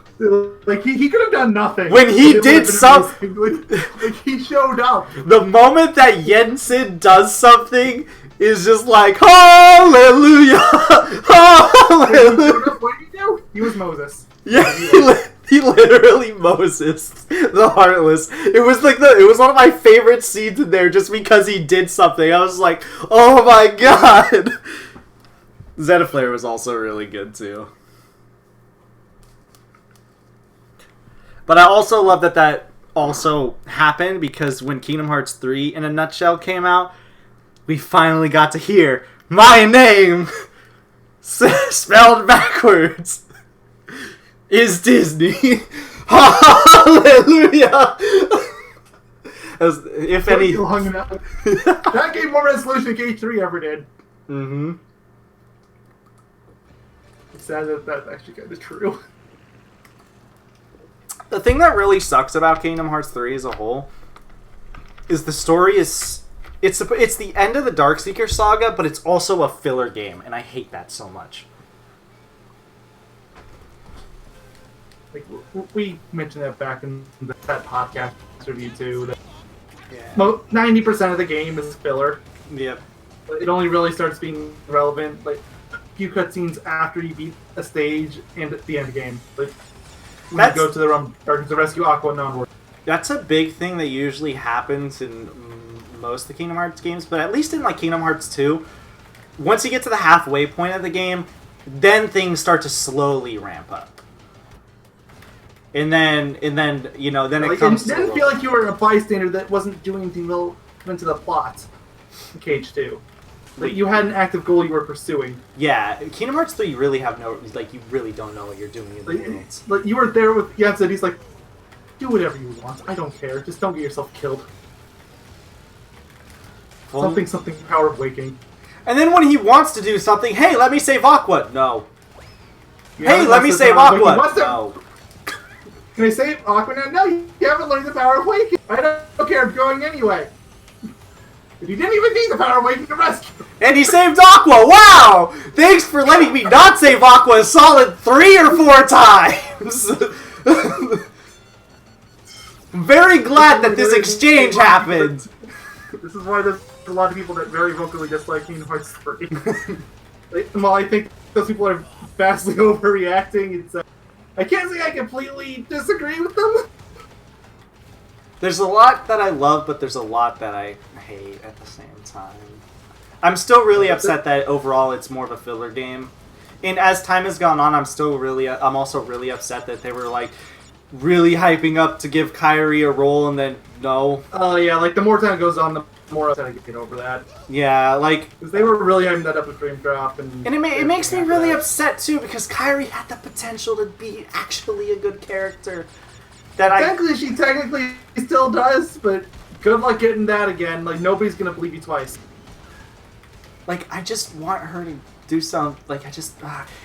Like, he could have done nothing. When he did something... Like, he showed up. The moment that Yensid does something is just like, hallelujah! Hallelujah! What did he do? He was Moses. Yeah, he literally Moses the Heartless. It was one of my favorite scenes in there just because he did something. I was like, oh my god! Zetaflare was also really good too. But I also love that also happened because when Kingdom Hearts 3 in a nutshell came out, we finally got to hear my name spelled backwards is Disney. Hallelujah! If any... That gave more resolution than K3 ever did. Mm-hmm. It's sad that that's actually kind of true. The thing that really sucks about Kingdom Hearts 3 as a whole is the story is... It's the end of the Darkseeker saga, but it's also a filler game, and I hate that so much. Like, we mentioned that back in that podcast review too. That 90% of the game is filler. Yep. It only really starts being relevant like a few cutscenes after you beat a stage and at the end of the game. Like when you go to the Rum Darkness to rescue Aqua and onward. That's a big thing that usually happens in most of the Kingdom Hearts games, but at least in like Kingdom Hearts 2, once you get to the halfway point of the game, then things start to slowly ramp up. And then you know, then it comes to... It didn't feel like you were a bystander that wasn't doing anything relevant to the plot in KH2. Like, you had an active goal you were pursuing. Yeah, Kingdom Hearts 3, you really have no... Like, you really don't know what you're doing in the worlds. Like, you were there with Yensid, he's like, do whatever you want, I don't care, just don't get yourself killed. Well, something, power of waking. And then when he wants to do something, hey, let me save Aqua! No. Hey, let me save Aqua! No. Can I save Aqua now? No, you haven't learned the power of waking. I don't care, I'm going anyway. But you didn't even need the power of waking to rescue. And he saved Aqua! Wow! Thanks for letting me not save Aqua a solid 3 or 4 times! I'm very glad that this exchange happened. This is why there's a lot of people that very vocally dislike Kingdom Hearts 3. Well, I think those people are vastly overreacting. It's I can't say I completely disagree with them. There's a lot that I love, but there's a lot that I hate at the same time. I'm still really upset that overall it's more of a filler game. And as time has gone on, I'm also really upset that they were like, really hyping up to give Kairi a role, and then no. Oh yeah, like the more time goes on, the more I get over that. Yeah, like because they were really hyping that up with Dream Drop, and it makes me really upset too because Kairi had the potential to be actually a good character. She technically still does, but good luck getting that again. Like nobody's gonna believe you twice. Like I just want her to do some. Like I just,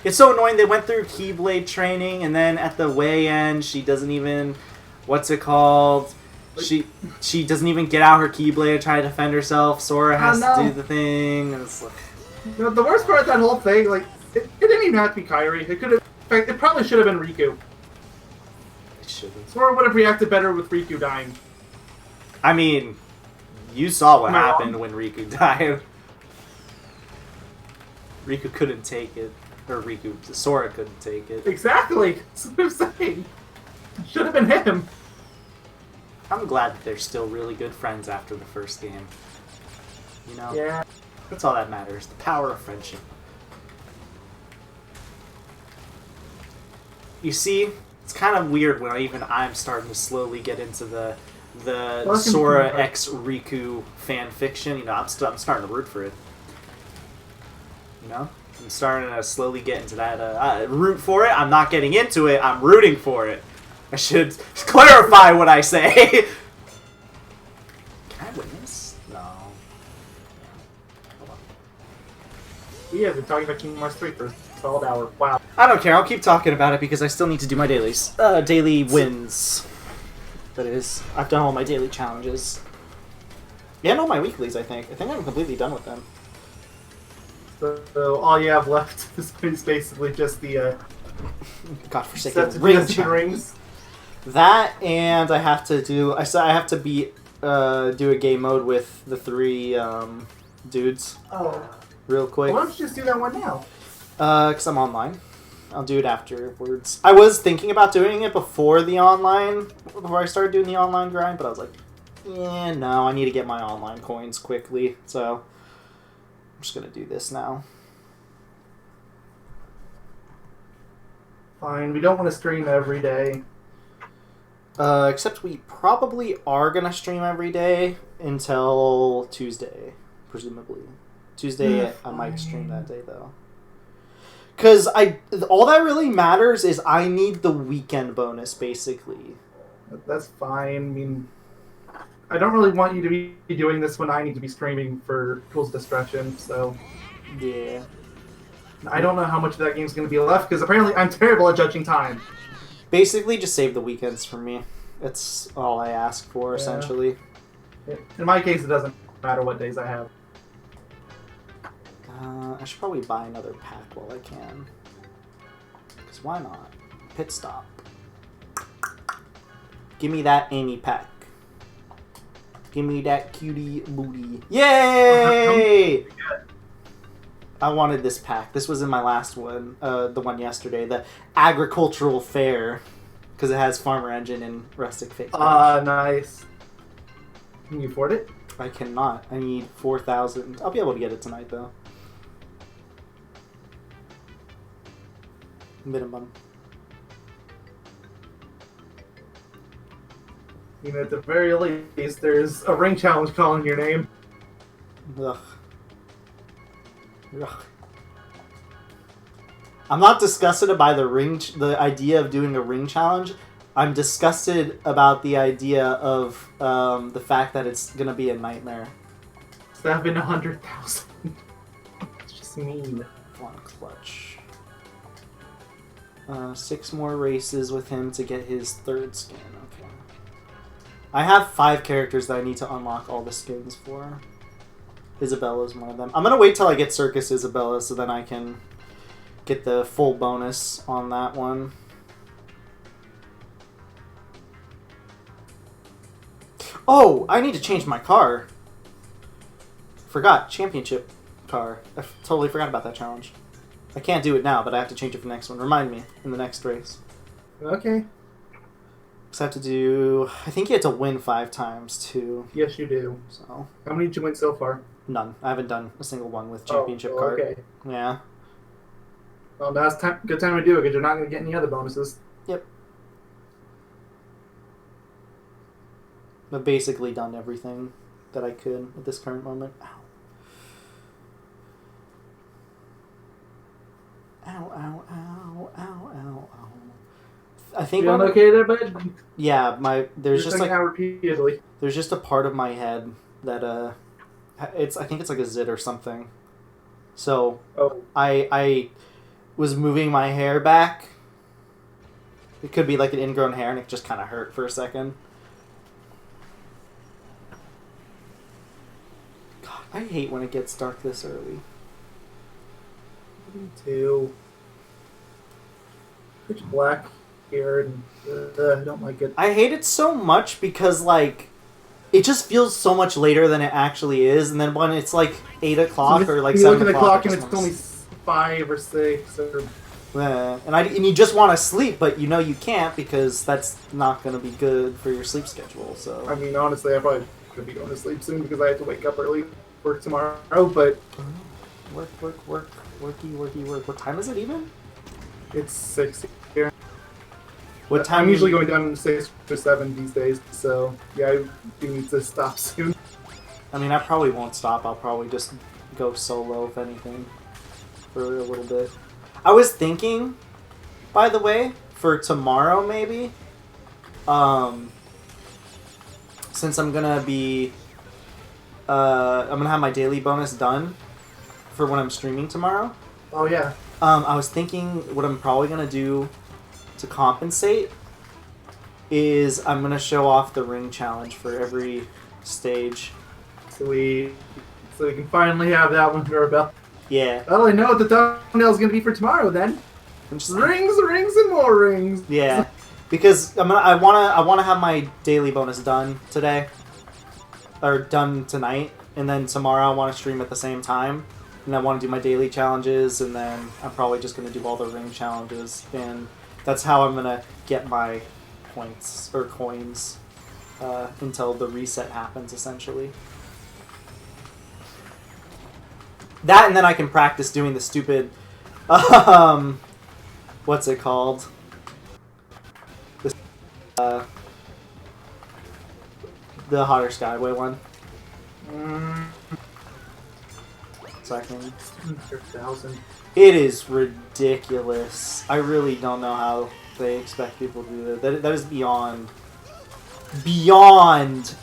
it's so annoying. They went through Keyblade training, and then at the weigh-in, she doesn't even, what's it called? She doesn't even get out her Keyblade to try to defend herself. Sora has to do the thing, and it's like the worst part of that whole thing, like it didn't even have to be Kairi. It could have, in fact, it probably should have been Riku. It should have. Sora would have reacted better with Riku dying. I mean, you saw what happened when Riku died. Riku couldn't take it, or Sora couldn't take it. Exactly. That's what I'm saying. Should have been him. I'm glad that they're still really good friends after the first game. You know? Yeah. That's all that matters. The power of friendship. You see, it's kind of weird when I'm starting to slowly get into the Sora x Riku fan fiction. You know, I'm starting to root for it. You know? I'm starting to slowly get into that. Root for it. I'm not getting into it. I'm rooting for it. I should clarify what I say. Can I witness? No. Hold on. We have been talking about Kingdom Hearts 3 for a solid hour. Wow. I don't care. I'll keep talking about it because I still need to do my dailies. Daily wins. That is. I've done all my daily challenges. And all my weeklies, I think. I think I'm completely done with them. So all you have left is basically just the godforsaken rings. That, and I have to do. I have to do a game mode with the 3 dudes. Oh. Real quick. Why don't you just do that one now? Because I'm online. I'll do it afterwards. I was thinking about doing it before I started doing the online grind, but I was like, yeah, no, I need to get my online coins quickly, so I'm just gonna do this now. Fine, we don't want to stream every day. Except we probably are gonna stream every day until Tuesday, presumably. Tuesday, I might stream that day though. Because all that really matters is I need the weekend bonus, basically. That's fine. I mean, I don't really want you to be doing this when I need to be streaming for Tools Destruction, so... Yeah. I don't know how much of that game's going to be left, because apparently I'm terrible at judging time. Basically, just save the weekends for me. That's all I ask for, essentially. In my case, it doesn't matter what days I have. I should probably buy another pack while I can. Because why not? Pit stop. Give me that Amy pack. Give me that cutie booty. Yay! I wanted this pack. This was in my last one, the one yesterday, the agricultural fair, because it has Farmer Engine and Rustic Fate. Nice. Can you afford it? I cannot. I need 4,000. I'll be able to get it tonight, though. Minimum. You know, at the very least, there's a ring challenge calling your name. Ugh. Ugh. I'm not disgusted by the idea of doing a ring challenge. I'm disgusted about the idea of the fact that it's gonna be a nightmare. 700,000. It's just mean. Come on, clutch. 6 more races with him to get his 3rd skin. Okay. I have 5 characters that I need to unlock all the skins for. Isabella's one of them. I'm gonna wait till I get Circus Isabella so then I can get the full bonus on that one. Oh, I need to change my car. Forgot. Championship car. I totally forgot about that challenge. I can't do it now, but I have to change it for the next one. Remind me in the next race. Okay. Because I have to do... I think you have to win 5 times, too. Yes, you do. So. How many did you win so far? None. I haven't done a single one with Championship Kart. Okay. Yeah. Well, now's good time to do it, because you're not going to get any other bonuses. Yep. I've basically done everything that I could at this current moment. Ow. Ow, ow, ow, ow, ow, ow. I think you okay there, bud? Yeah, there's just like repeatedly. There's just a part of my head that I think it's like a zit or something. So I was moving my hair back. It could be like an ingrown hair, and it just kind of hurt for a second. God, I hate when it gets dark this early. Me too. Pitch black here, and I don't like it. I hate it so much because, like, it just feels so much later than it actually is, and then when it's like 8 o'clock or like 7 o'clock, you look at the clock and it's only 5 or 6 or... and you just want to sleep, but you know you can't because that's not going to be good for your sleep schedule. So I mean, honestly, I probably could be going to sleep soon because I have to wake up early for work tomorrow. But work. What time is it even? It's 6 here. What time? I'm usually going down to 6 or 7 these days. So yeah, I do need to stop soon. I mean, I probably won't stop. I'll probably just go solo, if anything, for a little bit. I was thinking, by the way, for tomorrow maybe, since I'm gonna be, I'm gonna have my daily bonus done for when I'm streaming tomorrow. Oh yeah. I was thinking what I'm probably gonna do to compensate is I'm gonna show off the ring challenge for every stage. So we can finally have that one under our belt. Yeah. Well, I know what the thumbnail is going to be for tomorrow then. Rings, and more rings. Yeah, because I wanna have my daily bonus done today, or done tonight, and then tomorrow I want to stream at the same time, and I want to do my daily challenges, and then I'm probably just gonna do all the ring challenges, and that's how I'm gonna get my points or coins until the reset happens, essentially. That, and then I can practice doing the stupid, what's it called? The Hotter Skyway one. So I can... It is ridiculous. I really don't know how they expect people to do that. That is beyond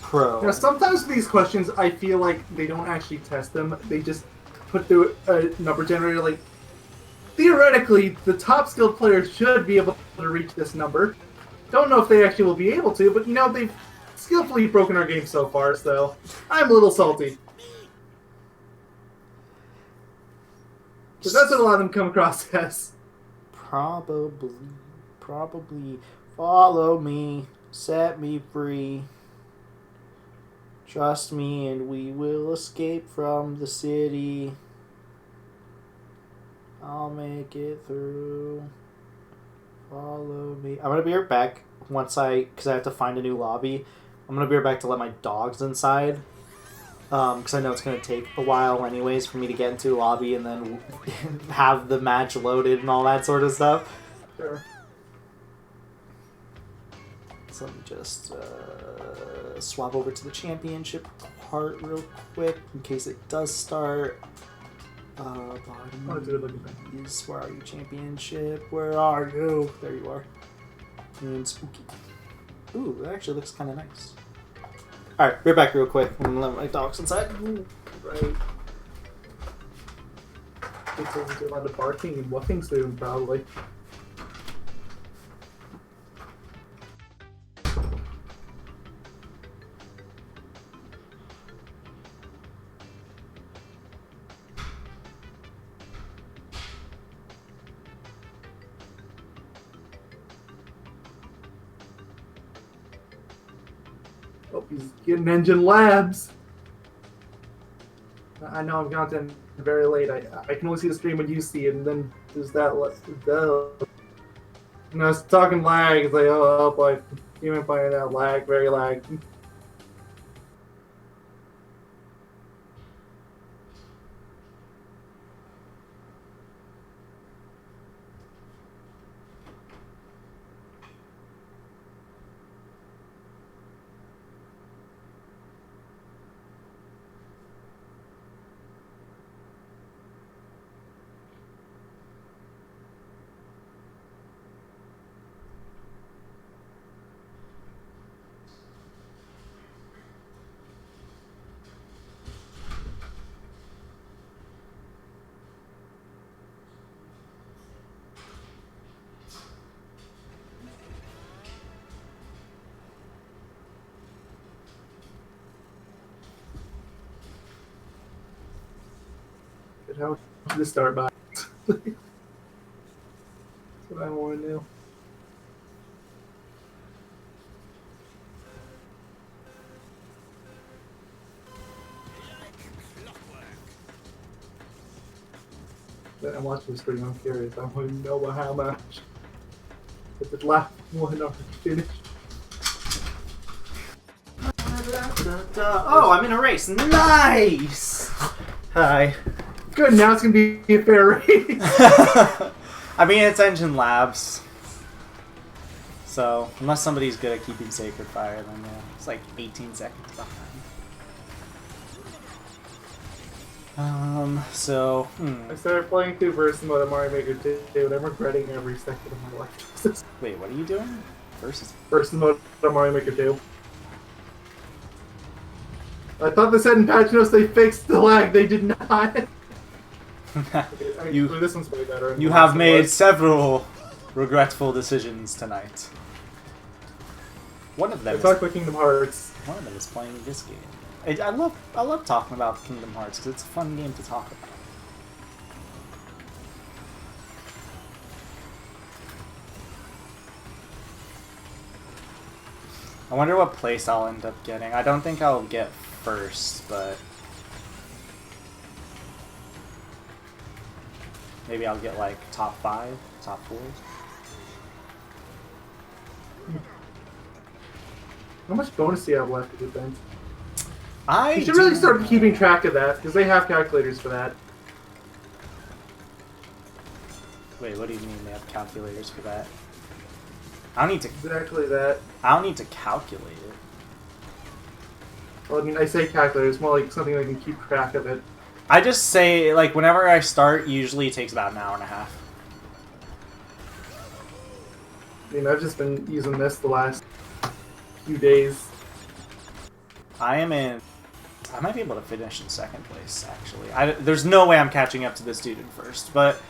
pro. You know, sometimes these questions, I feel like they don't actually test them. They just put through a number generator. Like, theoretically, the top skilled players should be able to reach this number. Don't know if they actually will be able to, but you know, they've skillfully broken our game so far, so I'm a little salty. But that's what a lot of them come across as. Probably follow me, set me free. Trust me and we will escape from the city. I'll make it through. Follow me. I'm going to be right back because I have to find a new lobby. I'm going to be right back to let my dogs inside. Because I know it's going to take a while anyways for me to get into a lobby and then have the match loaded and all that sort of stuff. Sure. So let me just swap over to the championship part real quick in case it does start. Bodies, where are you, championship? Where are you? There you are. And spooky. Ooh, that actually looks kind of nice. Alright, we're back real quick. I'm gonna let my dogs inside. Ooh, right. It's going to do a lot of barking and woofing soon, probably. Oh, he's getting engine labs. I know I'm content very late. I can only see the stream when you see it, and then there's that. And I was talking lag. It's like, oh, but you might find that lag, very lag. How should this start by? That's what I want to know. I'm watching this pretty. I'm curious. I want to know how much. If the last one already finished. Oh, I'm in a race. Nice! Hi. Good, now it's going to be a fair race. I mean, it's Engine Labs. So, unless somebody's good at keeping Sacred Fire, then yeah, it's like 18 seconds behind. I started playing through Versus Mode of Mario Maker 2, and I'm regretting every second of my life. Wait, what are you doing? Versus Mode of Mario Maker 2. I thought they said in patch notes they fixed the lag. They did not. Okay, I mean, this one's way better. You have made several regretful decisions tonight. One of them. Talk about Kingdom Hearts. One of them is playing this game. I love talking about Kingdom Hearts because it's a fun game to talk about. I wonder what place I'll end up getting. I don't think I'll get first, but maybe I'll get like top 5, top 4. How much bonus do you have left to defend? You should really start keeping track of that, because they have calculators for that. Wait, what do you mean they have calculators for that? I don't need to... Exactly that. I don't need to calculate it. Well, I mean, I say calculator, it's more like something that can keep track of it. I just say, like, whenever I start, usually it takes about an hour and a half. I mean, I've just been using this the last few days. I might be able to finish in second place, actually. There's no way I'm catching up to this dude in first, but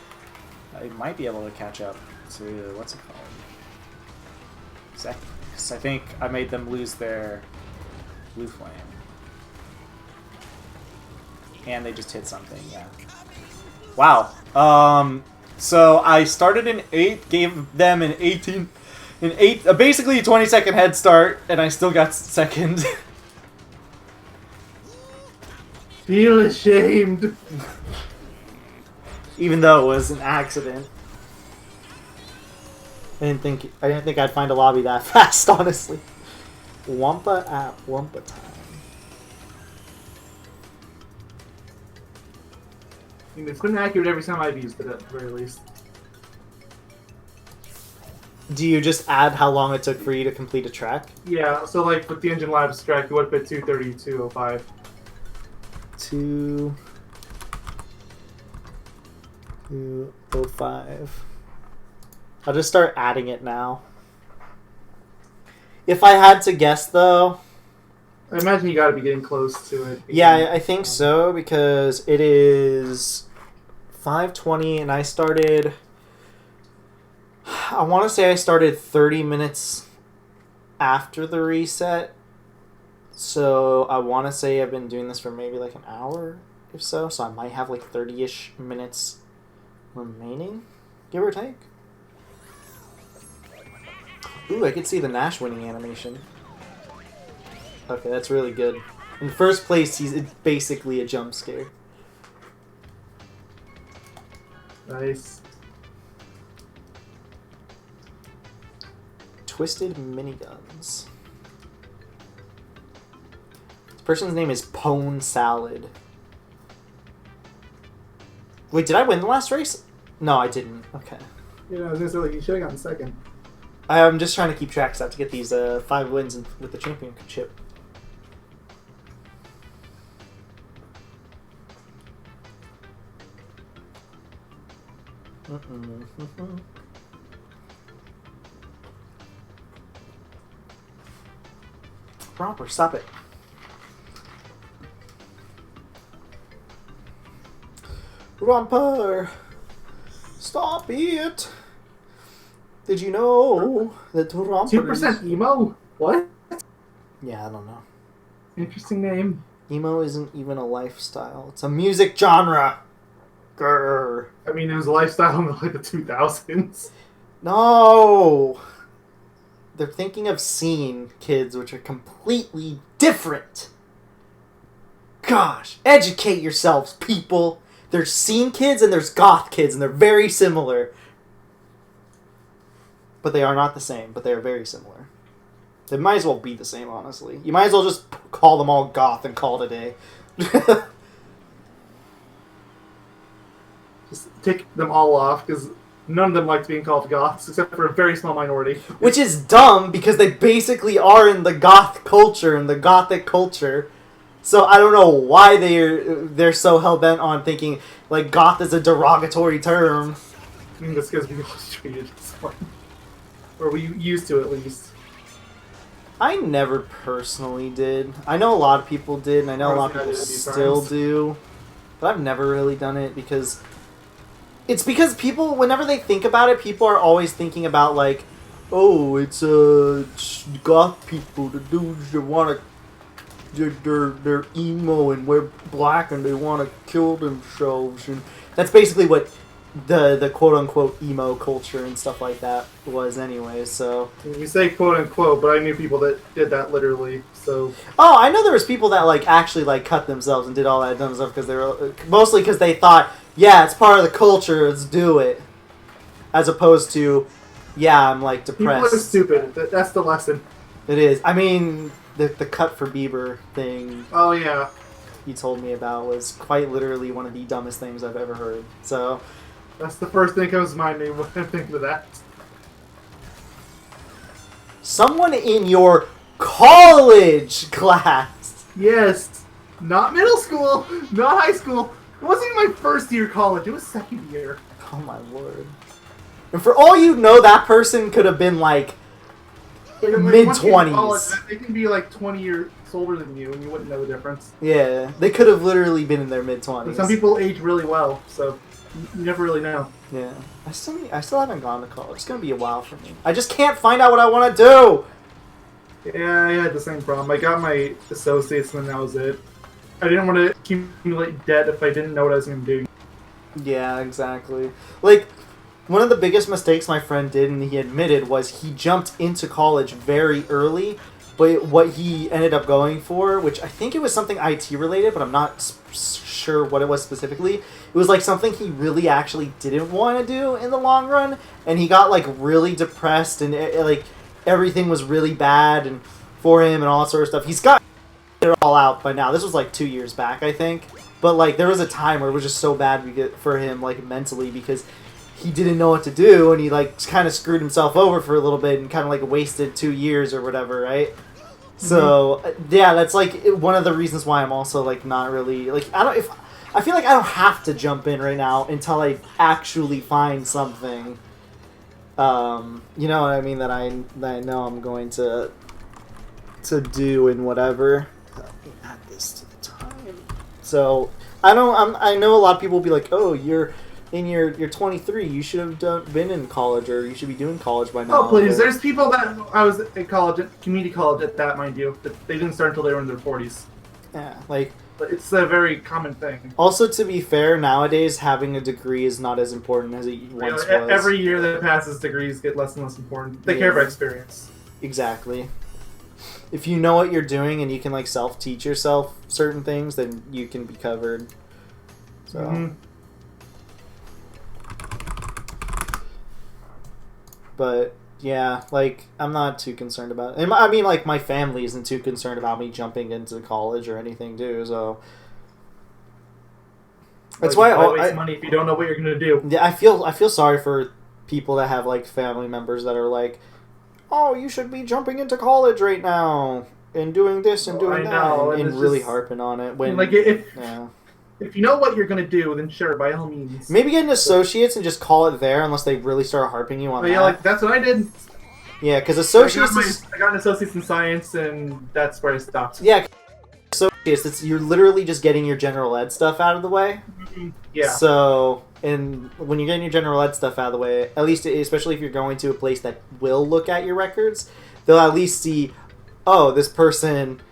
I might be able to catch up to, what's it called? Second. Because I think I made them lose their blue flame. And they just hit something, yeah. Wow. So I started in 8th, gave them an 18... basically a 20-second head start, and I still got second. Feel ashamed. Even though it was an accident. I didn't think I'd find a lobby that fast, honestly. Wumpa at Wumpa time. I mean, it's been accurate every time I've used it, at the very least. Do you just add how long it took for you to complete a track? Yeah, so like with the Engine Labs track, you would put 2:32:05. 2:05. I'll just start adding it now. If I had to guess, though... I imagine you gotta be getting close to it. Yeah, I think so, because it is 5:20, and I started... I want to say I started 30 minutes after the reset. So I want to say I've been doing this for maybe like an hour, if so. So I might have like 30-ish minutes remaining, give or take. Ooh, I could see the Nash winning animation. Okay, that's really good. In first place, it's basically a jump scare. Nice. Twisted Miniguns. This person's name is Pone Salad. Wait, did I win the last race? No, I didn't. Okay. You know, I was gonna say, like, you should have gotten second. I'm just trying to keep track, because I have to get these 5 wins with the championship. Romper, stop it. Romper, stop it. Did you know that Romper 2% emo? What? Yeah, I don't know. Interesting name. Emo isn't even a lifestyle. It's a music genre. Grr. I mean, it was a lifestyle in like the 2000s. No! They're thinking of scene kids, which are completely different. Gosh, educate yourselves, people. There's scene kids and there's goth kids, and they're very similar. But they are not the same, but they are very similar. They might as well be the same, honestly. You might as well just call them all goth and call it a day. Just take them all off, because none of them like being called goths, except for a very small minority. Which is dumb, because they basically are in the goth culture, in the gothic culture. So I don't know why they're so hell-bent on thinking, like, goth is a derogatory term. I think that's because we always treated it as one. Or we used to, at least. I never personally did. I know a lot of people did, and I know a lot of people still do. But I've never really done it because... It's because people, whenever they think about it, people are always thinking about, like, oh, it's goth people, the dudes that want to... They're emo and wear black and they want to kill themselves. And that's basically what the quote-unquote emo culture and stuff like that was anyway, so... You say quote-unquote, but I knew people that did that literally, so... Oh, I know there was people that, like, actually, like, cut themselves and did all that dumb stuff because they were... Mostly because they thought, yeah, it's part of the culture, let's do it. As opposed to, yeah, I'm, like, depressed. People are stupid. That's the lesson. It is. I mean, the cut for Bieber thing... Oh, yeah. You told me about was quite literally one of the dumbest things I've ever heard, so... That's the first thing that comes to mind when I think of that. Someone in your college class. Yes. Not middle school. Not high school. It wasn't even my first year of college. It was second year. Oh my lord. And for all you know, that person could have been like mid-20s. They can be like 20 years older than you and you wouldn't know the difference. Yeah. They could have literally been in their mid-20s. Some people age really well, so... You never really know. Yeah. I still haven't gone to college. It's going to be a while for me. I just can't find out what I want to do! Yeah, I had the same problem. I got my associates and then that was it. I didn't want to accumulate debt if I didn't know what I was going to do. Yeah, exactly. Like, one of the biggest mistakes my friend did, and he admitted, was he jumped into college very early, but what he ended up going for, which I think it was something IT related, but I'm not sure what it was specifically. It was like something he really actually didn't want to do in the long run, and he got like really depressed, and like everything was really bad and for him and all that sort of stuff. He's got it all out by now. This was like 2 years back, I think, but like there was a time where it was just so bad for him, like mentally, because he didn't know what to do, and he like kind of screwed himself over for a little bit and kind of like wasted 2 years or whatever, right? So yeah, that's like one of the reasons why I'm also like not really like I feel like I don't have to jump in right now until I actually find something. You know what I mean, that I know I'm going to do and whatever. Let me add this to the time. So I know a lot of people will be like, oh, you're 23. You should have been in college, or you should be doing college by now. Oh, please. There's people that I was at college, community college at that, mind you, that they didn't start until they were in their 40s. Yeah, like... But it's a very common thing. Also, to be fair, nowadays, having a degree is not as important as it once was. Every year that passes, degrees get less and less important. They care about experience. Exactly. If you know what you're doing and you can, like, self-teach yourself certain things, then you can be covered. So... Mm-hmm. But, yeah, like, I'm not too concerned about it. And I mean, like, my family isn't too concerned about me jumping into college or anything, too, so... That's why I waste money if you don't know what you're going to do. Yeah, I feel sorry for people that have, like, family members that are like, oh, you should be jumping into college right now, and doing this and doing that, and really harping on it. When, like, if you know what you're going to do, then sure, by all means. Maybe get an associates and just call it there unless they really start harping you on that. Yeah, like, that's what I did. Yeah, because associates... I got an associates in science, and that's where I stopped. Yeah, associates, you're literally just getting your general ed stuff out of the way. Mm-hmm. Yeah. So, and when you're getting your general ed stuff out of the way, at least, especially if you're going to a place that will look at your records, they'll at least see, oh, this person,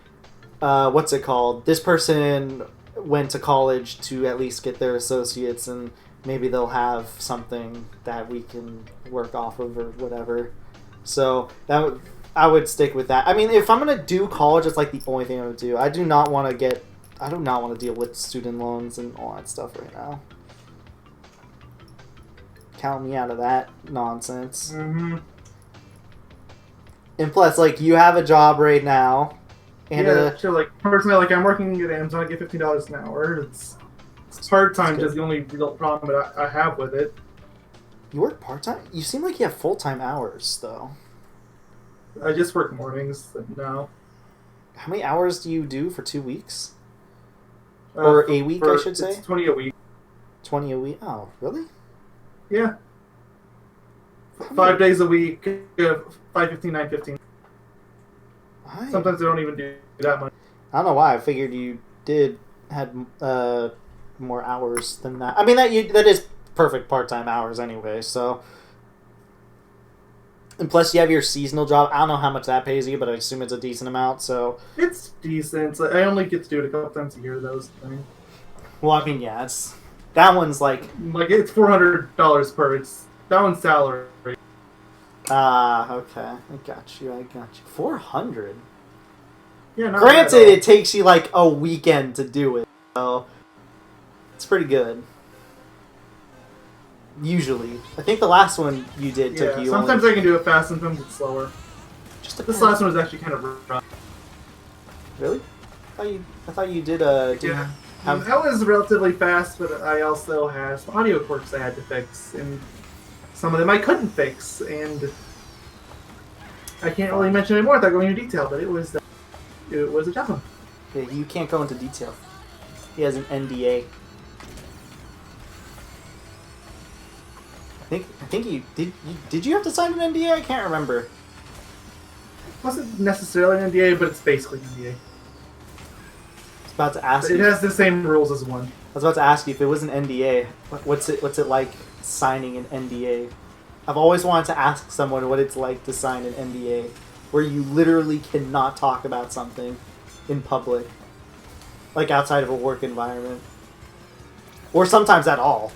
what's it called? This person... went to college to at least get their associates, and maybe they'll have something that we can work off of or whatever. So I would stick with that. I mean, if I'm gonna do college, it's like the only thing I would do. I do not want to deal with student loans and all that stuff right now. Count me out of that nonsense. Mm-hmm. And plus, like, you have a job right now. And yeah, sure. Like, personally, like, I'm working at Amazon. I get $15 an hour. It's part-time, just the only real problem that I have with it. You work part-time? You seem like you have full-time hours, though. I just work mornings now. How many hours do you do for 2 weeks? Or a week, I should say? It's 20 a week. 20 a week? Oh, really? Yeah. 5 days a week, 5:15, 9:15. Sometimes I don't even do that much. I don't know why. I figured you had more hours than that. I mean, that is perfect part-time hours anyway, so... And plus, you have your seasonal job. I don't know how much that pays you, but I assume it's a decent amount, so... It's decent. I only get to do it a couple times a year, though. Well, I mean, yeah, it's... That one's like... Like, it's $400 per. That one's salary. Okay. I got you. 400? Yeah, not Granted, bad, it takes you like a weekend to do it, so... It's pretty good. Usually. I think the last one you did took you sometimes I can do it fast, sometimes it's slower. This last one was actually kind of rough. Really? I thought you did yeah. That was relatively fast, but I also had some audio quirks I had to fix, and some of them I couldn't fix, and I can't really mention any more without going into detail, but it was a tough one. Yeah, you can't go into detail. He has an NDA. I think you did you have to sign an NDA? I can't remember. It wasn't necessarily an NDA, but it's basically an NDA. I was about to ask It has the same rules as one. I was about to ask you if it was an NDA. What's it like signing an NDA? I've always wanted to ask someone what it's like to sign an NDA, where you literally cannot talk about something in public, like outside of a work environment, or sometimes at all.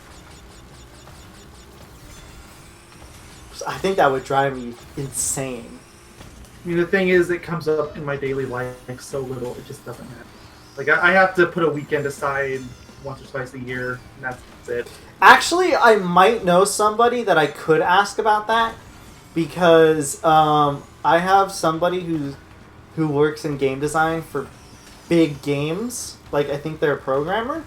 I think that would drive me insane. I mean, the thing is, it comes up in my daily life like so little, it just doesn't matter. Like, I have to put a weekend aside once or twice a year, and that's it. Actually, I might know somebody that I could ask about that, because I have somebody who works in game design for big games. Like, I think they're a programmer.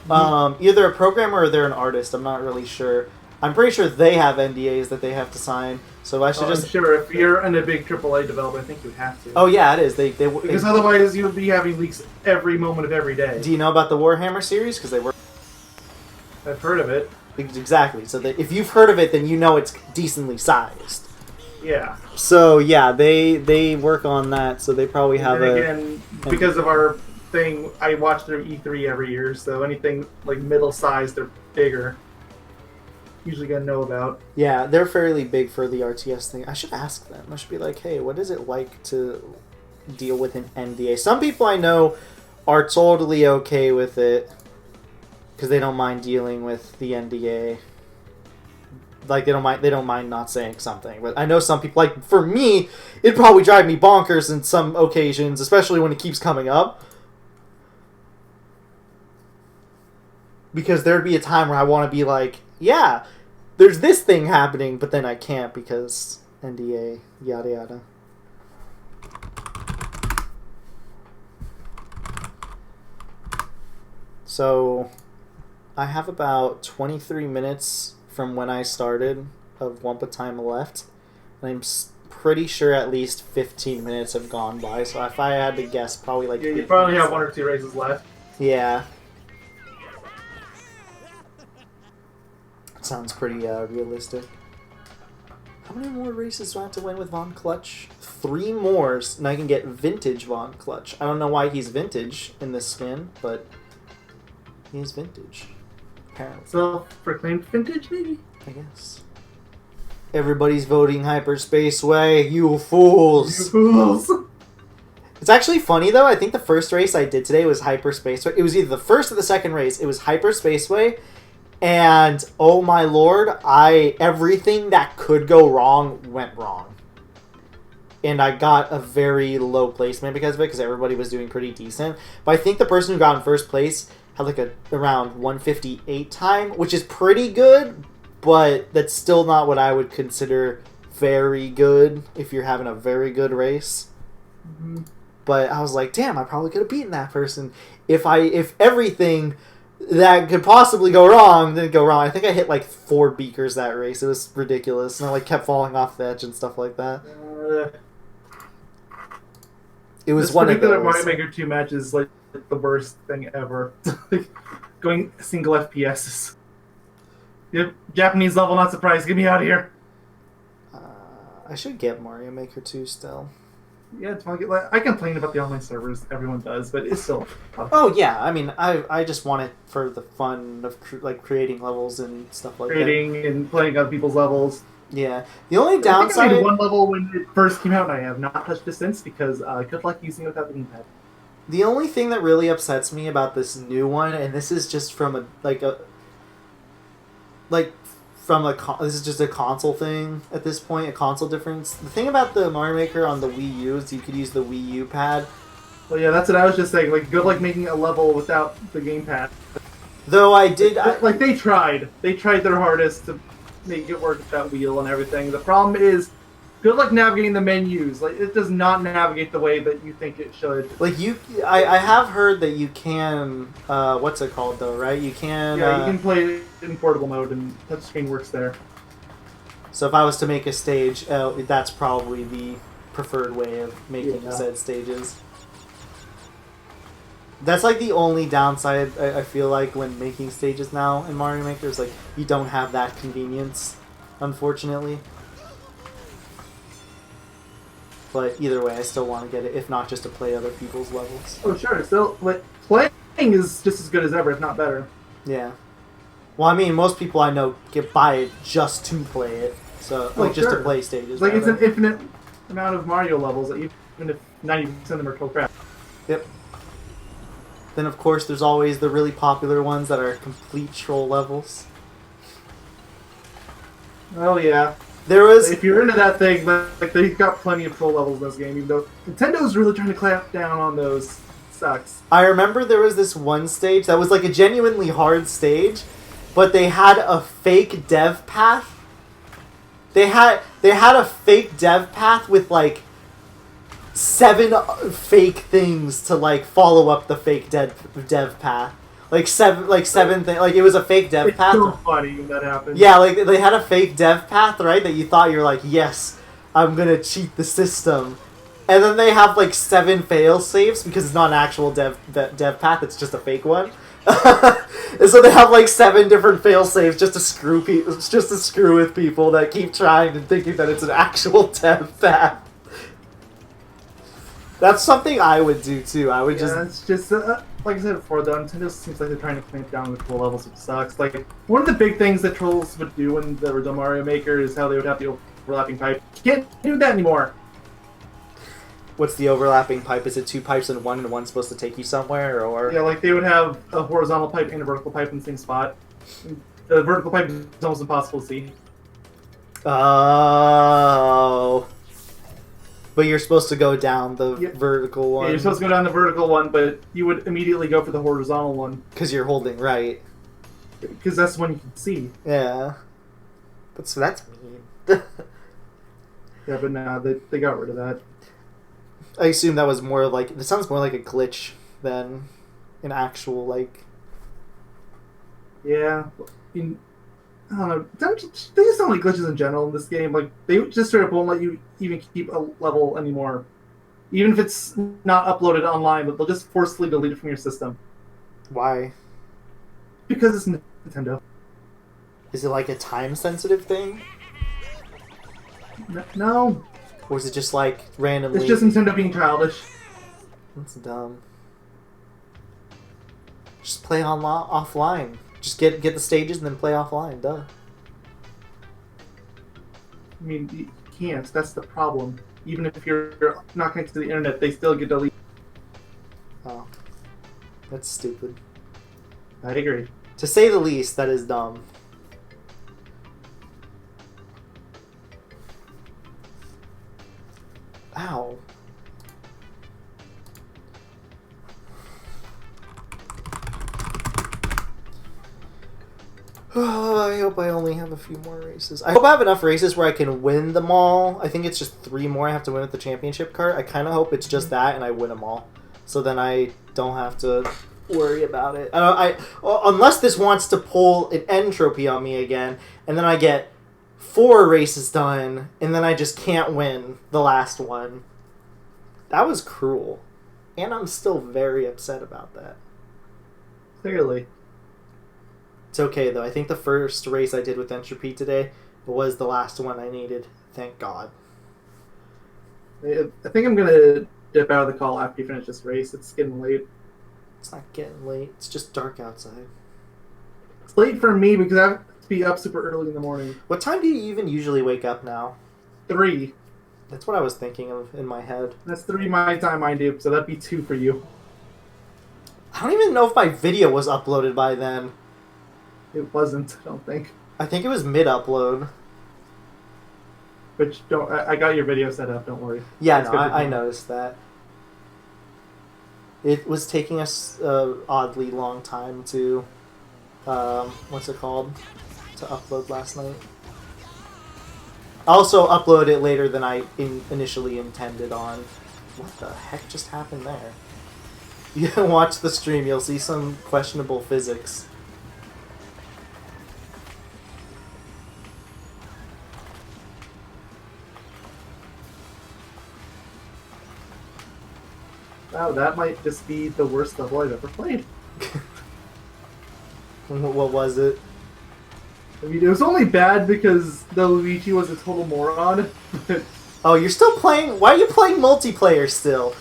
Either a programmer or they're an artist. I'm not really sure. I'm pretty sure they have NDAs that they have to sign, so I should I'm sure if you're in a big AAA developer, I think you would have to. Oh yeah, it is. Because otherwise you would be having leaks every moment of every day. Do you know about the Warhammer series? Because they work... I've heard of it. Exactly. So if you've heard of it, then you know it's decently sized. Yeah. So yeah, they work on that, so they probably have again, because of our thing, I watch their E3 every year, so anything like middle-sized or bigger, usually gonna know about. Yeah, they're fairly big for the RTS thing. I should ask them. I should be like, hey, what is it like to deal with an NDA? Some people I know are totally okay with it because they don't mind dealing with the NDA. Like, they don't mind not saying something. But I know some people, like, for me, it'd probably drive me bonkers in some occasions, especially when it keeps coming up. Because there'd be a time where I want to be like, yeah, there's this thing happening, but then I can't because NDA, yada yada. So, I have about 23 minutes from when I started of Wumpa time left. And I'm pretty sure at least 15 minutes have gone by. So if I had to guess, probably like... Yeah, you probably have 1 or 2 races left. Yeah. Sounds pretty realistic. How many more races do I have to win with Von Clutch? 3 more, and I can get Vintage Von Clutch. I don't know why he's vintage in this skin, but he is vintage. Apparently. Self-proclaimed vintage, maybe? I guess. Everybody's voting Hyperspace Way, you fools! You fools! It's actually funny though. I think the first race I did today was Hyperspaceway. It was either the first or the second race. It was Hyperspaceway, and oh my lord, everything that could go wrong went wrong, and I got a very low placement because of it because everybody was doing pretty decent. But I think the person who got in first place had like around 158 time, which is pretty good, but that's still not what I would consider very good if you're having a very good race. Mm-hmm. But I was like, damn, I probably could have beaten that person if everything that could possibly go wrong didn't go wrong. I think I hit like 4 beakers that race. It was ridiculous, and I like kept falling off the edge and stuff like that. It was one of those. This particular Mario Maker 2 match is like the worst thing ever. Going single FPSs. Yep, Japanese level, not surprised. Get me out of here. I should get Mario Maker 2 still. Yeah, I complain about the online servers. Everyone does, but it's still. Oh yeah, I mean, I just want it for the fun of creating levels and stuff like that. Creating and playing other people's levels. Yeah, the only downside. I think I made one level when it first came out, and I have not touched it since because I could like using it without the gamepad. The only thing that really upsets me about this new one, and this is just from this is just a console thing at this point, a console difference. The thing about the Mario Maker on the Wii U is you could use the Wii U pad. Well, yeah, that's what I was just saying. Like, good luck making a level without the gamepad. Though I did, they tried their hardest to make it work with that wheel and everything. The problem is, good luck navigating the menus. Like, it does not navigate the way that you think it should. Like I have heard that you can. What's it called though? Right? You can. Yeah, you can play it in portable mode, and touchscreen works there. So if I was to make a stage, that's probably the preferred way of making said stages. That's like the only downside I feel like when making stages now in Mario Maker is like you don't have that convenience, unfortunately. But either way, I still want to get it, if not just to play other people's levels. Oh, sure. Still, playing is just as good as ever, if not better. Yeah. Well, I mean, most people I know buy it just to play it. So, just to play stages. Like, it's an infinite amount of Mario levels, even if 90% of them are total crap. Yep. Then, of course, there's always the really popular ones that are complete troll levels. Oh, yeah. There was... If you're into that thing, like, they've got plenty of troll levels in this game, even though Nintendo's really trying to clamp down on those. It sucks. I remember there was this one stage that was, like, a genuinely hard stage, but they had a fake dev path. They had a fake dev path with, like, 7 fake things to, like, follow up the fake dev path. Like seven things. Like, it was a fake dev path. It's so funny when that happened. Yeah, like, they had a fake dev path, right? That you thought you were like, yes, I'm gonna cheat the system. And then they have, like, 7 fail safes because it's not an actual dev path, it's just a fake one. And so they have, like, 7 different fail safes just to screw with people that keep trying and thinking that it's an actual dev path. That's something I would do too. I would just. It's just like I said before, though, Nintendo seems like they're trying to clamp down on the troll levels, which sucks. Like, one of the big things that trolls would do in the original Mario Maker is how they would have the overlapping pipe. You can't do that anymore. What's the overlapping pipe? Is it 2 pipes in one, and one's supposed to take you somewhere, or? Yeah, like they would have a horizontal pipe and a vertical pipe in the same spot. The vertical pipe is almost impossible to see. Oh. But you're supposed to go down the vertical one. Yeah, you're supposed to go down the vertical one, but you would immediately go for the horizontal one. Because you're holding right. Because that's the one you can see. Yeah. But so that's mean. Yeah, but nah, they got rid of that. I assume that was more like... It sounds more like a glitch than an actual, like... Yeah. I don't know. They just don't like glitches in general in this game. Like, they just straight up won't let you even keep a level anymore. Even if it's not uploaded online, but they'll just forcefully delete it from your system. Why? Because it's Nintendo. Is it like a time-sensitive thing? No. Or is it just like randomly... It's just Nintendo being childish. That's dumb. Just play offline. Just get the stages and then play offline, duh. I mean, you can't. That's the problem. Even if you're not connected to the internet, they still get deleted. That's stupid. I agree. To say the least, that is dumb. Ow. I hope I only have a few more races. I hope I have enough races where I can win them all. I think it's just 3 more I have to win with the championship cart. I kind of hope it's just that and I win them all. So then I don't have to worry about it. Unless this wants to pull an entropy on me again, and then I get 4 races done, and then I just can't win the last one. That was cruel. And I'm still very upset about that. Clearly. It's okay, though. I think the first race I did with Entropy today was the last one I needed. Thank God. I think I'm going to dip out of the call after you finish this race. It's getting late. It's not getting late. It's just dark outside. It's late for me because I have to be up super early in the morning. What time do you even usually wake up now? 3. That's what I was thinking of in my head. That's 3 my time I do, so that'd be 2 for you. I don't even know if my video was uploaded by then. It wasn't, I don't think. I think it was mid-upload. But I got your video set up, don't worry. Yeah, no, I noticed that. It was taking us an oddly long time to, what's it called, to upload last night. I also uploaded it later than I initially intended on. What the heck just happened there? You can watch the stream, you'll see some questionable physics. Wow, that might just be the worst level I've ever played. What was it? I mean, it was only bad because the Luigi was a total moron. Oh, you're still playing? Why are you playing multiplayer still?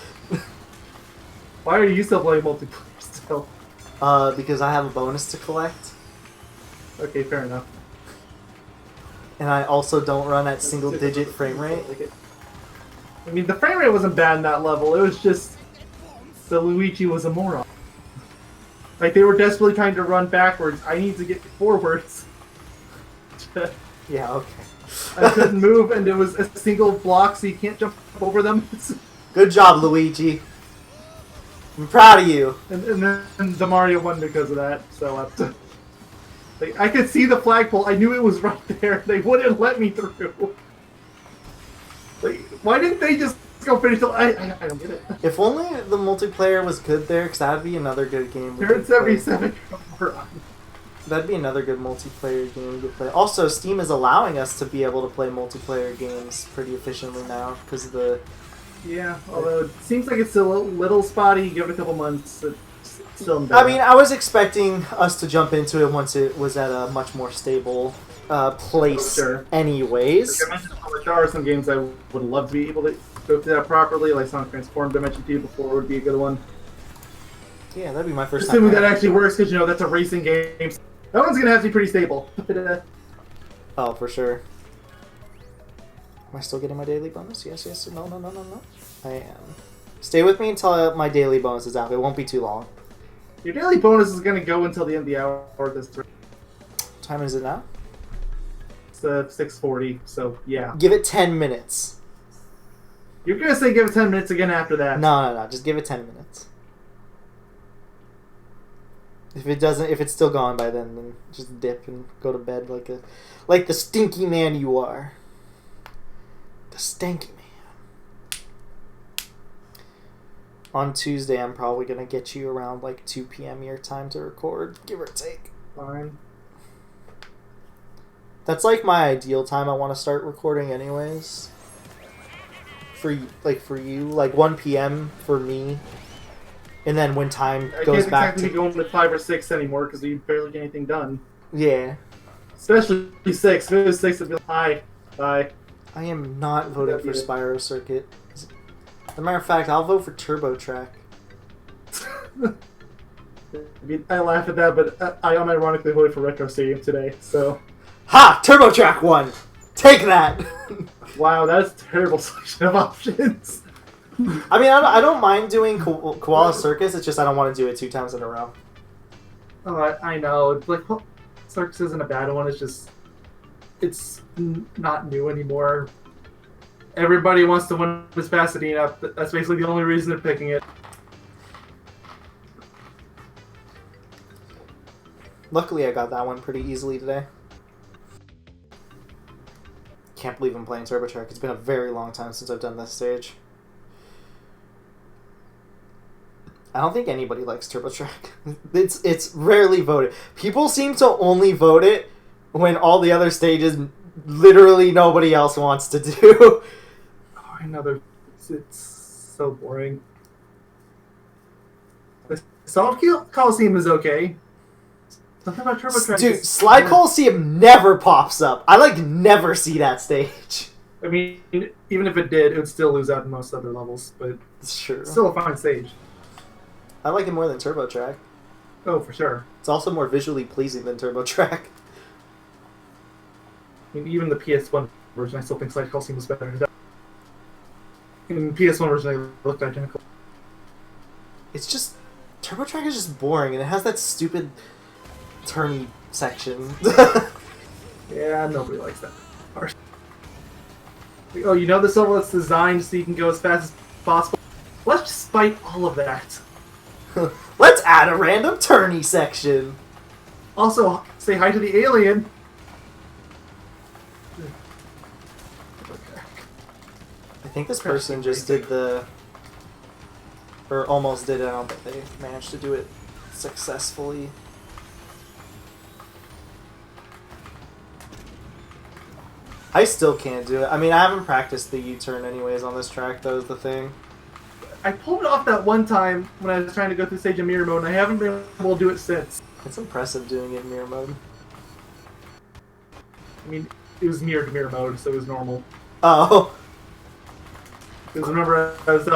Why are you still playing multiplayer still? Because I have a bonus to collect. Okay, fair enough. And I also don't run at single-digit frame rate. I mean, the frame rate wasn't bad in that level. It was just the Luigi was a moron. Like, they were desperately trying to run backwards. I need to get forwards. Yeah, okay. I couldn't move, and it was a single block, so you can't jump over them. Good job, Luigi. I'm proud of you. And then the Mario won because of that. So like, I could see the flagpole. I knew it was right there. They wouldn't let me through. Like, why didn't they just go finish the... I don't get it. If only the multiplayer was good there, because that'd be another good game. Turn 77. That'd be another good multiplayer game we could play. Also, Steam is allowing us to be able to play multiplayer games pretty efficiently now, because of the... Yeah, although it seems like it's a little spotty. Give it a couple months. It's still I mean, I was expecting us to jump into it once it was at a much more stable place anyways. Like I mentioned, there are some games I would love to be able to go through that properly, like Sonic Transformed I mentioned to you before would be a good one. Yeah, that'd be my first time. Assuming that actually works, because, you know, that's a racing game. That one's going to have to be pretty stable. Oh, for sure. Am I still getting my daily bonus? Yes, yes. No. I am. Stay with me until my daily bonus is out. It won't be too long. Your daily bonus is going to go until the end of the hour. What time is it now? It's 6:40, so yeah. Give it 10 minutes. You're going to say give it 10 minutes again after that. No. Just give it 10 minutes. If it's still gone by then just dip and go to bed like the stinky man you are. The stinky man. On Tuesday, I'm probably going to get you around like 2 p.m. your time to record, give or take. Fine. That's like my ideal time I want to start recording anyways. For you, like 1 p.m. for me. And then when time goes back to... I can't exactly be going to 5 or 6 anymore because we barely get anything done. Yeah. Especially 6. If it was 6, it'd be like, hi, bye. I am not voting for Spyro Circuit. As a matter of fact, I'll vote for Turbo Track. I mean, I laugh at that, but I unironically voted for Retro Stadium today, so... Ha! Turbo Track won! Take that! Wow, that's a terrible selection of options. I mean, I don't mind doing Koala Circus. It's just I don't want to do it 2 times in a row. Oh, I know. Like, Circus isn't a bad one. It's just it's not new anymore. Everybody wants to win Miss Pasadena. That's basically the only reason they're picking it. Luckily, I got that one pretty easily today. Can't believe I'm playing Turbo Track. It's been a very long time since I've done this stage. I don't think anybody likes Turbo Track. It's rarely voted. People seem to only vote it when all the other stages literally nobody else wants to do. Oh, I know. It's so boring. The Solid Coliseum is okay. Something about Turbo Track. Dude, Slide Coliseum never pops up. I never see that stage. I mean, even if it did, it would still lose out in most other levels, but it's true. It's still a fine stage. I like it more than Turbo Track. Oh, for sure. It's also more visually pleasing than Turbo Track. I mean, even the PS1 version, I still think Slide Coliseum was better. In the PS1 version, they looked identical. It's just... Turbo Track is just boring, and it has that stupid turny section. Yeah, nobody likes that part. Oh, you know this level that's designed so you can go as fast as possible? Let's just fight all of that. Let's add a random turny section. Also, say hi to the alien. I think this person just did the... Or almost did it. I don't think they managed to do it successfully. I still can't do it. I mean, I haven't practiced the U-turn anyways on this track, though, is the thing. I pulled it off that one time when I was trying to go through stage in mirror mode, and I haven't been able to do it since. It's impressive doing it in mirror mode. I mean, it was mirror to mirror mode, so it was normal. Oh. Because remember, I was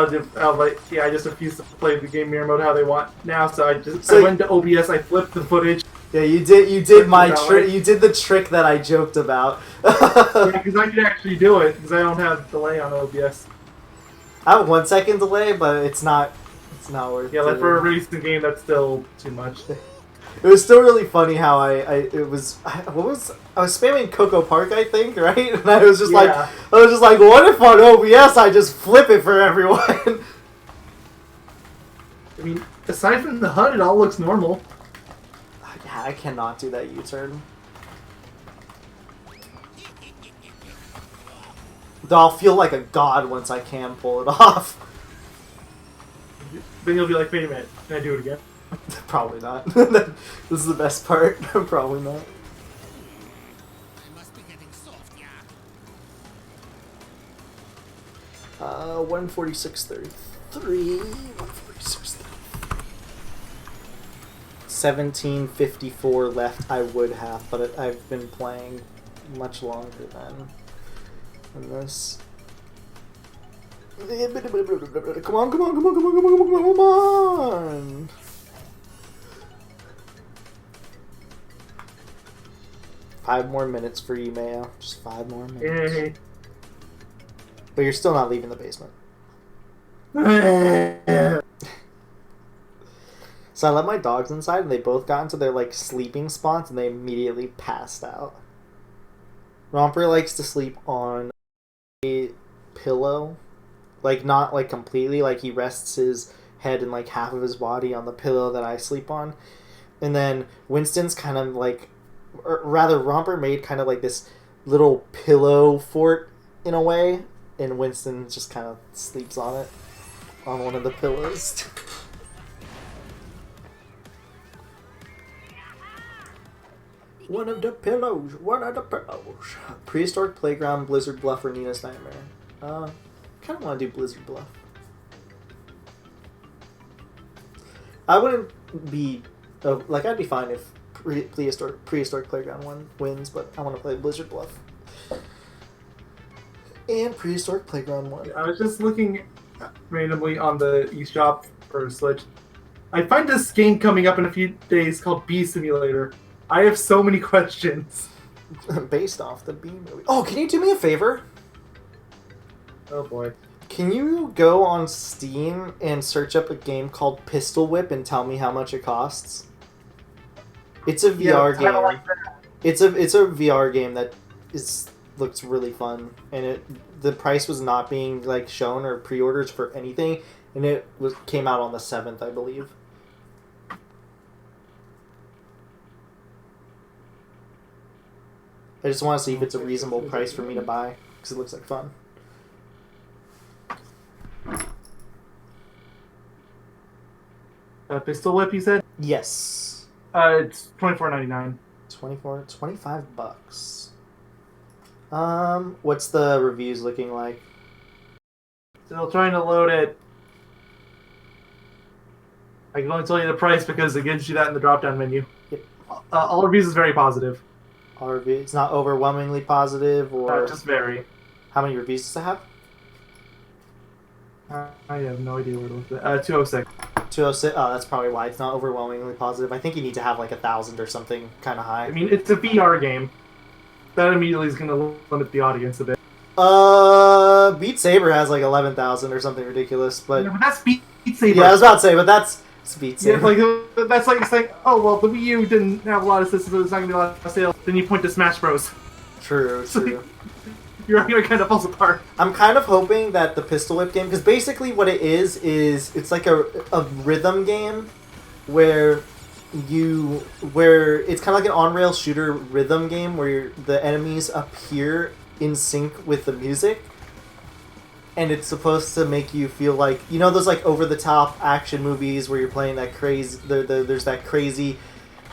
like, yeah, I just refused to play the game mirror mode how they want now, so I went to OBS, I flipped the footage. Yeah, you did my trick. You did the trick that I joked about. Yeah, because I could actually do it, because I don't have delay on OBS. I have 1 second delay, but it's not worth it. Yeah, like for a racing game, that's still too much. It was still really funny how I was spamming Coco Park, I think, right? And I was just like, what if on OBS I just flip it for everyone? I mean, aside from the HUD, it all looks normal. Yeah, I cannot do that U-turn. Though I'll feel like a god once I can pull it off. Then you'll be like, wait a minute, can I do it again? Probably not. This is the best part. Probably not. I must be getting soft, yeah. 146.33. 146.33. 17:54 left. I would have, but I've been playing much longer than this. Come on. 5 more minutes for you, Mayo. Just 5 more minutes. Yay. But you're still not leaving the basement. So I let my dogs inside, and they both got into their sleeping spots, and they immediately passed out. Romper likes to sleep on a pillow, not completely. He rests his head and half of his body on the pillow that I sleep on, and then Winston's kind of or rather, Romper made kind of this little pillow fort in a way, and Winston just kind of sleeps on it, on one of the pillows. One of the pillows. Prehistoric Playground, Blizzard Bluff, or Nina's Nightmare. Kind of want to do Blizzard Bluff. I wouldn't be... I'd be fine if Prehistoric Playground one wins, but I want to play Blizzard Bluff. And Prehistoric Playground 1. I was just looking randomly on the eShop for Switch. I find this game coming up in a few days called Bee Simulator. I have so many questions. Based off the Bee movie. Oh, can you do me a favor? Oh boy. Can you go on Steam and search up a game called Pistol Whip and tell me how much it costs? It's a VR game. Like it's a VR game that looks really fun, and the price was not being like shown or pre-orders for anything, and it came out on the 7th, I believe. I just want to see if it's a reasonable price for me to buy because it looks like fun. Pistol Whip, you said? Yes. It's $24.99. $25. What's the reviews looking like? Still trying to load it. I can only tell you the price because it gives you that in the drop-down menu. Yep. All reviews is very positive. All reviews. It's not overwhelmingly positive, or just very. How many reviews does it have? I have no idea where it was. 206. 206. Oh, that's probably why it's not overwhelmingly positive. I think you need to have like 1,000 or something kind of high. I mean, it's a VR game. That immediately is going to limit the audience a bit. Beat Saber has like 11,000 or something ridiculous, but yeah, but that's Beat Saber. Yeah, I was about to say, but that's Beat Saber. Yeah, like that's like saying, oh well, the Wii U didn't have a lot of systems, so it's not going to be a lot of sales. Then you point to Smash Bros. True. Your argument kind of falls apart. I'm kind of hoping that the Pistol Whip game, because basically what it is it's like a rhythm game where it's kind of like an on-rail shooter rhythm game where the enemies appear in sync with the music, and it's supposed to make you feel like, you know, those like over-the-top action movies where you're playing that crazy, there's that crazy,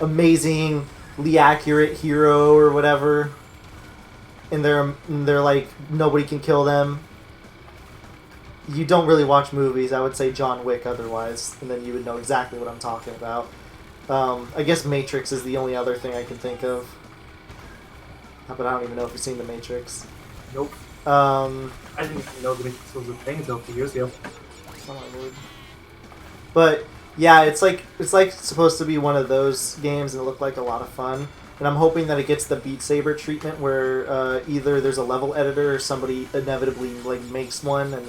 amazingly accurate hero or whatever, and they're like, nobody can kill them. You don't really watch movies. I would say John Wick otherwise, and then you would know exactly what I'm talking about. I guess Matrix is the only other thing I can think of. But I don't even know if you've seen The Matrix. Nope. I didn't even know The Matrix was a thing until 2 years ago. Oh my lord. But yeah, it's like supposed to be one of those games, and it looked like a lot of fun. And I'm hoping that it gets the Beat Saber treatment, where either there's a level editor or somebody inevitably like makes one, and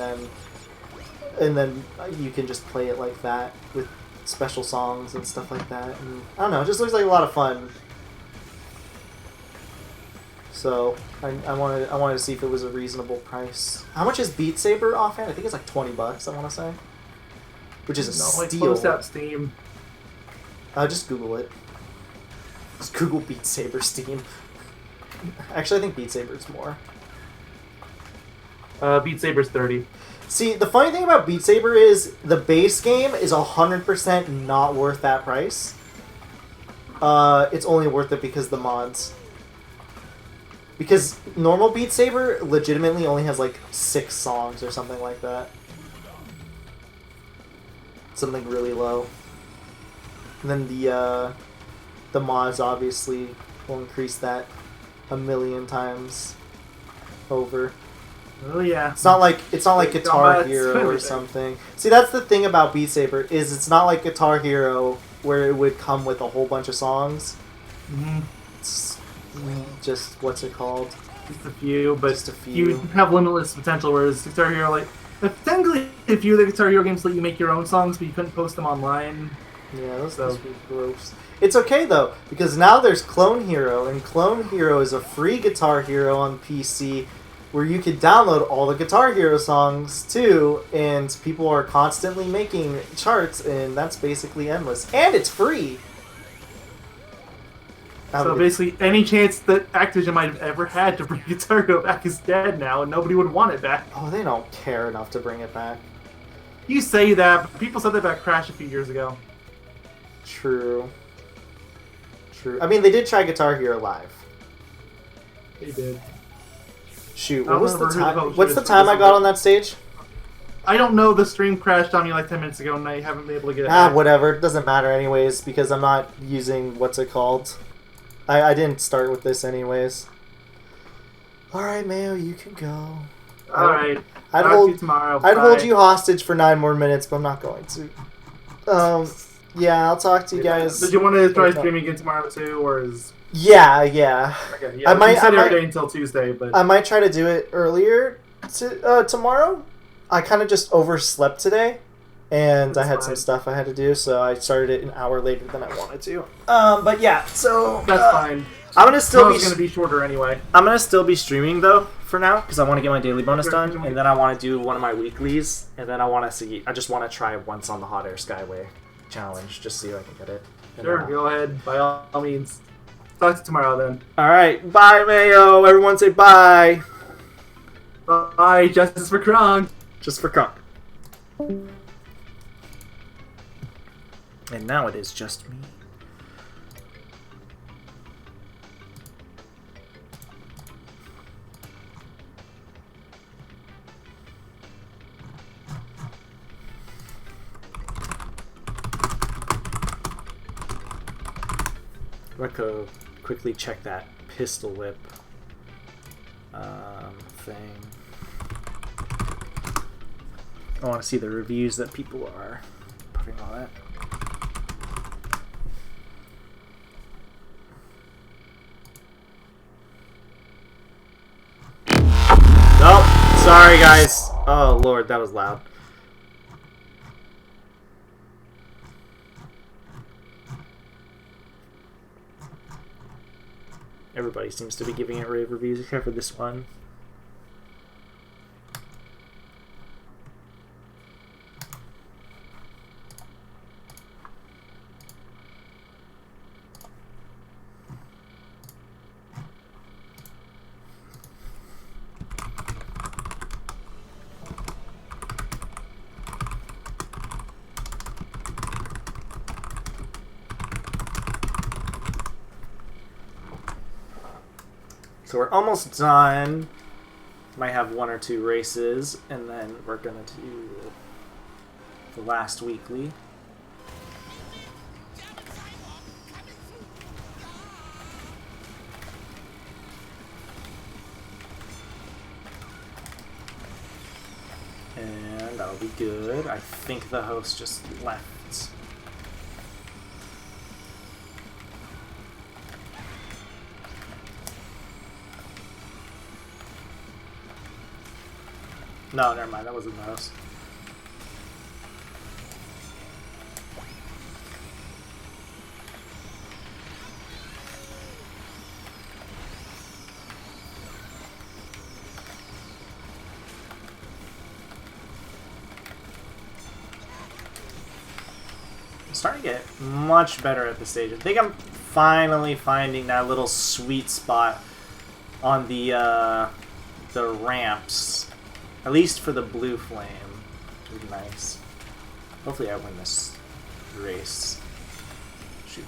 then you can just play it like that with special songs and stuff like that. And I don't know, it just looks like a lot of fun. So I wanted to see if it was a reasonable price. How much is Beat Saber offhand? I think it's like $20. I want to say, which is a steal. Closed out Steam. Just Google it. Just Google Beat Saber Steam. Actually, I think Beat Saber's more. Beat Saber's 30. See, the funny thing about Beat Saber is the base game is 100% not worth that price. It's only worth it because of the mods. Because normal Beat Saber legitimately only has like 6 songs or something like that. Something really low. And then the mods obviously will increase that 1,000,000 times over. Oh yeah. It's not like Guitar Hero or something. See, that's the thing about Beat Saber, is it's not like Guitar Hero where it would come with a whole bunch of songs. Mm-hmm. It's just, what's it called? Just a few, but just a few. You have limitless potential, whereas Guitar Hero, like, technically a few of the Guitar Hero games let you make your own songs, but you couldn't post them online. Yeah, those would be gross. It's okay though, because now there's Clone Hero, and Clone Hero is a free Guitar Hero on PC where you can download all the Guitar Hero songs too, and people are constantly making charts, and that's basically endless. And it's free! So basically, any chance that Activision might have ever had to bring Guitar Hero back is dead now, and nobody would want it back. Oh, they don't care enough to bring it back. You say that, but people said that about Crash a few years ago. True. I mean, they did try Guitar Hero Live. They did. Shoot, what was the time? What's the time I got on that stage? I don't know. The stream crashed on me like 10 minutes ago, and I haven't been able to get it back. Whatever. It doesn't matter anyways, because I'm not using what's it called. I didn't start with this anyways. Alright, Mayo, you can go. Alright. I'd hold you hostage for 9 more minutes, but I'm not going to. Yeah, I'll talk to you guys. Did you want to try streaming again tomorrow too, or is... Yeah. Okay, yeah. I might every day until Tuesday, but... I might try to do it earlier tomorrow. I kind of just overslept today, and That's I had some fine. stuff I had to do, so I started it an hour later than I wanted to. But yeah, so That's fine. I'm gonna still Tomorrow's gonna be shorter anyway. I'm gonna still be streaming though for now because I want to get my daily bonus Sure, done, enjoy. and then I want to do one of my weeklies, and then I just want to try once on the hot air skyway challenge, just see if I can get it. And Sure, then go ahead. By all means. Talk to you tomorrow then. All right, bye, Mayo. Everyone say bye. Bye. Justice for Krong. Just for Kart. And now it is just me. I'm gonna go quickly check that pistol whip thing. I want to see the reviews that people are putting on it. Nope. Sorry, guys. Oh, Lord, that was loud. Everybody seems to be giving it rave reviews except for this one. So we're almost done. Might have one or two races, and then we're gonna do the last weekly. And that'll be good. I think the host just left. No, never mind. That wasn't the host. I'm starting to get much better at this stage. I think I'm finally finding that little sweet spot on the ramps. At least for the blue flame. Would be nice. Hopefully I win this race. Shoot.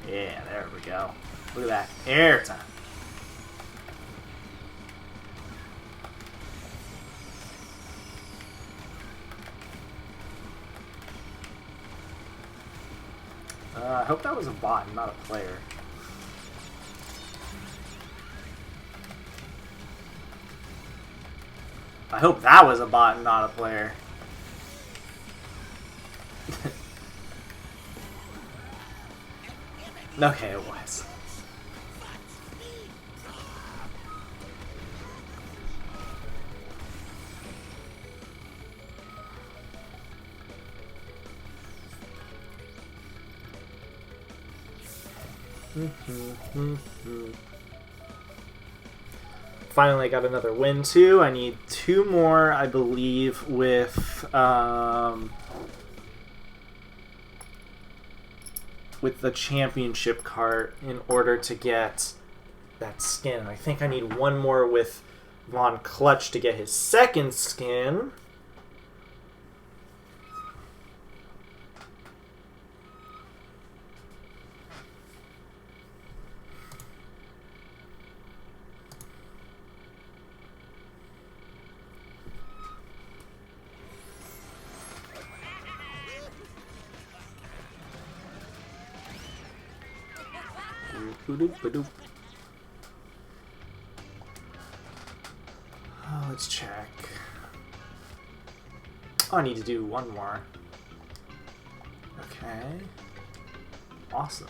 Yeah, there we go. Look at that. Air time. I hope that was a bot and not a player. I hope that was a bot and not a player. Okay, it was. Finally got another win too. I need 2 more, I believe, with the championship cart in order to get that skin. I think I need 1 more with Von Clutch to get his second skin. Oh, let's check. Oh, I need to do one more. Okay. Awesome.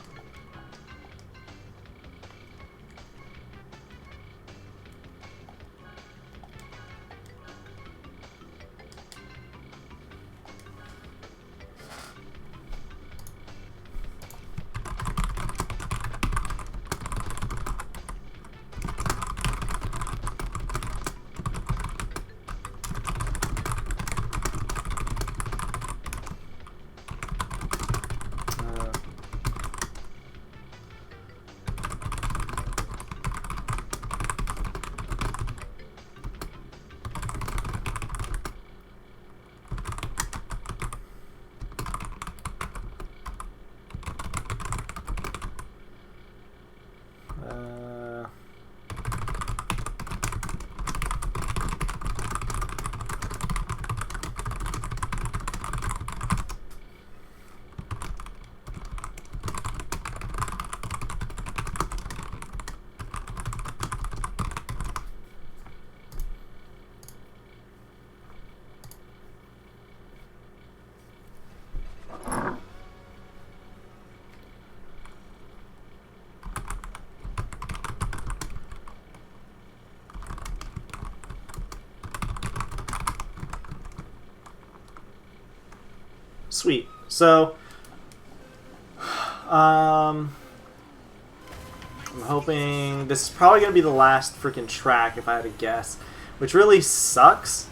Sweet. So, I'm hoping this is probably going to be the last freaking track, if I had to guess, which really sucks.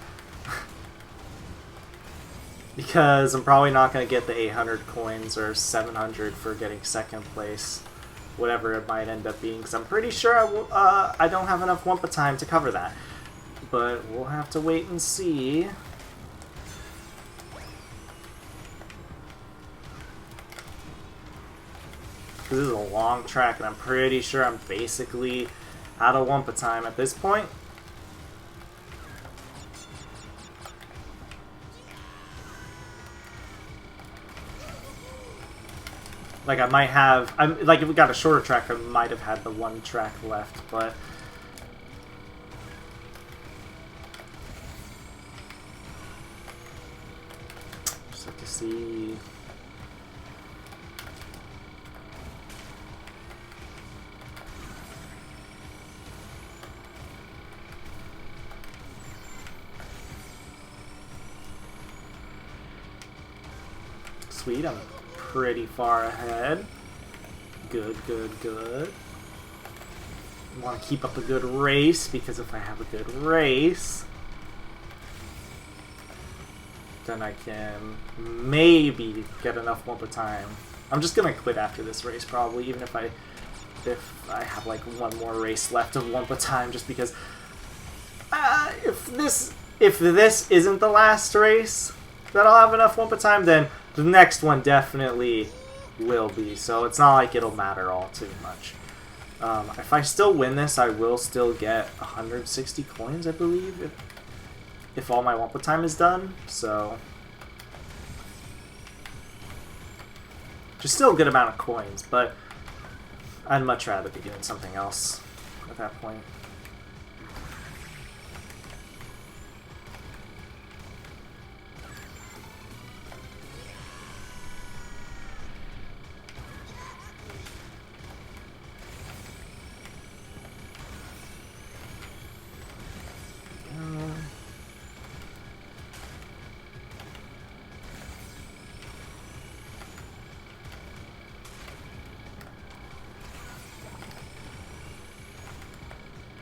Because I'm probably not going to get the 800 coins or 700 for getting second place, whatever it might end up being, because I'm pretty sure I don't have enough Wumpa time to cover that. But we'll have to wait and see. This is a long track, and I'm pretty sure I'm basically out of Wumpa time at this point. Like, I might have... like, if we got a shorter track, I might have had the one track left, but... just have to see... Sweet, I'm pretty far ahead. Good, good, good. I want to keep up a good race, because if I have a good race, then I can maybe get enough Wumpa time. I'm just gonna quit after this race, probably, even if I have like one more race left of Wumpa time, just because if this isn't the last race that I'll have enough Wumpa time, then the next one definitely will be, so it's not like it'll matter all too much. If I still win this, I will still get 160 coins, I believe, if all my Wumpa time is done, so... just still a good amount of coins, but I'd much rather be doing something else at that point.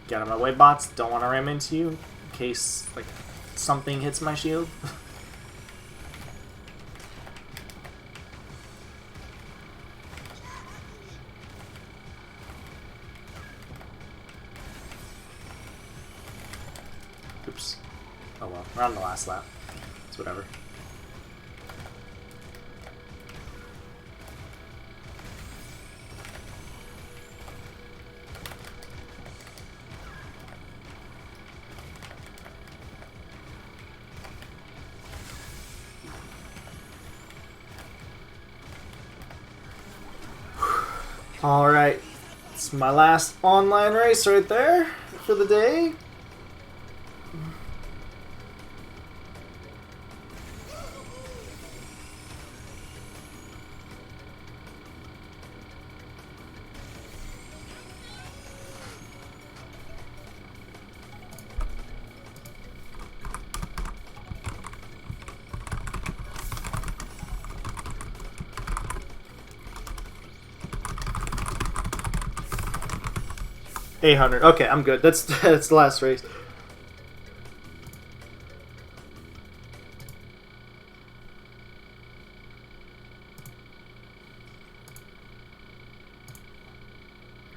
Get out of my way, bots. Don't want to ram into you in case like something hits my shield. Oops. Oh well, we're on the last lap. It's whatever. Alright, it's my last online race right there for the day. 800. Okay, I'm good. That's the last race.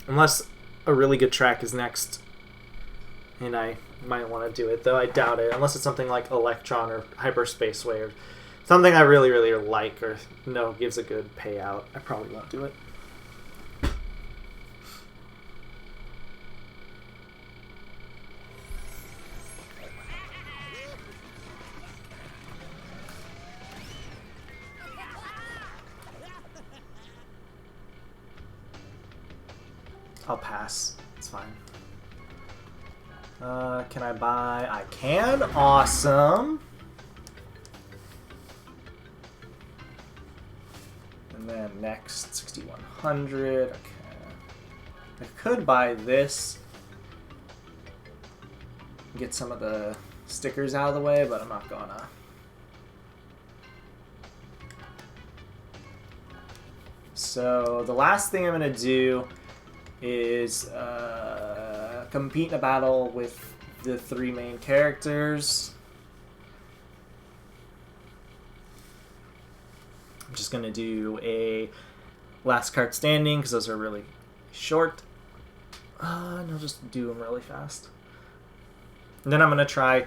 Unless a really good track is next, and I might want to do it, though I doubt it. Unless it's something like Electron or Hyperspace Wave, something I really, really like or know gives a good payout. I probably won't do it. I'll pass. It's fine. Can I buy? I can. Awesome. And then next, 6100. Okay. I could buy this. Get some of the stickers out of the way, but I'm not gonna. So the last thing I'm gonna do is compete in a battle with the 3 main characters. I'm just gonna do a last card standing because those are really short. And I'll just do them really fast. And then I'm gonna try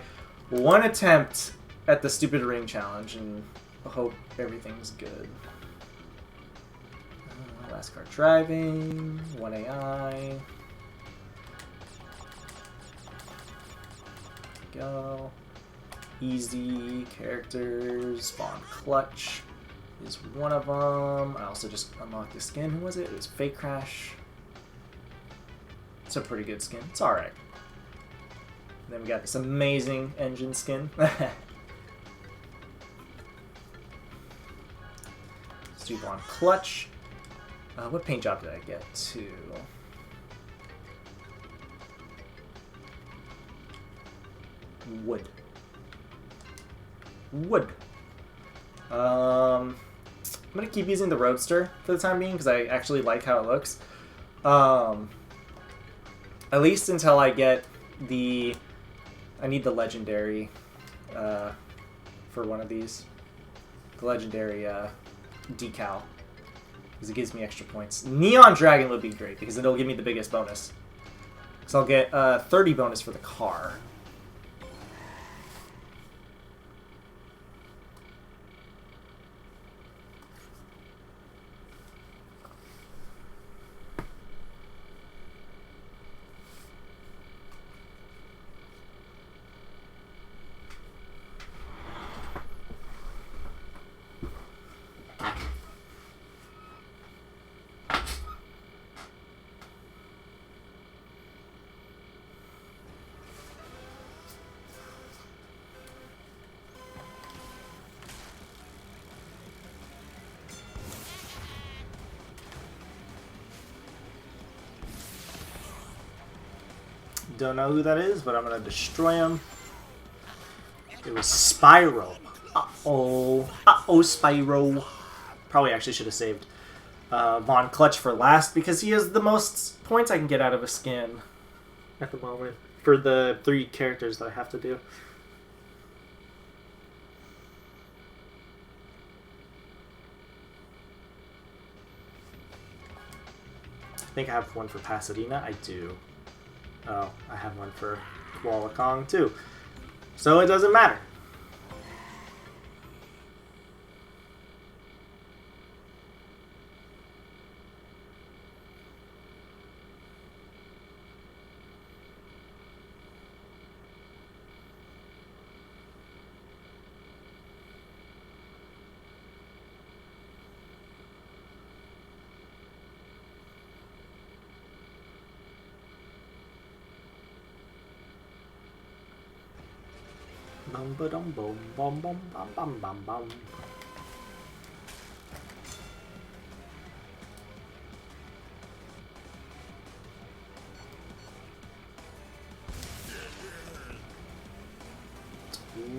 one attempt at the stupid ring challenge and hope everything's good. Last card driving, 1 AI. Go. Easy characters. Spawn Clutch is one of them. I also just unlocked the skin. Who was it? It was Fake Crash. It's a pretty good skin. It's alright. Then we got this amazing engine skin. Let's do Spawn Clutch. What paint job did I get to? Wood. Wood. I'm gonna keep using the Roadster for the time being because I actually like how it looks. At least until I get the... I need the legendary for one of these. The legendary decal. Because it gives me extra points. Neon Dragon would be great, because it'll give me the biggest bonus. So I'll get 30 bonus for the car. Don't know who that is, but I'm gonna destroy him. It was Spyro. Uh-oh. Uh-oh, Spyro. Probably actually should have saved Von Clutch for last, because he has the most points I can get out of a skin at the moment for the 3 characters that I have to do. I think I have one for Pasadena. I do. Oh, I have one for Kuala Kong too. So it doesn't matter. Bum ba dum bum bum bum bum bum bum bum.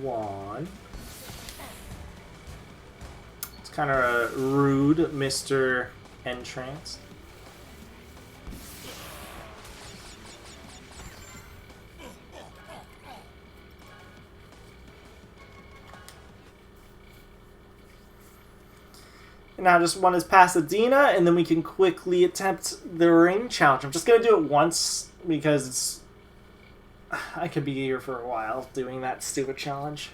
One. It's kind of rude, Mr. Entrance. And now just one is Pasadena, and then we can quickly attempt the ring challenge. I'm just going to do it once because I could be here for a while doing that stupid challenge.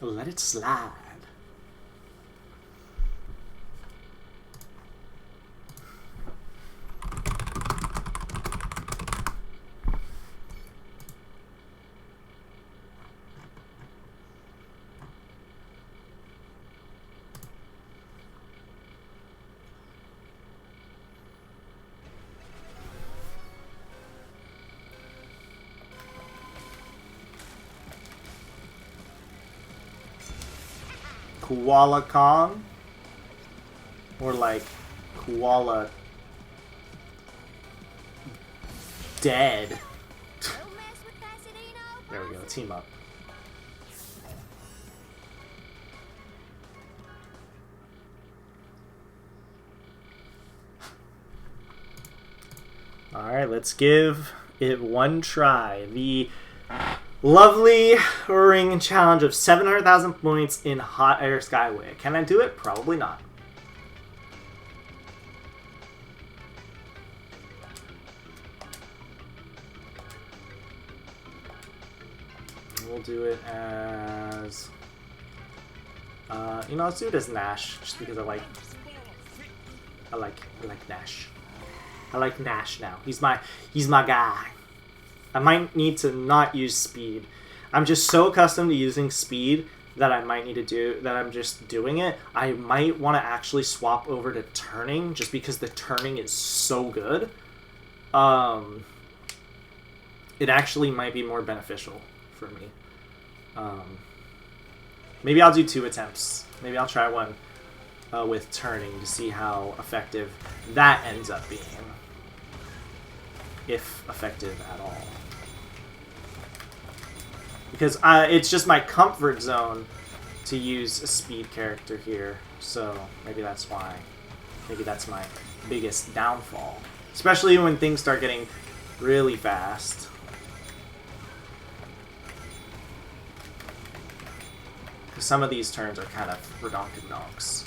Let it slide. Koala Kong, or like Koala Dead. There we go, team up. Alright, let's give it one try. The lovely ring challenge of 700,000 points in Hot Air Skyway. Can I do it? Probably not. We'll do it as... you know, let's do it as Nash, just because I like Nash. I like Nash now. He's my guy. I might need to not use speed. I'm just so accustomed to using speed that I might need to do that. I'm just doing it. I might want to actually swap over to turning just because the turning is so good. It actually might be more beneficial for me. Maybe I'll do 2 attempts. Maybe I'll try one with turning to see how effective that ends up being. If effective at all. Because it's just my comfort zone to use a speed character here, so maybe that's why. Maybe that's my biggest downfall. Especially when things start getting really fast. Because some of these turns are kind of redonkulonks.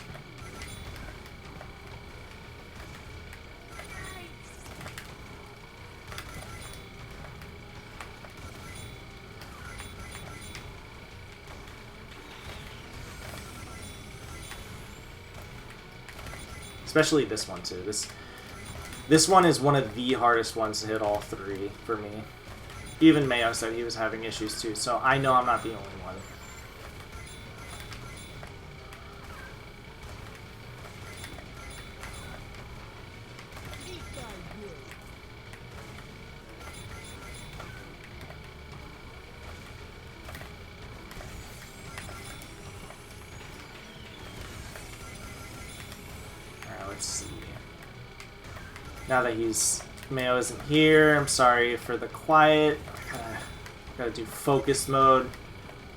Especially this one too. This one is one of the hardest ones to hit all 3 for me. Even Mayo said he was having issues too, so I know I'm not the only one. Let's see. Now that Mayo isn't here, I'm sorry for the quiet. I gotta do focus mode,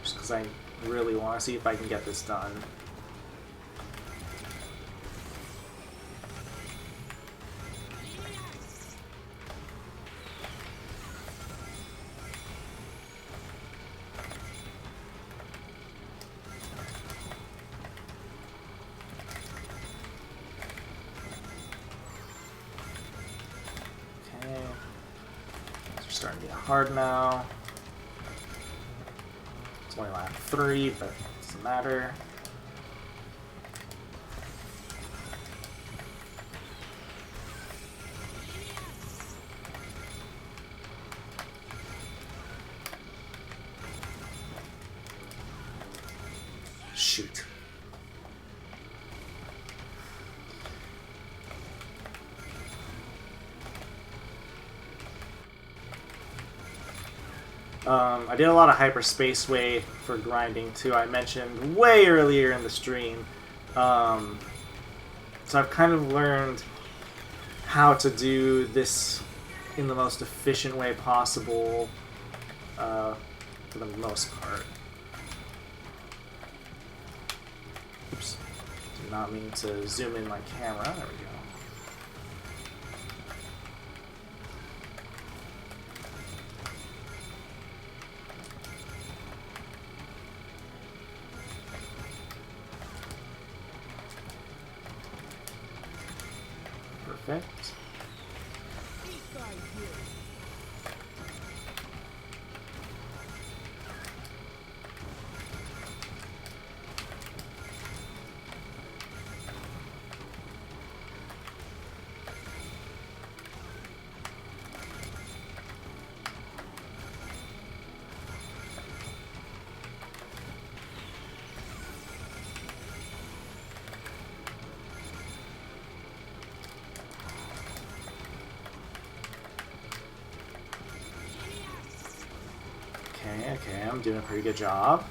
just because I really want to see if I can get this done. Starting to get hard now. It's only lap 3, but it doesn't matter. Shoot. I did a lot of Hyperspaceway for grinding too. I mentioned way earlier in the stream. So I've kind of learned how to do this in the most efficient way possible for the most part. Oops. Did not mean to zoom in my camera. There we go. Perfect. Okay, I'm doing a pretty good job.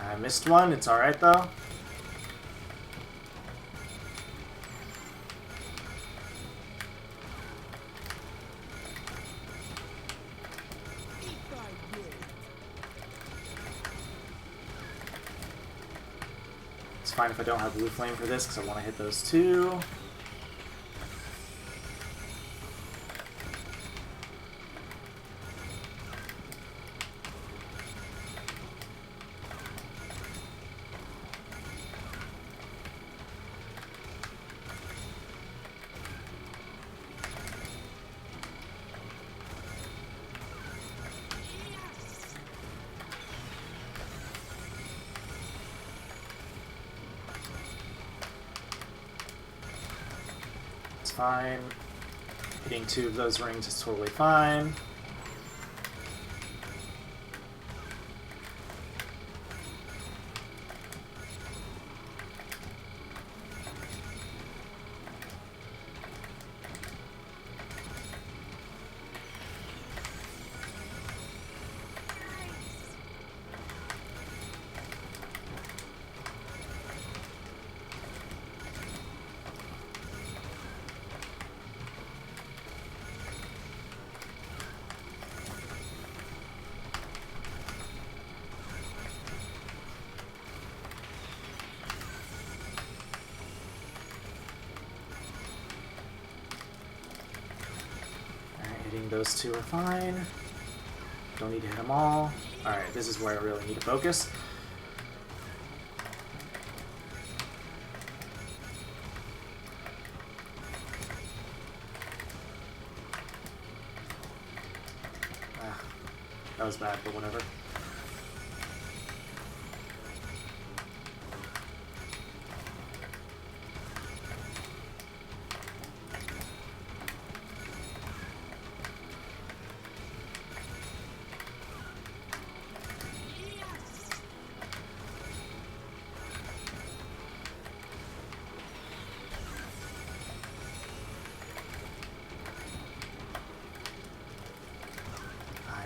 I missed one. It's alright though. It's fine if I don't have blue flame for this because I want to hit those two. Fine. Hitting two of those rings is totally fine. Those two are fine. Don't need to hit them all. Alright, this is where I really need to focus. Ah, that was bad, but whatever.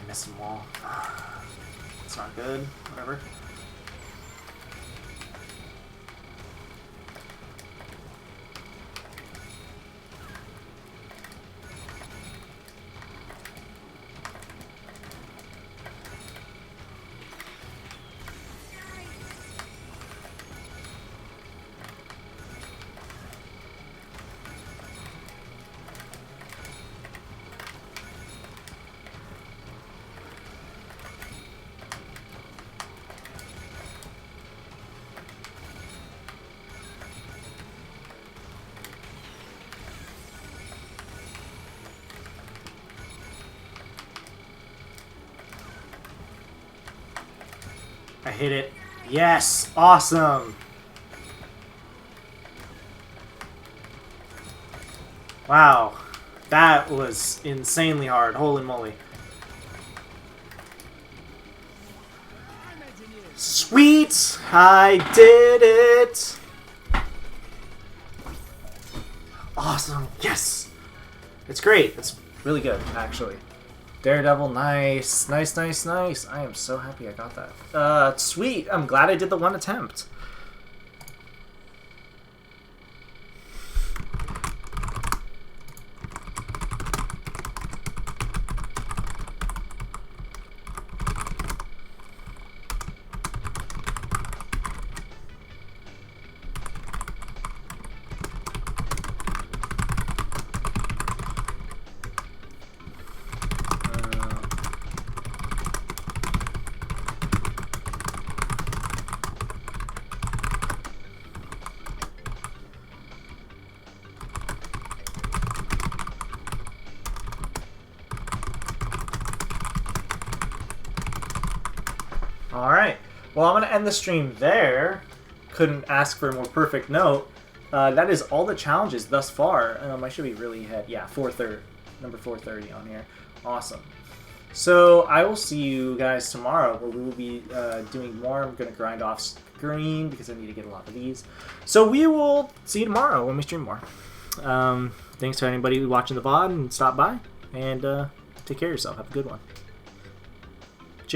Miss them all. It's not good. Whatever. I hit it. Yes! Awesome! Wow. That was insanely hard. Holy moly. Sweet! I did it! awesome. Yes! It's great. It's really good, actually. Daredevil, nice. Nice, nice, nice. I am so happy I got that. Sweet. I'm glad I did the one attempt. Alright, well I'm going to end the stream there. Couldn't ask for a more perfect note. That is all the challenges thus far. I should be really ahead. Yeah, 430, number 430 on here. Awesome. So I will see you guys tomorrow where we will be doing more. I'm going to grind off screen because I need to get a lot of these. So we will see you tomorrow when we stream more. Thanks to anybody watching the VOD and stop by. And take care of yourself. Have a good one.